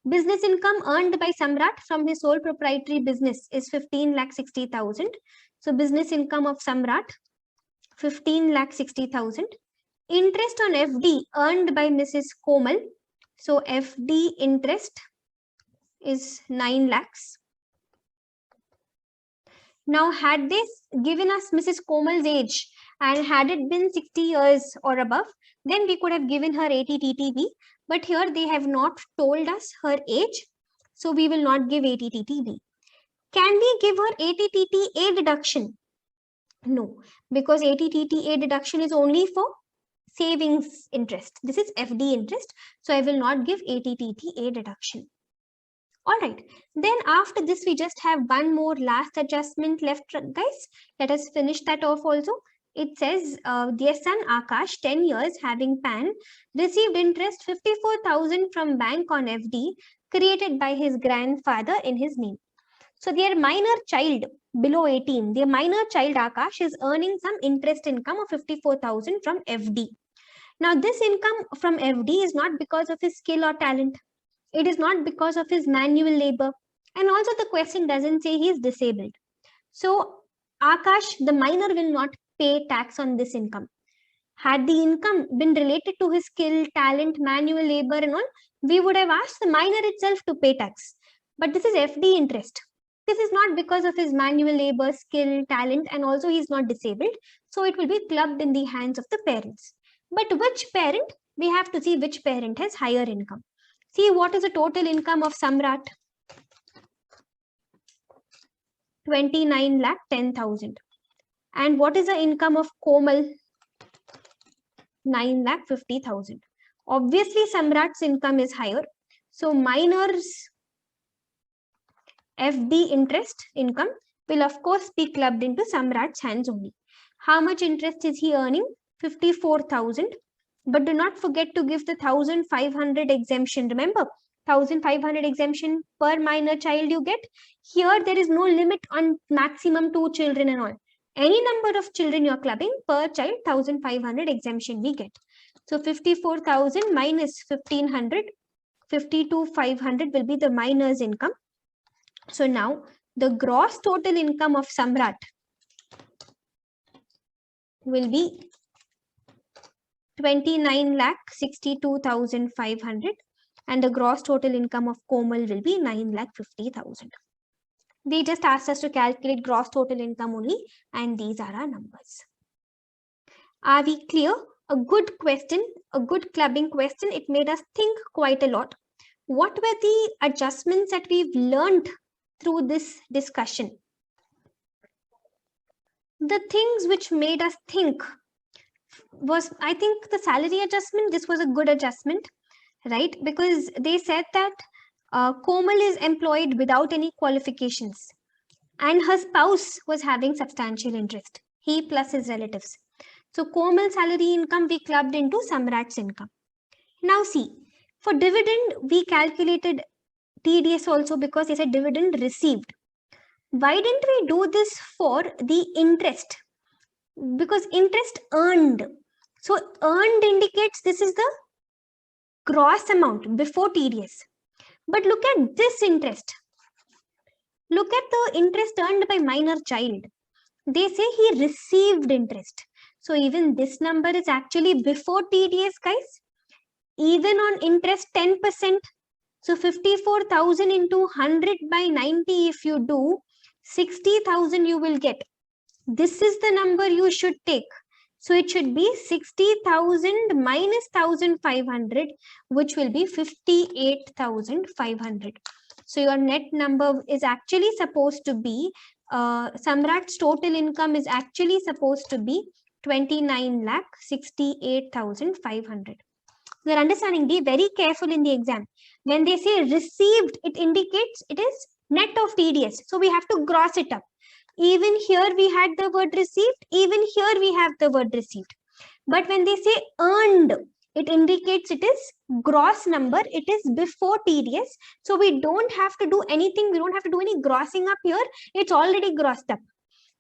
Business income earned by Samrat from his sole proprietary business is 15,60,000. So business income of Samrat, 15,60,000. Interest on FD earned by Mrs. Komal. So FD interest is 9 lakhs. Now, had they given us Mrs. Komal's age and had it been 60 years or above, then we could have given her 80 TTV. But here they have not told us her age. So we will not give 80 TTV. Can we give her 80 TTA deduction? No, because ATTTA deduction is only for savings interest. This is FD interest. So I will not give ATTTA deduction. All right. Then after this, we just have one more last adjustment left, guys. Let us finish that off also. It says, dear son Akash, 10 years, having PAN, received interest 54,000 from bank on FD created by his grandfather in his name. So their minor child below 18, their minor child Akash is earning some interest income of 54,000 from FD. Now this income from FD is not because of his skill or talent. It is not because of his manual labor. And also the question doesn't say he is disabled. So Akash, the minor, will not pay tax on this income. Had the income been related to his skill, talent, manual labor and all, we would have asked the minor itself to pay tax. But this is FD interest. This is not because of his manual labor, skill, talent, and also he is not disabled. So it will be clubbed in the hands of the parents. But which parent? We have to see which parent has higher income. See what is the total income of Samrat? 29,10,000. And what is the income of Komal? 9,50,000. Obviously, Samrat's income is higher. So minor's FD interest income will of course be clubbed into Samrat's hands only. How much interest is he earning? 54,000. But do not forget to give the 1,500 exemption. Remember, 1,500 exemption per minor child you get. Here there is no limit on maximum 2 children and all. Any number of children you are clubbing, per child 1,500 exemption we get. So 54,000 minus 1,500, 52,500 will be the minor's income. So now the gross total income of Samrat will be 29,62,500 and the gross total income of Komal will be 9,50,000. They just asked us to calculate gross total income only, and these are our numbers. Are we clear? A good question, a good clubbing question. It made us think quite a lot. What were the adjustments that we've learned through this discussion? The things which made us think was, I think, the salary adjustment. This was a good adjustment, right? Because they said that Komal is employed without any qualifications and her spouse was having substantial interest, he plus his relatives. So Komal's salary income we clubbed into Samrat's income. Now see, for dividend we calculated TDS also because they said dividend received. Why didn't we do this for the interest? Because interest earned. So earned indicates this is the gross amount before TDS. But look at this interest. Look at the interest earned by minor child. They say he received interest. So even this number is actually before TDS, guys. Even on interest 10%. So 54,000 into 100 by 90 if you do, 60,000 you will get. This is the number you should take. So it should be 60,000 minus 1,500, which will be 58,500. So your net number is actually supposed to be, Samrat's total income is actually supposed to be 29,68,500. You are understanding? Be very careful in the exam. When they say received, it indicates it is net of TDS. So we have to gross it up. Even here we had the word received. Even here we have the word received. But when they say earned, it indicates it is gross number. It is before TDS. So we don't have to do anything. We don't have to do any grossing up here. It's already grossed up.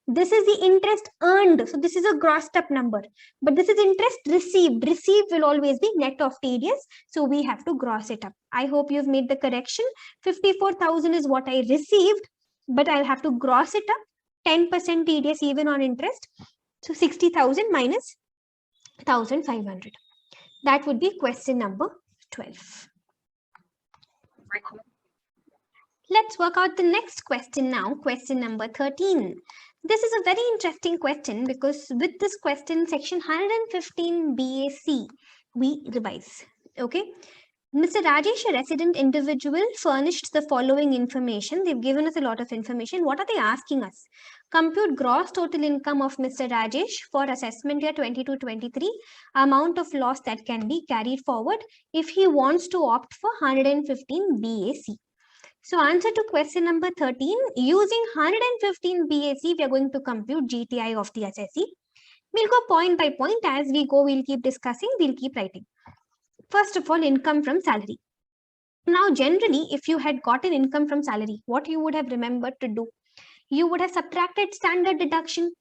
This is the interest earned. So this is a grossed up number. But this is interest received. Received will always be net of TDS. So we have to gross it up. I hope you've made the correction. 54,000 is what I received. But I'll have to gross it up. 10% TDS even on interest. So 60,000 minus 1,500. That would be question number 12. Let's work out the next question now. Question number 13. This is a very interesting question because with this question, section 115 BAC, we revise. Okay. Mr. Rajesh, a resident individual, furnished the following information. They've given us a lot of information. What are they asking us? Compute gross total income of Mr. Rajesh for assessment year 22-23, amount of loss that can be carried forward if he wants to opt for 115 BAC. So answer to question number 13, using 115 BAC, we are going to compute GTI of the assessee. We'll go point by point. As we go, we'll keep discussing, we'll keep writing. First of all, income from salary. Now, generally, if you had gotten income from salary, what you would have remembered to do? You would have subtracted standard deduction.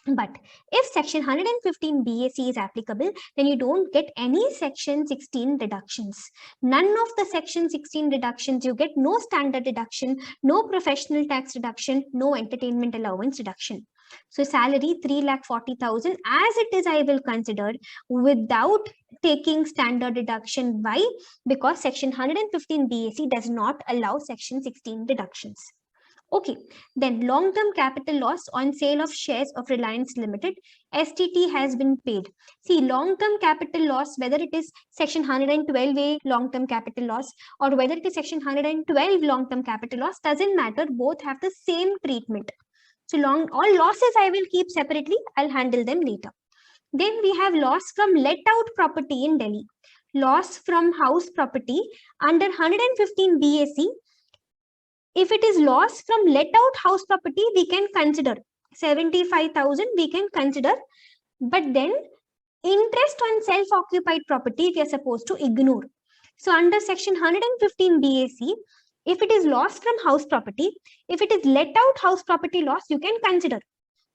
But if section 115 BAC is applicable, then you don't get any section 16 deductions. None of the section 16 deductions, you get no standard deduction, no professional tax deduction, no entertainment allowance deduction. So salary 3,40,000 as it is, I will consider without taking standard deduction. Why? Because section 115 BAC does not allow section 16 deductions. Okay, then long-term capital loss on sale of shares of Reliance Limited, STT has been paid. See, long-term capital loss, whether it is section 112A long-term capital loss or whether it is section 112 long-term capital loss, doesn't matter. Both have the same treatment. So all losses I will keep separately. I'll handle them later. Then we have loss from let out property in Delhi. Loss from house property under 115 BAC. If it is loss from let out house property, we can consider 75,000, we can consider. But then interest on self-occupied property, we are supposed to ignore. So under section 115 BAC, if it is loss from house property, if it is let out house property loss, you can consider.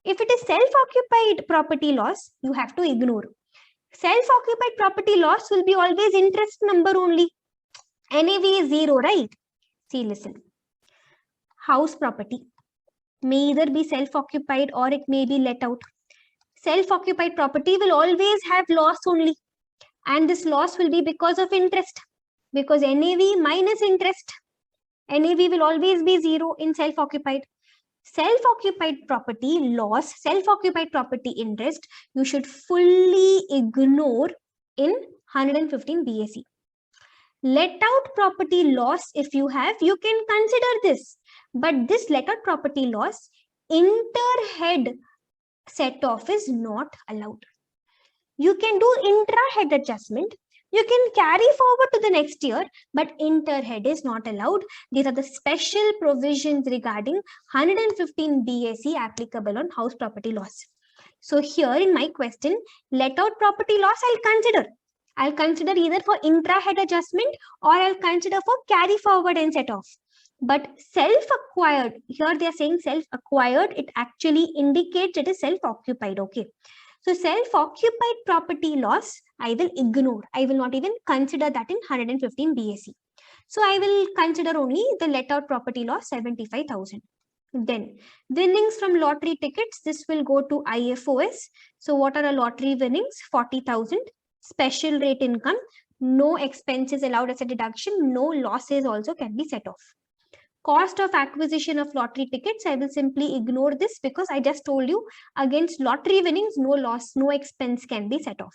If it is self-occupied property loss, you have to ignore. Self-occupied property loss will be always interest number only. NAV is 0, right? See, listen. House property may either be self-occupied or it may be let out. Self-occupied property will always have loss only. And this loss will be because of interest. Because NAV minus interest, NAV will always be 0 in self-occupied. Self-occupied property loss, self-occupied property interest, you should fully ignore in 115 BAC. Let out property loss, if you have, you can consider this. But this let out property loss, inter-head set off is not allowed. You can do intra-head adjustment. You can carry forward to the next year, but inter-head is not allowed. These are the special provisions regarding 115 BAC applicable on house property loss. So here in my question, let out property loss I'll consider either for intra-head adjustment or I'll consider for carry forward and set off. But self-acquired, here they are saying self-acquired, it actually indicates it is self-occupied, okay. So self-occupied property loss, I will ignore. I will not even consider that in 115 BAC. So I will consider only the let out property loss, 75,000. Then winnings from lottery tickets, this will go to IFOS. So what are the lottery winnings? 40,000. Special rate income, no expenses allowed as a deduction, no losses also can be set off. Cost of acquisition of lottery tickets, I will simply ignore this because I just told you against lottery winnings, no loss, no expense can be set off.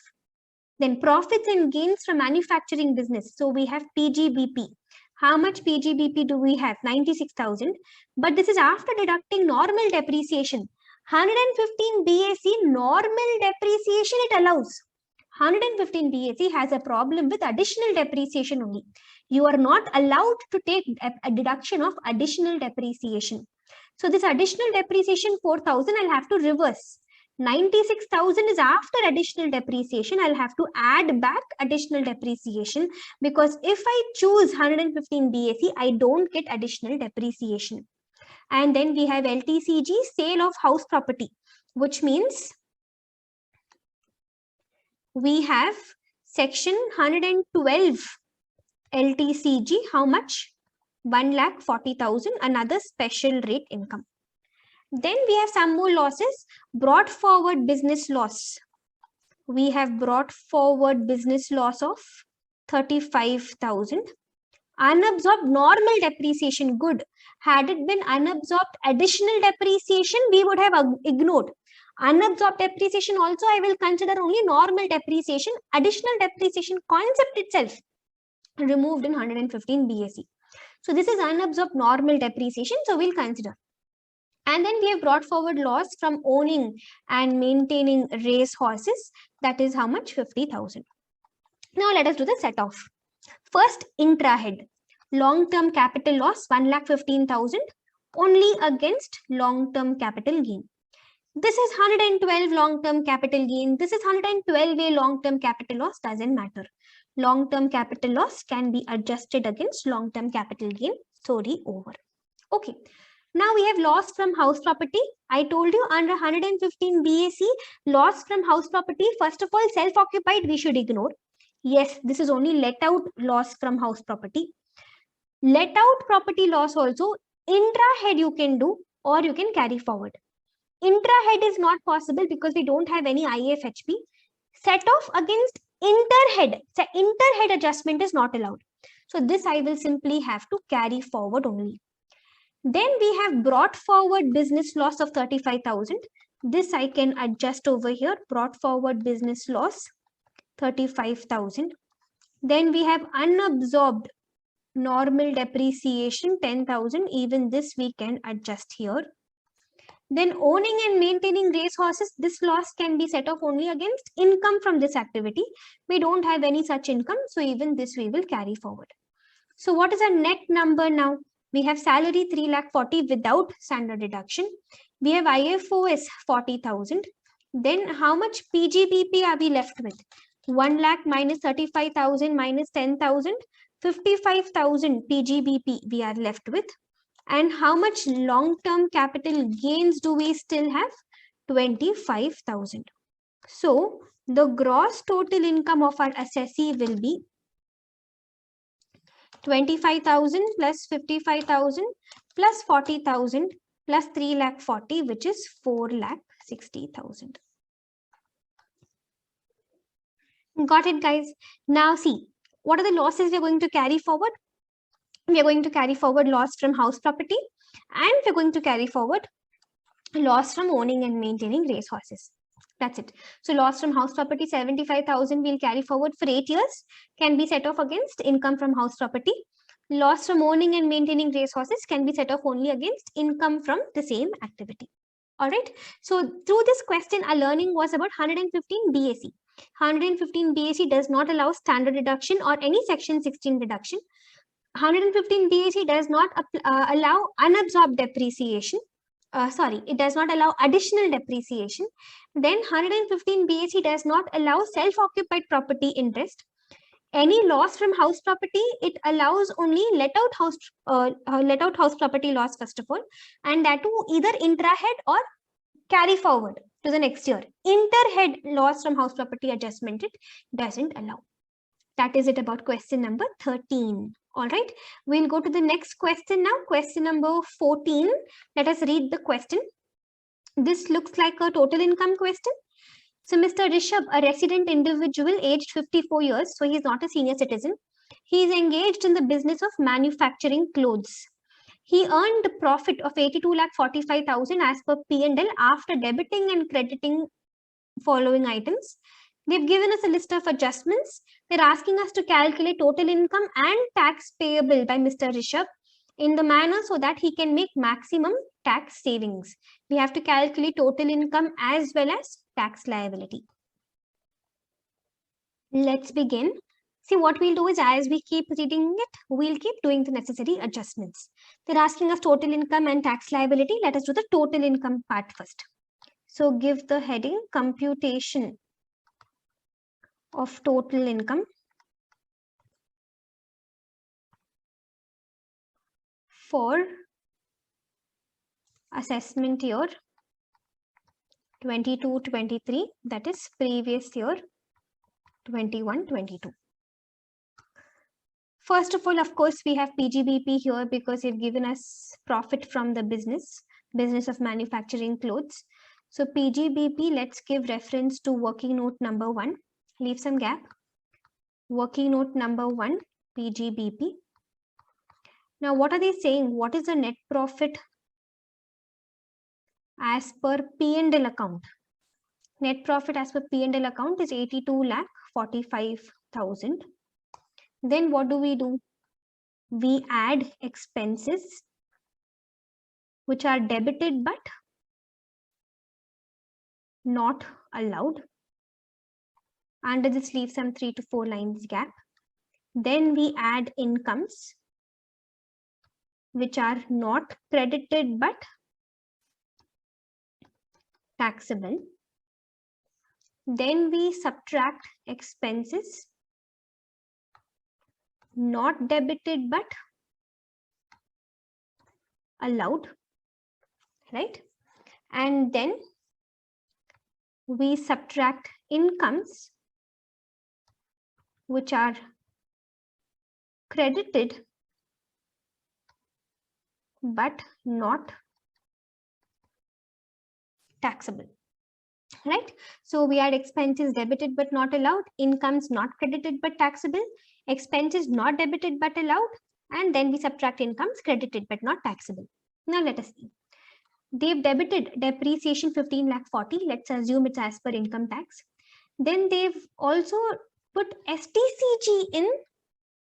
Then profits and gains from manufacturing business. So we have PGBP. How much PGBP do we have? 96,000. But this is after deducting normal depreciation. 115 BAC normal depreciation it allows. 115 BAC has a problem with additional depreciation only. You are not allowed to take a deduction of additional depreciation. So this additional depreciation 4,000 I'll have to reverse. 96,000 is after additional depreciation. I'll have to add back additional depreciation because if I choose 115 BAC, I don't get additional depreciation. And then we have LTCG, sale of house property, which means we have section 112 LTCG, how much? 1,40,000, another special rate income. Then we have some more losses. Brought forward business loss. We have brought forward business loss of 35,000. Unabsorbed normal depreciation, good. Had it been unabsorbed additional depreciation, we would have ignored. Unabsorbed depreciation also I will consider only normal depreciation. Additional depreciation concept itself removed in 115 BAC. So this is unabsorbed normal depreciation, so we'll consider. And then we have brought forward loss from owning and maintaining race horses. That is how much? 50,000. Now let us do the set off. First, intra-head. Long-term capital loss 1,15,000 only against long-term capital gain. This is 112 long-term capital gain. This is 112 long-term capital loss. Doesn't matter. Long-term capital loss can be adjusted against long-term capital gain. Story over. Okay. Now we have loss from house property. I told you under 115 BAC, loss from house property. First of all, self-occupied we should ignore. Yes, this is only let out loss from house property. Let out property loss also, intra-head you can do or you can carry forward. Intra-head is not possible because we don't have any IFHP. Set off against inter-head. So inter-head adjustment is not allowed. So this I will simply have to carry forward only. Then we have brought forward business loss of 35,000. This I can adjust over here. Brought forward business loss 35,000. Then we have unabsorbed normal depreciation 10,000. Even this we can adjust here. Then owning and maintaining race horses, this loss can be set off only against income from this activity. We don't have any such income, so even this we will carry forward. So what is our net number now? We have salary 3,40,000 without standard deduction. We have IFOS 40,000. Then how much PGBP are we left with? 1 lakh minus 35,000 minus 10,000, 55,000 PGBP we are left with. And how much long-term capital gains do we still have? 25,000. So the gross total income of our assessee will be 25,000 plus 55,000 plus 40,000 plus 3,40,000, which is 4,60,000. Got it, guys? Now see, what are the losses we are going to carry forward? We are going to carry forward loss from house property, and we are going to carry forward loss from owning and maintaining race horses. That's it. So loss from house property 75,000 we'll carry forward for 8 years, can be set off against income from house property. Loss from owning and maintaining race horses can be set off only against income from the same activity. All right. So through this question, our learning was about 115 BAC. 115 BAC does not allow standard deduction or any section 16 deduction. 115 BAC does not allow unabsorbed depreciation. It does not allow additional depreciation. Then 115 BAC does not allow self-occupied property interest. Any loss from house property, it allows only let out house property loss first of all, and that too either intra-head or carry forward to the next year. Inter-head loss from house property adjustment it doesn't allow. That is it about question number 13. All right, we'll go to the next question now. Question number 14. Let us read the question. This looks like a total income question. So Mr. Rishabh, a resident individual aged 54 years, so he's not a senior citizen. He is engaged in the business of manufacturing clothes. He earned a profit of 82,45,000 as per P&L after debiting and crediting following items. They've given us a list of adjustments. They're asking us to calculate total income and tax payable by Mr. Rishabh in the manner so that he can make maximum tax savings. We have to calculate total income as well as tax liability. Let's begin. See, what we'll do is as we keep reading it, we'll keep doing the necessary adjustments. They're asking us total income and tax liability. Let us do the total income part first. So give the heading computation of total income for assessment year 22-23, that is previous year 21-22. First of all, of course, we have PGBP here because they've given us profit from the business of manufacturing clothes. So PGBP, let's give reference to working note number 1. Leave some gap. Working note number 1, PGBP. Now, what are they saying? What is the net profit as per P&L account? Net profit as per P&L account is 82,45,000. Then what do? We add expenses which are debited but not allowed. Under this, leave some 3 to 4 lines gap. Then we add incomes which are not credited but taxable. Then we subtract expenses not debited but allowed, right? And then we subtract incomes which are credited but not taxable, right? So we add expenses debited but not allowed, incomes not credited but taxable, expenses not debited but allowed, and then we subtract incomes credited but not taxable. Now let us see. They've debited depreciation 15 lakh 40. Let's assume it's as per income tax. Then they've also put STCG in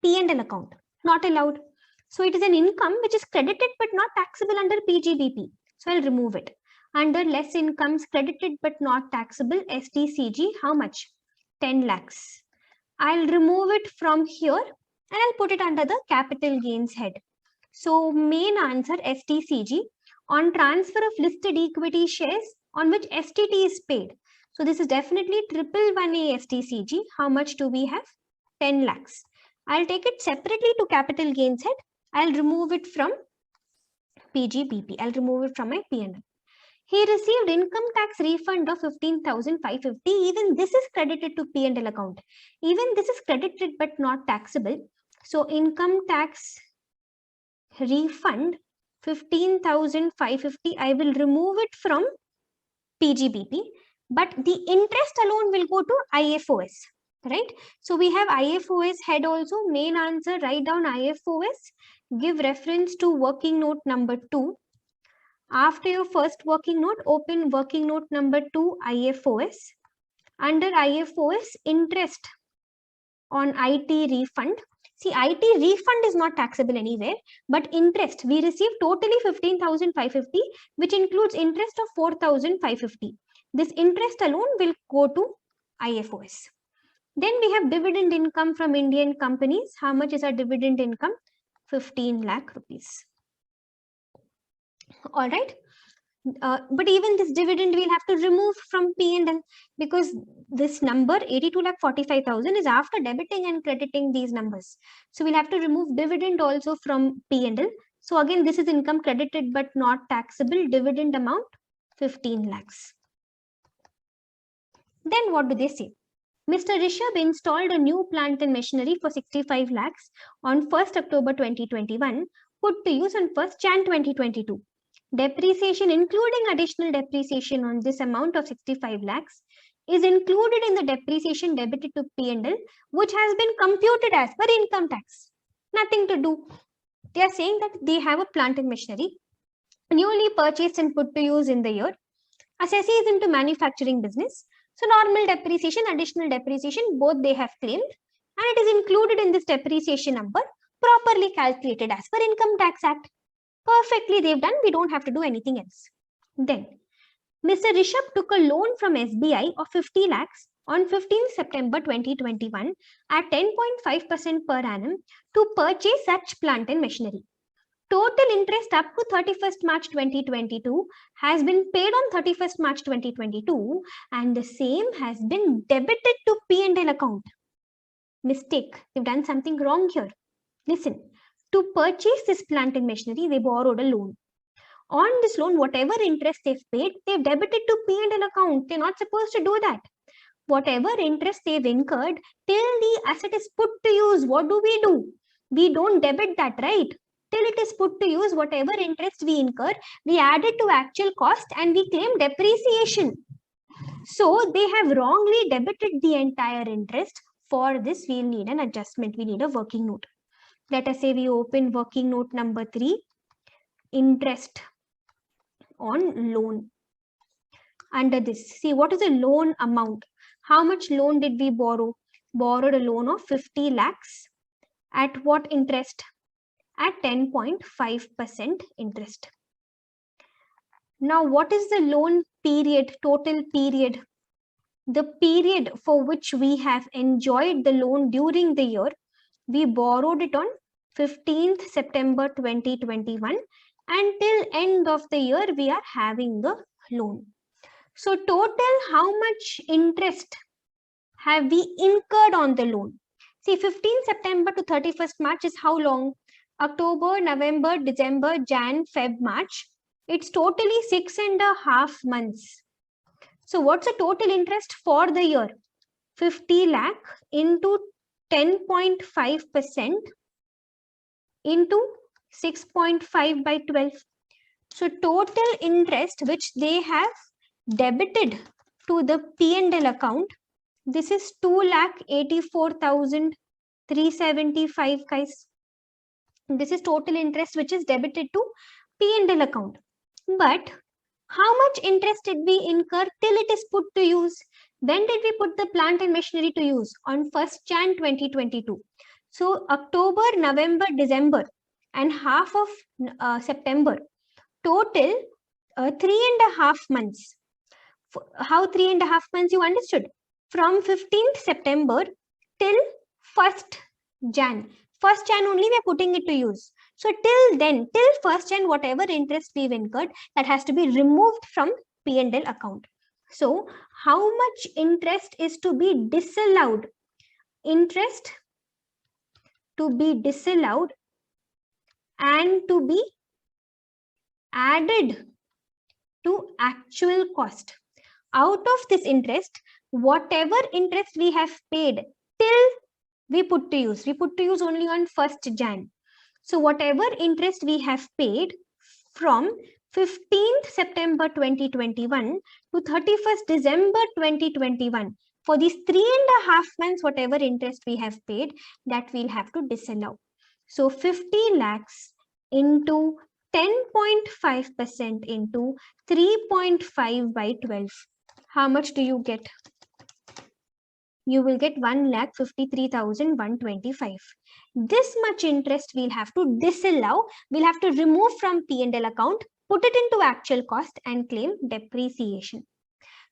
P&L account, not allowed. So it is an income which is credited but not taxable under PGBP. So I'll remove it. Under less incomes credited but not taxable, STCG, how much? 10 lakhs. I'll remove it from here and I'll put it under the capital gains head. So main answer STCG on transfer of listed equity shares on which STT is paid. So this is definitely 111A STCG. How much do we have? 10 lakhs. I'll take it separately to capital gains head. I'll remove it from PGBP. I'll remove it from my P&L. He received income tax refund of 15,550. Even this is credited to P&L account. Even this is credited but not taxable. So income tax refund 15,550. I will remove it from PGBP, but the interest alone will go to IFOS, right? So we have IFOS head also. Main answer, write down IFOS, give reference to working note number 2. After your first working note, open working note number 2, IFOS. Under IFOS, interest on IT refund. See, IT refund is not taxable anywhere, but interest, we receive totally 15,550, which includes interest of 4,550. This interest alone will go to IFOS. Then we have dividend income from Indian companies. How much is our dividend income? 15 lakh rupees. All right. But even this dividend we'll have to remove from P&L because this number 82,45,000 is after debiting and crediting these numbers. So we'll have to remove dividend also from P&L. So again, this is income credited but not taxable. Dividend amount 15 lakhs. Then what do they say? Mr. Rishabh installed a new plant and machinery for 65 lakhs on 1st October 2021, put to use on 1st Jan 2022. Depreciation, including additional depreciation on this amount of 65 lakhs, is included in the depreciation debited to P&L, which has been computed as per income tax. Nothing to do. They are saying that they have a plant and machinery, newly purchased and put to use in the year. Assessee is into manufacturing business. So normal depreciation, additional depreciation, both they have claimed, and it is included in this depreciation number, properly calculated as per Income Tax Act. Perfectly they've done. We don't have to do anything else. Then, Mr. Rishabh took a loan from SBI of 50 lakhs on 15th September 2021 at 10.5% per annum to purchase such plant and machinery. Total interest up to 31st March 2022 has been paid on 31st March 2022 and the same has been debited to P&L account. Mistake. They've done something wrong here. Listen. To purchase this plant and machinery, they borrowed a loan. On this loan, whatever interest they've paid, they've debited to P&L account. They're not supposed to do that. Whatever interest they've incurred, till the asset is put to use, what do? We don't debit that, right? Till it is put to use, whatever interest we incur, we add it to actual cost and we claim depreciation. So they have wrongly debited the entire interest. For this, we need an adjustment. We need a working note. Let us say we open working note number 3, interest on loan. Under this, see what is the loan amount? How much loan did we borrow? Borrowed a loan of 50 lakhs. At what interest? At 10.5% interest. Now, what is the loan period, total period? The period for which we have enjoyed the loan during the year. We borrowed it on 15th September 2021 until end of the year we are having the loan. So total how much interest have we incurred on the loan? See, 15th September to 31st March is how long? October, November, December, Jan, Feb, March. It's totally 6.5 months. So what's the total interest for the year? 50 lakh into 10.5% into 6.5 by 12. So total interest which they have debited to the P&L account, this is 2,84,375, guys. This is total interest which is debited to P&L account. But how much interest did we incur till it is put to use? When did we put the plant and machinery to use? On 1st Jan 2022. So October, November, December and half of September. Total 3.5 months. How 3.5 months you understood? From 15th September till 1st Jan. 1st Jan only we are putting it to use. So till then, till 1st Jan, whatever interest we've incurred, that has to be removed from P&L account. So how much interest is to be disallowed? Interest to be disallowed and to be added to actual cost. Out of this interest, whatever interest we have paid till we put to use only on 1st Jan. So whatever interest we have paid from 15th September 2021 to 31st December 2021, for these 3.5 months, whatever interest we have paid, that we'll have to disallow. So 50 lakhs into 10.5% into 3.5 by 12. How much do you get? You will get 1,53,125. This much interest we'll have to disallow. We'll have to remove from P&L account, put it into actual cost and claim depreciation.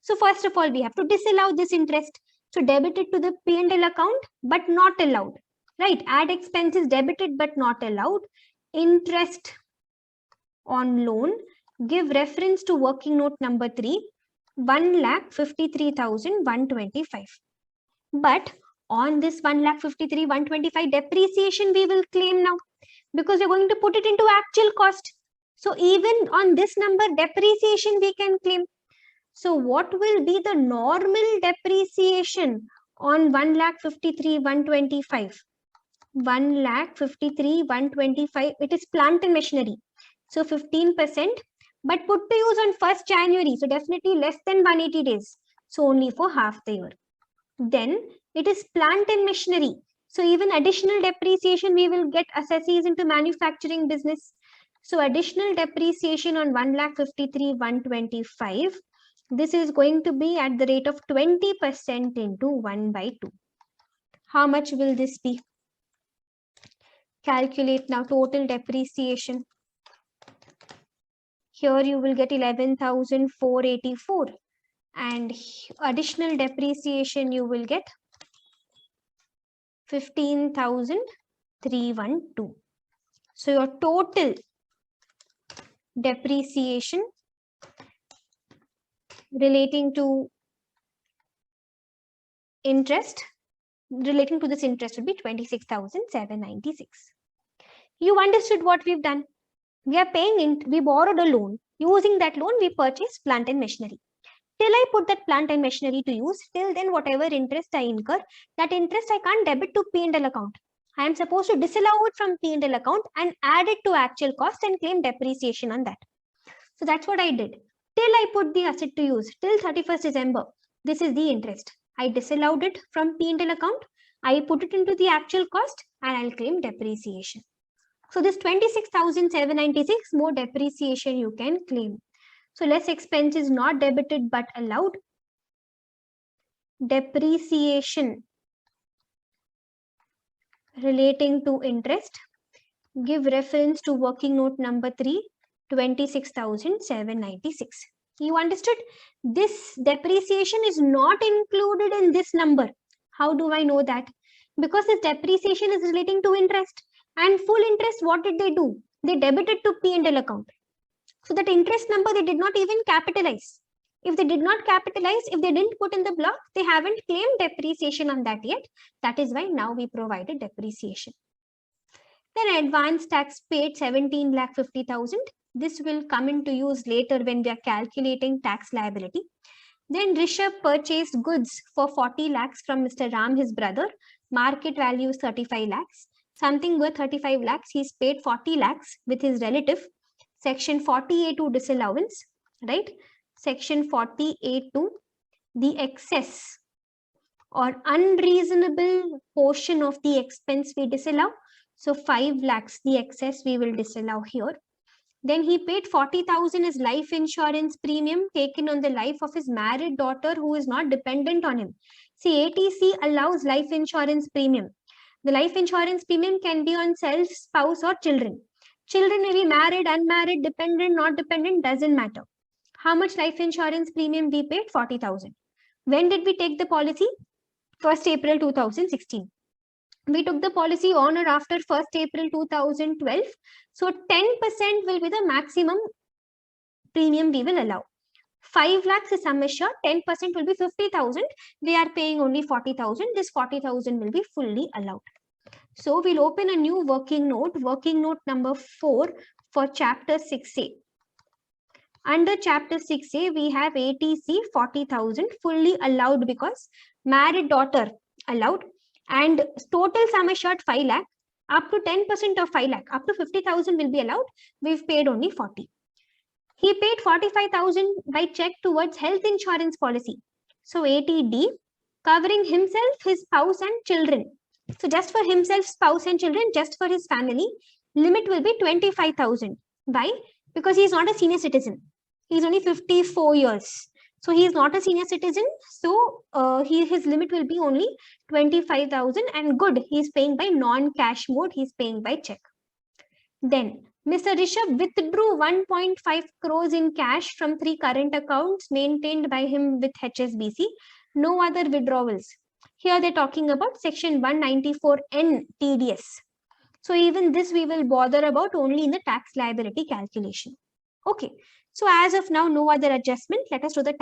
So first of all, we have to disallow this interest. So debit it to the P&L account, but not allowed. Right? Add expenses debited but not allowed. Interest on loan. Give reference to working note number 3. 1,53,125. But on this 1,53,125 depreciation we will claim now, because we're going to put it into actual cost. So even on this number depreciation we can claim. So what will be the normal depreciation on 1,53,125? 1,53,125. It is plant and machinery. So 15%, but put to use on 1st January. So definitely less than 180 days. So only for half the year. Then it is plant and machinery. So even additional depreciation we will get assessees into manufacturing business. So additional depreciation on 1,53,125. This is going to be at the rate of 20% into 1 by 2. How much will this be? Calculate now total depreciation. Here you will get 11,484. And additional depreciation you will get 15,312. So your total depreciation relating to interest, relating to this interest would be 26,796. You understood what we've done. We are paying, we borrowed a loan. Using that loan, we purchased plant and machinery. Till I put that plant and machinery to use, till then whatever interest I incur, that interest I can't debit to P&L account. I am supposed to disallow it from P&L account and add it to actual cost and claim depreciation on that. So that's what I did. Till I put the asset to use, till 31st December, this is the interest. I disallowed it from P&L account. I put it into the actual cost and I'll claim depreciation. So this 26,796 more depreciation you can claim. So less expense is not debited but allowed. Depreciation relating to interest. Give reference to working note number 3. 26,796. You understood? This depreciation is not included in this number. How do I know that? Because this depreciation is relating to interest, and full interest, what did they do? They debited to P&L account. So that interest number they did not even capitalize. If they did not capitalize, if they didn't put in the block, they haven't claimed depreciation on that yet. That is why now we provided depreciation. Then advance tax paid 17,50,000. This will come into use later when we are calculating tax liability. Then Rishabh purchased goods for 40 lakhs from Mr. Ram, his brother. Market value is 35 lakhs. Something worth 35 lakhs, he's paid 40 lakhs with his relative. Section 40A2 disallowance, right? Section 40A2, the excess or unreasonable portion of the expense we disallow. So 5 lakhs, the excess we will disallow here. Then he paid 40,000 as life insurance premium taken on the life of his married daughter who is not dependent on him. See, ATC allows life insurance premium. The life insurance premium can be on self, spouse or children. Children may be married, unmarried, dependent, not dependent, doesn't matter. How much life insurance premium we paid? 40,000. When did we take the policy? 1st April 2016. We took the policy on or after 1st April 2012. So 10% will be the maximum premium we will allow. 5 lakhs is sum assured, 10% will be 50,000. We are paying only 40,000. This 40,000 will be fully allowed. So we'll open a new working note number 4 for chapter 6A. Under chapter 6A, we have ATC 40,000 fully allowed because married daughter allowed, and total sum assured 5 lakh, up to 10% of 5 lakh, up to 50,000 will be allowed. We've paid only 40. He paid 45,000 by check towards health insurance policy. So ATD, covering himself, his spouse and children. So just for himself, spouse and children, just for his family, limit will be 25,000. Why? Because he is not a senior citizen. He is only 54 years. So he is not a senior citizen. So his limit will be only 25,000, and good, he is paying by non-cash mode. He is paying by check. Then Mr. Rishabh withdrew 1.5 crores in cash from 3 current accounts maintained by him with HSBC. No other withdrawals. Here they're talking about section 194N TDS. So even this we will bother about only in the tax liability calculation. Okay. So as of now, no other adjustment. Let us do the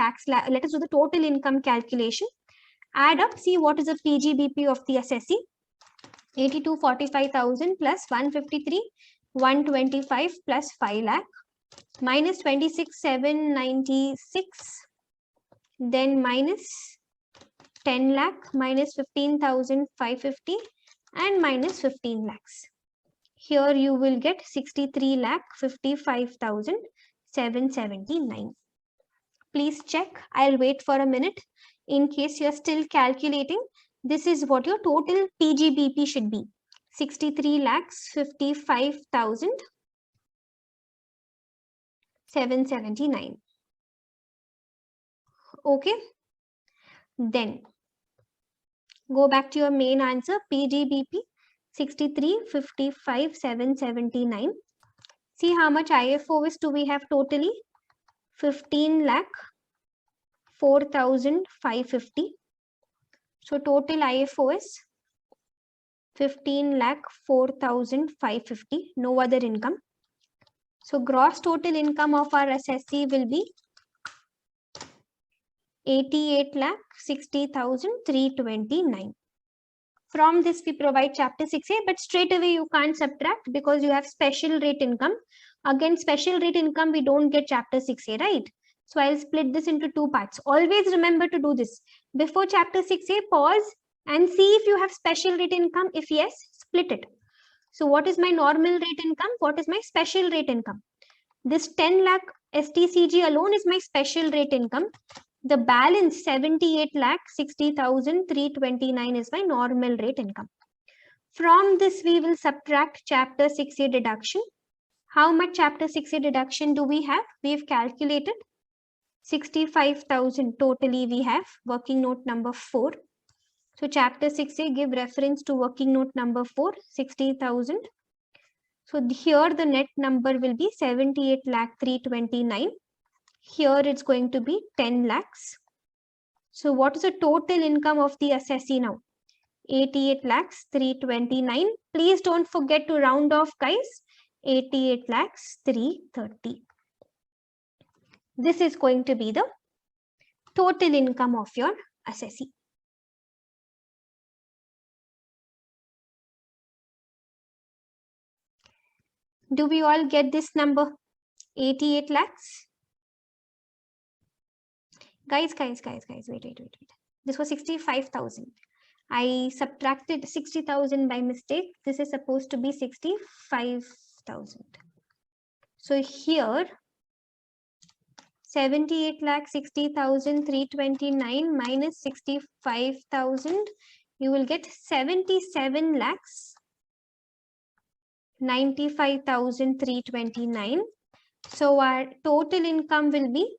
total income calculation. Add up, see what is the PGBP of the assessee. 82,45,000 plus 153, 125 plus 5 lakh minus 26,796, then minus 10 lakh minus 15,550 and minus 15 lakhs. Here you will get 63 lakh 55,779. Please check. I'll wait for a minute. In case you're still calculating, this is what your total PGBP should be. 63 lakhs 55,779. Okay. Then go back to your main answer. PGBP 63, 55, 779. See how much IFOs do we have totally? 15 lakh 4,550. So total IFO is 15 lakh 4,550. No other income. So gross total income of our assessee will be 88 lakh 60,329. From this we provide chapter 6A, but straight away you can't subtract because you have special rate income. Again, special rate income, we don't get chapter 6A, right? So I'll split this into 2 parts. Always remember to do this. Before chapter 6A, pause and see if you have special rate income. If yes, split it. So what is my normal rate income? What is my special rate income? This 10 lakh STCG alone is my special rate income. The balance 78 lakh 60,329 is my normal rate income. From this, we will subtract chapter 6A deduction. How much chapter 6A deduction do we have? We've calculated 65,000 totally we have, working note number 4. So chapter 6A give reference to working note number 4, 60,000. So here the net number will be 78 lakh 329. Here it's going to be 10 lakhs. So what is the total income of the assessee now? 88 lakhs 329. Please don't forget to round off, guys. 88 lakhs 330. This is going to be the total income of your assessee. Do we all get this number? 88 lakhs? Guys, wait. This was 65,000. I subtracted 60,000 by mistake. This is supposed to be 65,000. So here, 78 lakh 60,329 minus 65,000, you will get 77 lakhs 95,329. So our total income will be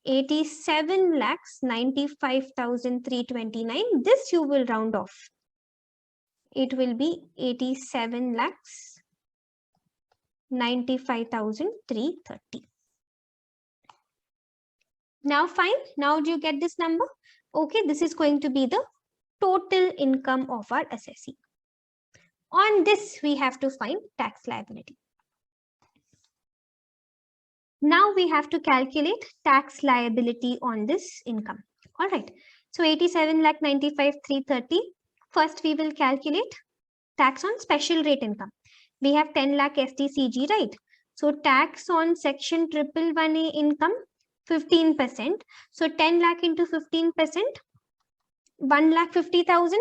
87 lakhs 95,329. This you will round off. It will be 87 lakhs 95,330. Now fine. Now do you get this number? Okay, this is going to be the total income of our assessee. On this, we have to find tax liability. Now we have to calculate tax liability on this income. All right. So 87 lakh 95,330. First, we will calculate tax on special rate income. We have 10 lakh STCG, right? So tax on section 111A income, 15%. So 10 lakh into 15%, 1,50,000.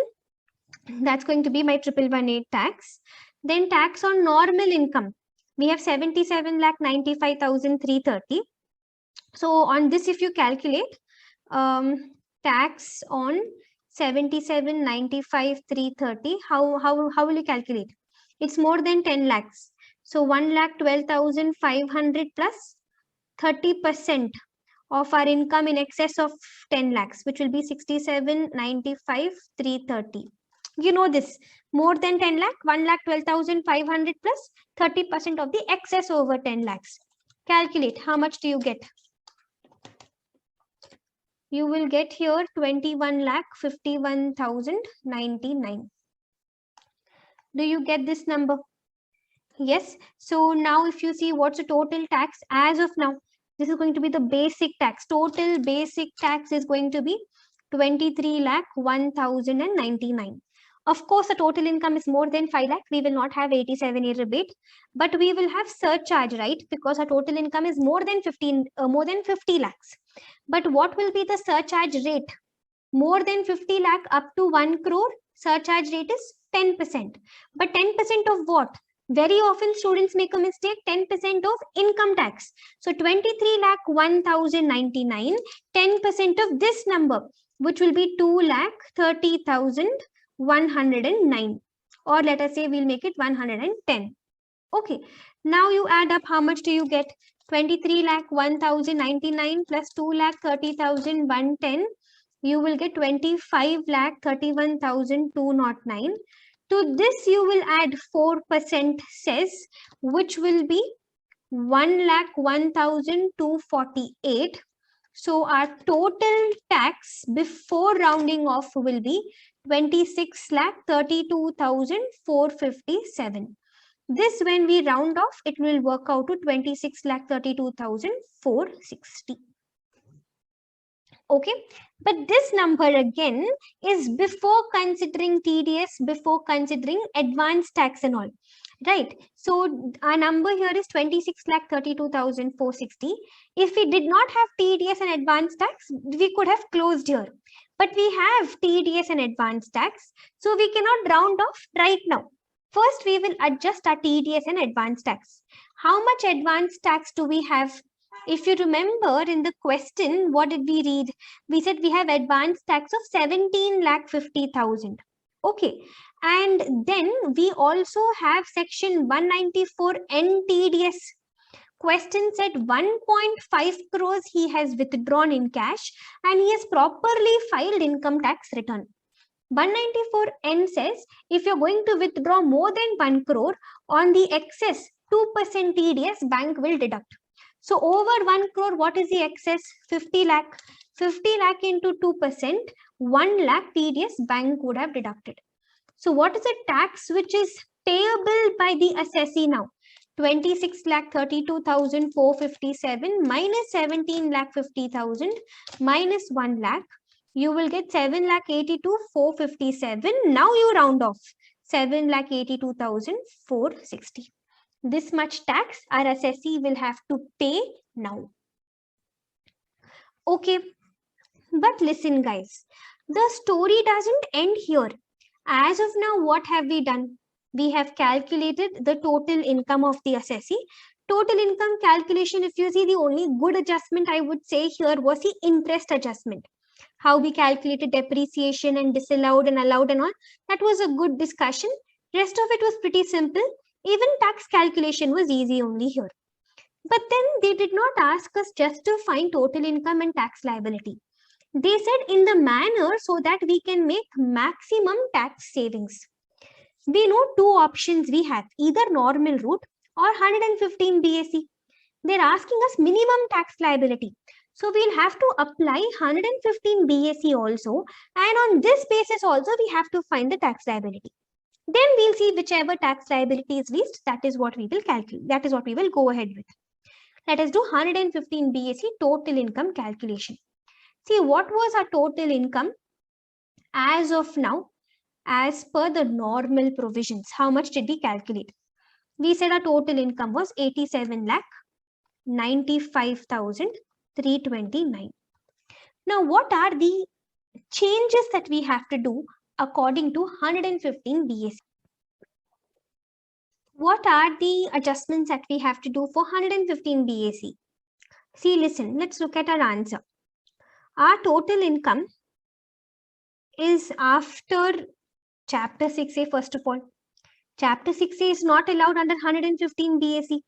That's going to be my 111A tax. Then tax on normal income. We have 77 lakh 95,330. So on this, if you calculate tax on 77 95 330, how will you calculate? It's more than 10 lakhs. So 1,12,500 plus 30% of our income in excess of 10 lakhs, which will be 67 95 330. You know this, more than 10 lakh, 1,12,500 plus 30% of the excess over 10 lakhs. Calculate, how much do you get? You will get here 21,51,099. Do you get this number? Yes. So now if you see what's the total tax as of now, this is going to be the basic tax. Total basic tax is going to be 23,01,099. Of course, the total income is more than 5 lakh. We will not have 87A rebate, but we will have surcharge, right? Because our total income is more than 50 lakhs. But what will be the surcharge rate? More than 50 lakh up to 1 crore, surcharge rate is 10%. But 10% of what? Very often students make a mistake, 10% of income tax. So 23,01,099, 10% of this number, which will be 2,30,109. Or let us say we'll make it 110. Okay. Now you add up, how much do you get? 23,01,099 plus 2,30,110. You will get 25,31,209. To this, you will add 4% cess, which will be 1,01,248. So our total tax before rounding off will be 26,32,457. This, when we round off, it will work out to 26,32,460. Okay, but this number again is before considering TDS, before considering advanced tax and all, right? So our number here is 26,32,460. If we did not have TDS and advanced tax, we could have closed here. But we have TDS and advanced tax, so we cannot round off right now. First, we will adjust our TDS and advanced tax. How much advanced tax do we have? If you remember in the question, what did we read? We said we have advanced tax of 17,50,000. Okay. And then we also have section 194 NTDS. Question said 1.5 crores he has withdrawn in cash and he has properly filed income tax return. 194N says if you're going to withdraw more than 1 crore on the excess 2% TDS, bank will deduct. So over 1 crore, what is the excess? 50 lakh. 50 lakh into 2%, 1 lakh TDS bank would have deducted. So what is the tax which is payable by the assessee now? 26,32,457 minus 17,50,000 minus 1 lakh. You will get 7,82,457. Now you round off 7,82,460. This much tax our assessee will have to pay now. Okay, but listen guys, the story doesn't end here. As of now, what have we done? We have calculated the total income of the assessee. Total income calculation, if you see, the only good adjustment I would say here was the interest adjustment. How we calculated depreciation and disallowed and allowed and all. That was a good discussion. Rest of it was pretty simple. Even tax calculation was easy only here. But then they did not ask us just to find total income and tax liability. They said in the manner so that we can make maximum tax savings. We know two options we have, either normal route or 115 BAC. They're asking us minimum tax liability. So we'll have to apply 115 BAC also, and on this basis also we have to find the tax liability. Then we'll see whichever tax liability is least, that is what we will calculate. That is what we will go ahead with. Let us do 115 BAC total income calculation. See, what was our total income as of now, as per the normal provisions? How much did we calculate? We said our total income was 87,95,329. Now, what are the changes that we have to do according to 115 BAC? What are the adjustments that we have to do for 115 BAC? See, listen, let's look at our answer. Our total income is after Chapter 6A, first of all. Chapter 6A is not allowed under 115 BAC.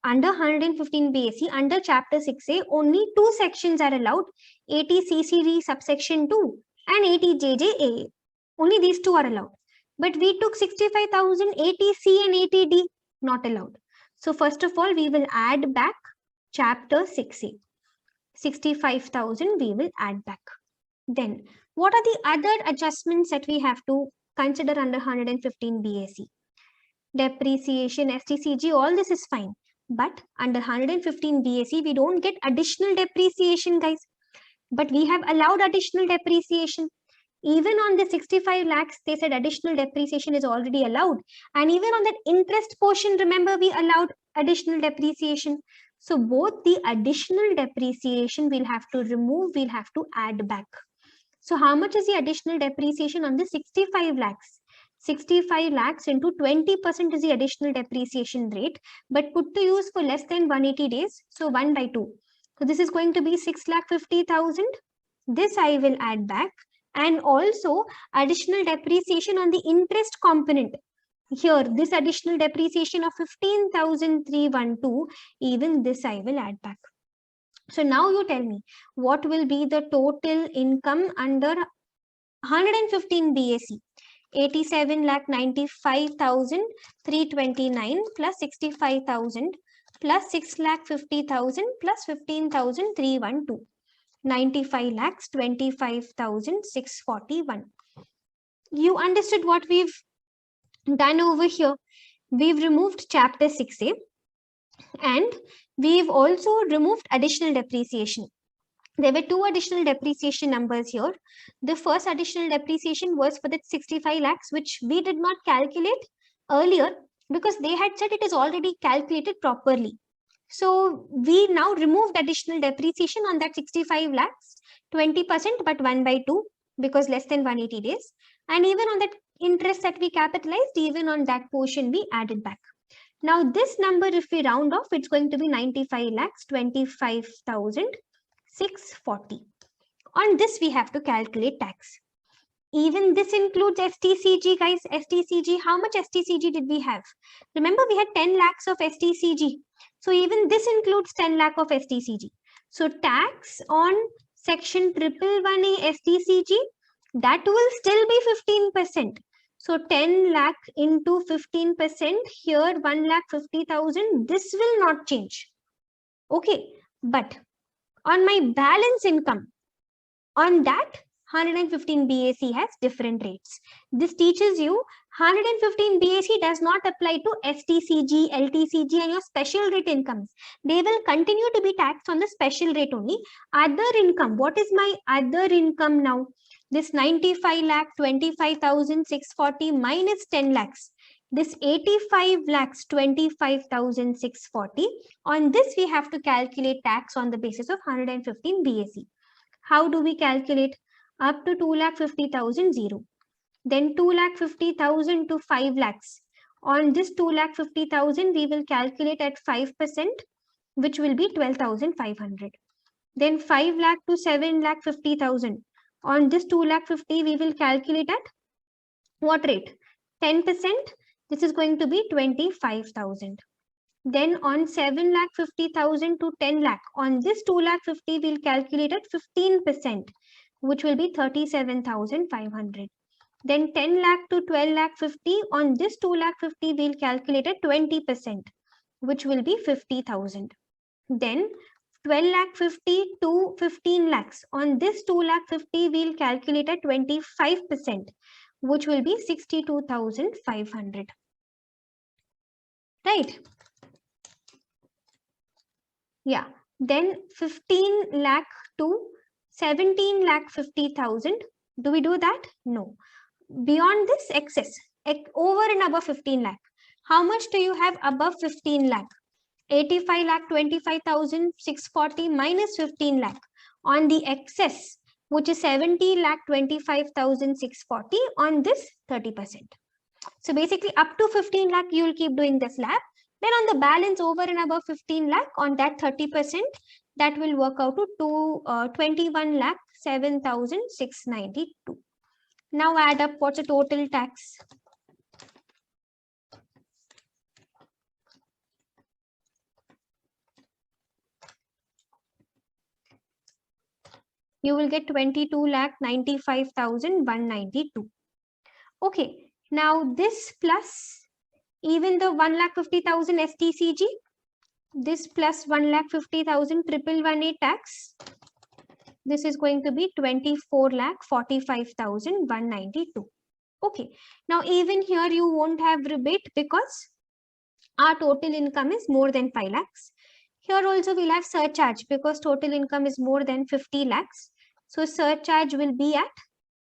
Under 115 BAC, under Chapter 6A, only two sections are allowed, 80 CCD subsection 2 and 80 JJA. Only these two are allowed. But we took 65,000, 80C and 80D, not allowed. So first of all, we will add back Chapter 6A. 65,000 we will add back. Then, what are the other adjustments that we have to consider under 115 BAC? Depreciation, STCG, all this is fine. But under 115 BAC, we don't get additional depreciation, guys. But we have allowed additional depreciation. Even on the 65 lakhs, they said additional depreciation is already allowed. And even on that interest portion, remember, we allowed additional depreciation. So both the additional depreciation we'll have to remove, we'll have to add back. So how much is the additional depreciation on the 65 lakhs? 65 lakhs into 20% is the additional depreciation rate, but put to use for less than 180 days. So 1 by 2. So this is going to be 6,50,000. This I will add back. And also additional depreciation on the interest component. Here, this additional depreciation of 15,312, even this I will add back. So now you tell me, what will be the total income under 115 BAC? 87,95,329 plus 65,000 plus 6,50,000 plus 15,312. 95 lakhs, 25,641. You understood what we've done over here? We've removed Chapter 6A and we've also removed additional depreciation. There were two additional depreciation numbers here. The first additional depreciation was for that 65 lakhs, which we did not calculate earlier because they had said it is already calculated properly. So we now removed additional depreciation on that 65 lakhs, 20%, but 1 by 2 because less than 180 days. And even on that interest that we capitalized, even on that portion we added back. Now this number, if we round off, it's going to be 95 lakhs, 25,640. On this we have to calculate tax. Even this includes STCG, guys. STCG, how much STCG did we have? Remember, we had 10 lakhs of STCG. So even this includes 10 lakh of STCG. So tax on section 111A STCG That will still be 15%. So 10 lakh into 15%, here 1,50,000, this will not change. Okay, but on my balance income, on that 115 BAC has different rates. This teaches you 115 BAC does not apply to STCG, LTCG and your special rate incomes. They will continue to be taxed on the special rate only. Other income, what is my other income now? This 95 lakh 25,640 minus 10 lakhs. This 85 lakhs 25,640. On this we have to calculate tax on the basis of 115 BAC. How do we calculate? Up to 2,50,000 0. Then 2,50,000 to 5 lakhs. On this 2,50,000 we will calculate at 5%, which will be 12,500. Then 5 lakh to 7,50,000. On this 2,50,000 we will calculate at what rate? 10%. This is going to be 25,000. Then on 7,50,000 to 10 lakh, on this 2,50,000 we'll calculate at 15%, which will be 37,500. Then 10 lakh to 12,50,000, on this 2,50,000 we'll calculate at 20%, which will be 50,000. Then 12,50,000 to 15 lakhs, on this 2,50,000 we'll calculate at 25%, which will be 62,500. Right? Yeah, then 15 lakh to 17 lakh 50,000. Do we do that? No. Beyond this excess, over and above 15 lakh, how much do you have above 15 lakh? 85 lakh 25,640 minus 15 lakh. On the excess, which is 70 lakh 25,640, on this 30%. So basically up to 15 lakh, you will keep doing this lab. Then on the balance over and above 15 lakh, on that 30%, that will work out to 21 lakh 7,692. Now add up what's the total tax. You will get 22 lakh 95,192. Okay, now this plus even the 1,50,000 STCG, this plus 1,50,000 111A tax, this is going to be 24 lakh 45,192. Okay, now even here you won't have rebate because our total income is more than 5 lakhs. Here also we'll have surcharge because total income is more than 50 lakhs. So surcharge will be at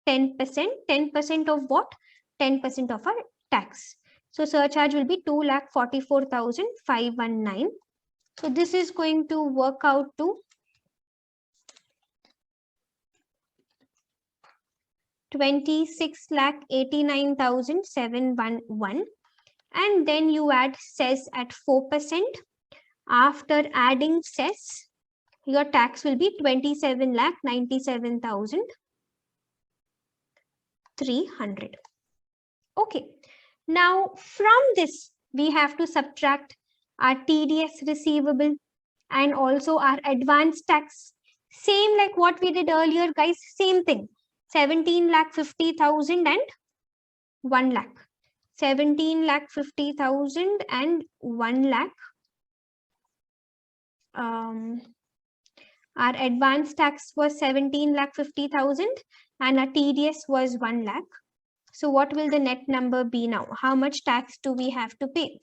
10%. 10% of what? 10% of our tax. So surcharge will be 2,44,519. So this is going to work out to 26,89,711. And then you add cess at 4%. After adding cess, your tax will be 27,97,300. Okay. Now, from this, we have to subtract our TDS receivable and also our advance tax. Same like what we did earlier, guys. Same thing. 17,50,000 and 1 lakh. 17,50,000 and 1 lakh. Our advance tax was 17,50,000 and our TDS was 1 lakh. So what will the net number be now? How much tax do we have to pay?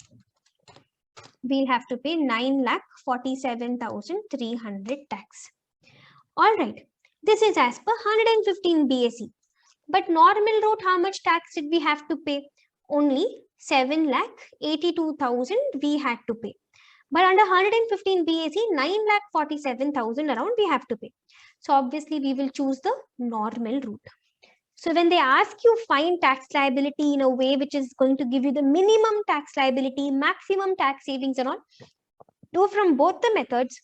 We'll have to pay 9,47,300 tax. All right. This is as per 115 BAC. But normal route, how much tax did we have to pay? Only 7,82,000 we had to pay. But under 115 BAC, 9,47,000 around we have to pay. So obviously we will choose the normal route. So when they ask you find tax liability in a way which is going to give you the minimum tax liability, maximum tax savings and all, do from both the methods.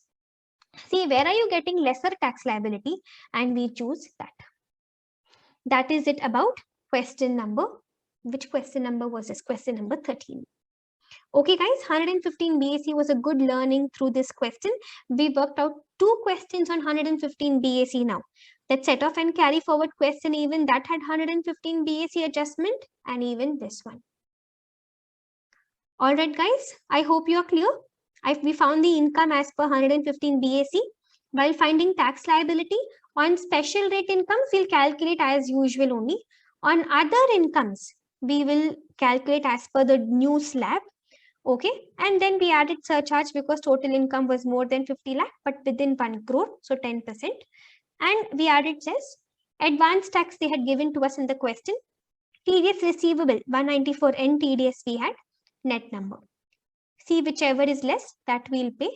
See where are you getting lesser tax liability and we choose that. That is it about question number. Which question number was this? Question number 13. Okay guys, 115 BAC was a good learning through this question. We worked out 2 questions on 115 BAC now. That set off and carry forward question, even that had 115 BAC adjustment, and even this one. All right, guys, I hope you are clear. We found the income as per 115 BAC. While finding tax liability, on special rate incomes, we'll calculate as usual only. On other incomes, we will calculate as per the new slab. Okay, and then we added surcharge because total income was more than 50 lakh, but within 1 crore, so 10%. And we added cess. Advance tax they had given to us in the question. TDS receivable, 194N TDS we had, net number. See whichever is less, that we'll pay.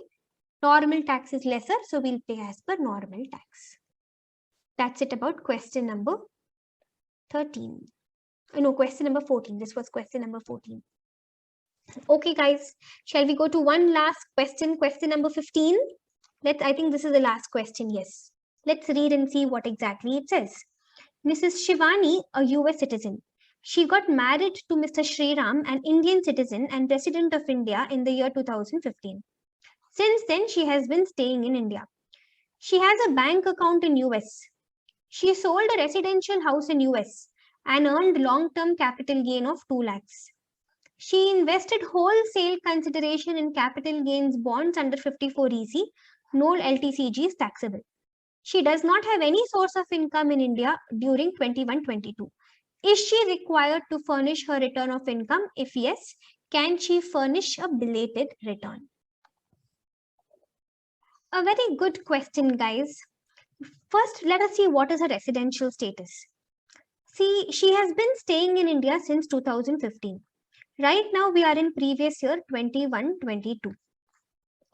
Normal tax is lesser, so we'll pay as per normal tax. That's it about question number 13. No, question number 14. This was question number 14. Okay, guys, shall we go to one last question, question number 15? I think this is the last question, yes. Let's read and see what exactly it says. Mrs. Shivani, a US citizen. She got married to Mr. Sriram, an Indian citizen and resident of India in the year 2015. Since then, she has been staying in India. She has a bank account in US. She sold a residential house in US and earned long-term capital gain of 2 lakhs. She invested wholesale consideration in capital gains bonds under 54EC. No LTCG is taxable. She does not have any source of income in India during 21-22. Is she required to furnish her return of income? If yes, can she furnish a belated return? A very good question, guys. First, let us see what is her residential status. See, she has been staying in India since 2015. Right now, we are in previous year 21-22.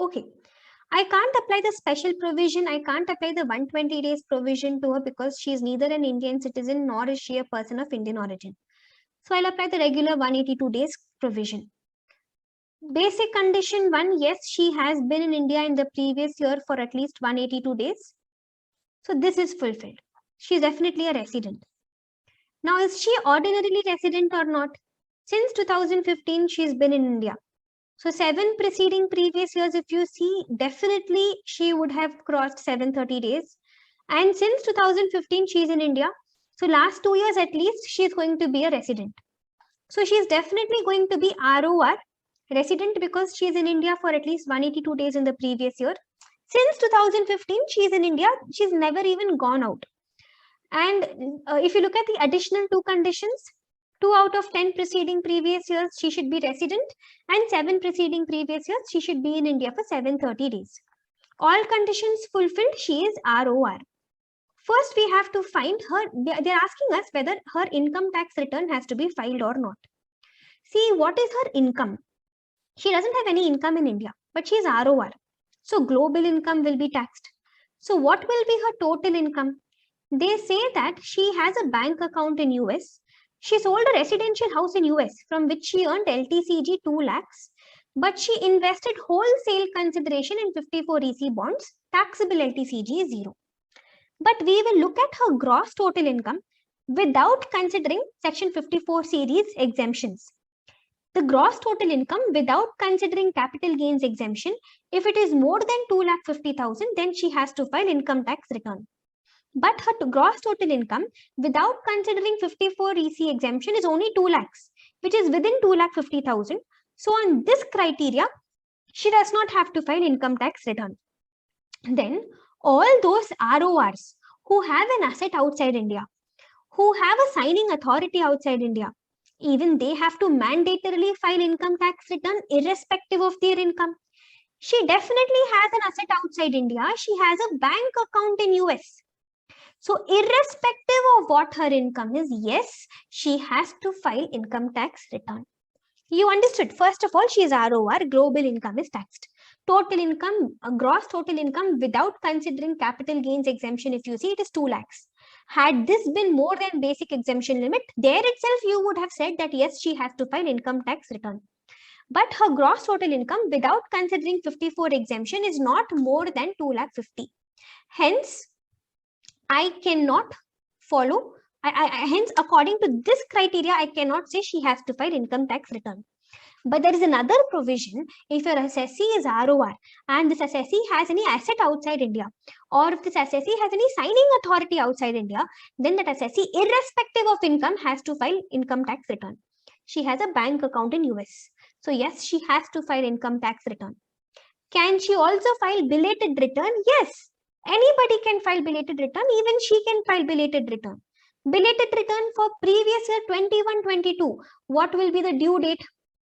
Okay. I can't apply the special provision. I can't apply the 120 days provision to her because she is neither an Indian citizen nor is she a person of Indian origin. So I'll apply the regular 182 days provision. Basic condition 1, yes, she has been in India in the previous year for at least 182 days. So this is fulfilled. She is definitely a resident. Now, is she ordinarily resident or not? Since 2015, she's been in India. So 7 preceding previous years, if you see, definitely she would have crossed 730 days. And since 2015, she's in India. So last 2 years at least, she's going to be a resident. So she's definitely going to be ROR, resident, because she's in India for at least 182 days in the previous year. Since 2015, she's in India. She's never even gone out. And if you look at the additional 2 conditions, 2 out of 10 preceding previous years, she should be resident, and 7 preceding previous years, she should be in India for 730 days. All conditions fulfilled, she is ROR. First, we have to find her. They're asking us whether her income tax return has to be filed or not. See, what is her income? She doesn't have any income in India, but she is ROR. So global income will be taxed. So what will be her total income? They say that she has a bank account in US. She sold a residential house in US from which she earned LTCG 2 lakhs, but she invested wholesale consideration in 54EC bonds. Taxable LTCG is 0. But we will look at her gross total income without considering Section 54 series exemptions. The gross total income without considering capital gains exemption, if it is more than 2,50,000, then she has to file income tax return. But her gross total income without considering 54 EC exemption is only 2 lakhs, which is within 2,50,000. So on this criteria, she does not have to file income tax return. Then all those RORs who have an asset outside India, who have a signing authority outside India, even they have to mandatorily file income tax return irrespective of their income. She definitely has an asset outside India. She has a bank account in US. So irrespective of what her income is, yes, she has to file income tax return. You understood? First of all, she is ROR, global income is taxed. Total income, gross total income without considering capital gains exemption, if you see, it is 2 lakhs. Had this been more than basic exemption limit, there itself you would have said that yes, she has to file income tax return. But her gross total income without considering 54 exemption is not more than 2,50,000. Hence, I cannot follow. Hence, according to this criteria, I cannot say she has to file income tax return. But there is another provision if your assessee is ROR and this assessee has any asset outside India, or if this assessee has any signing authority outside India, then that assessee, irrespective of income, has to file income tax return. She has a bank account in US. So yes, she has to file income tax return. Can she also file belated return? Yes. Anybody can file belated return. Even she can file belated return. Belated return for previous year 21-22. What will be the due date?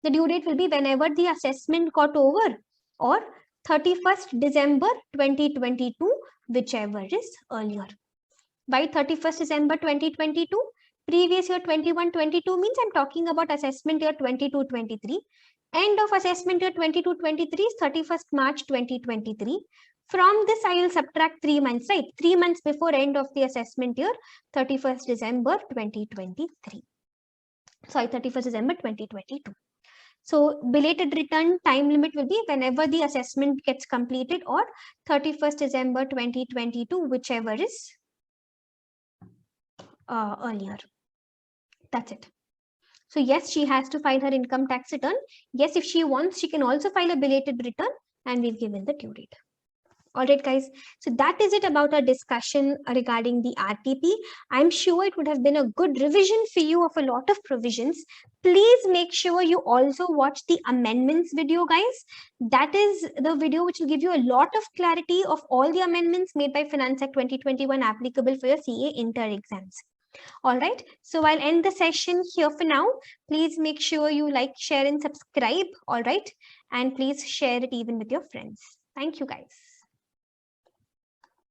The due date will be whenever the assessment got over, or 31st December 2022, whichever is earlier. By 31st December 2022, previous year 21-22 means I'm talking about assessment year 22-23. End of assessment year 22-23 is 31st March 2023. From this, I will subtract 3 months, right? 3 months before end of the assessment year, 31st December 2023. Sorry, 31st December 2022. So belated return time limit will be whenever the assessment gets completed, or 31st December 2022, whichever is earlier. That's it. So yes, she has to file her income tax return. Yes, if she wants, she can also file a belated return, and we've given the due date. All right, guys. So that is it about our discussion regarding the RTP. I'm sure it would have been a good revision for you of a lot of provisions. Please make sure you also watch the amendments video, guys. That is the video which will give you a lot of clarity of all the amendments made by Finance Act 2021 applicable for your CA inter exams. All right, so I'll end the session here for now. Please make sure you like, share, and subscribe. All right, and please share it even with your friends. Thank you, guys.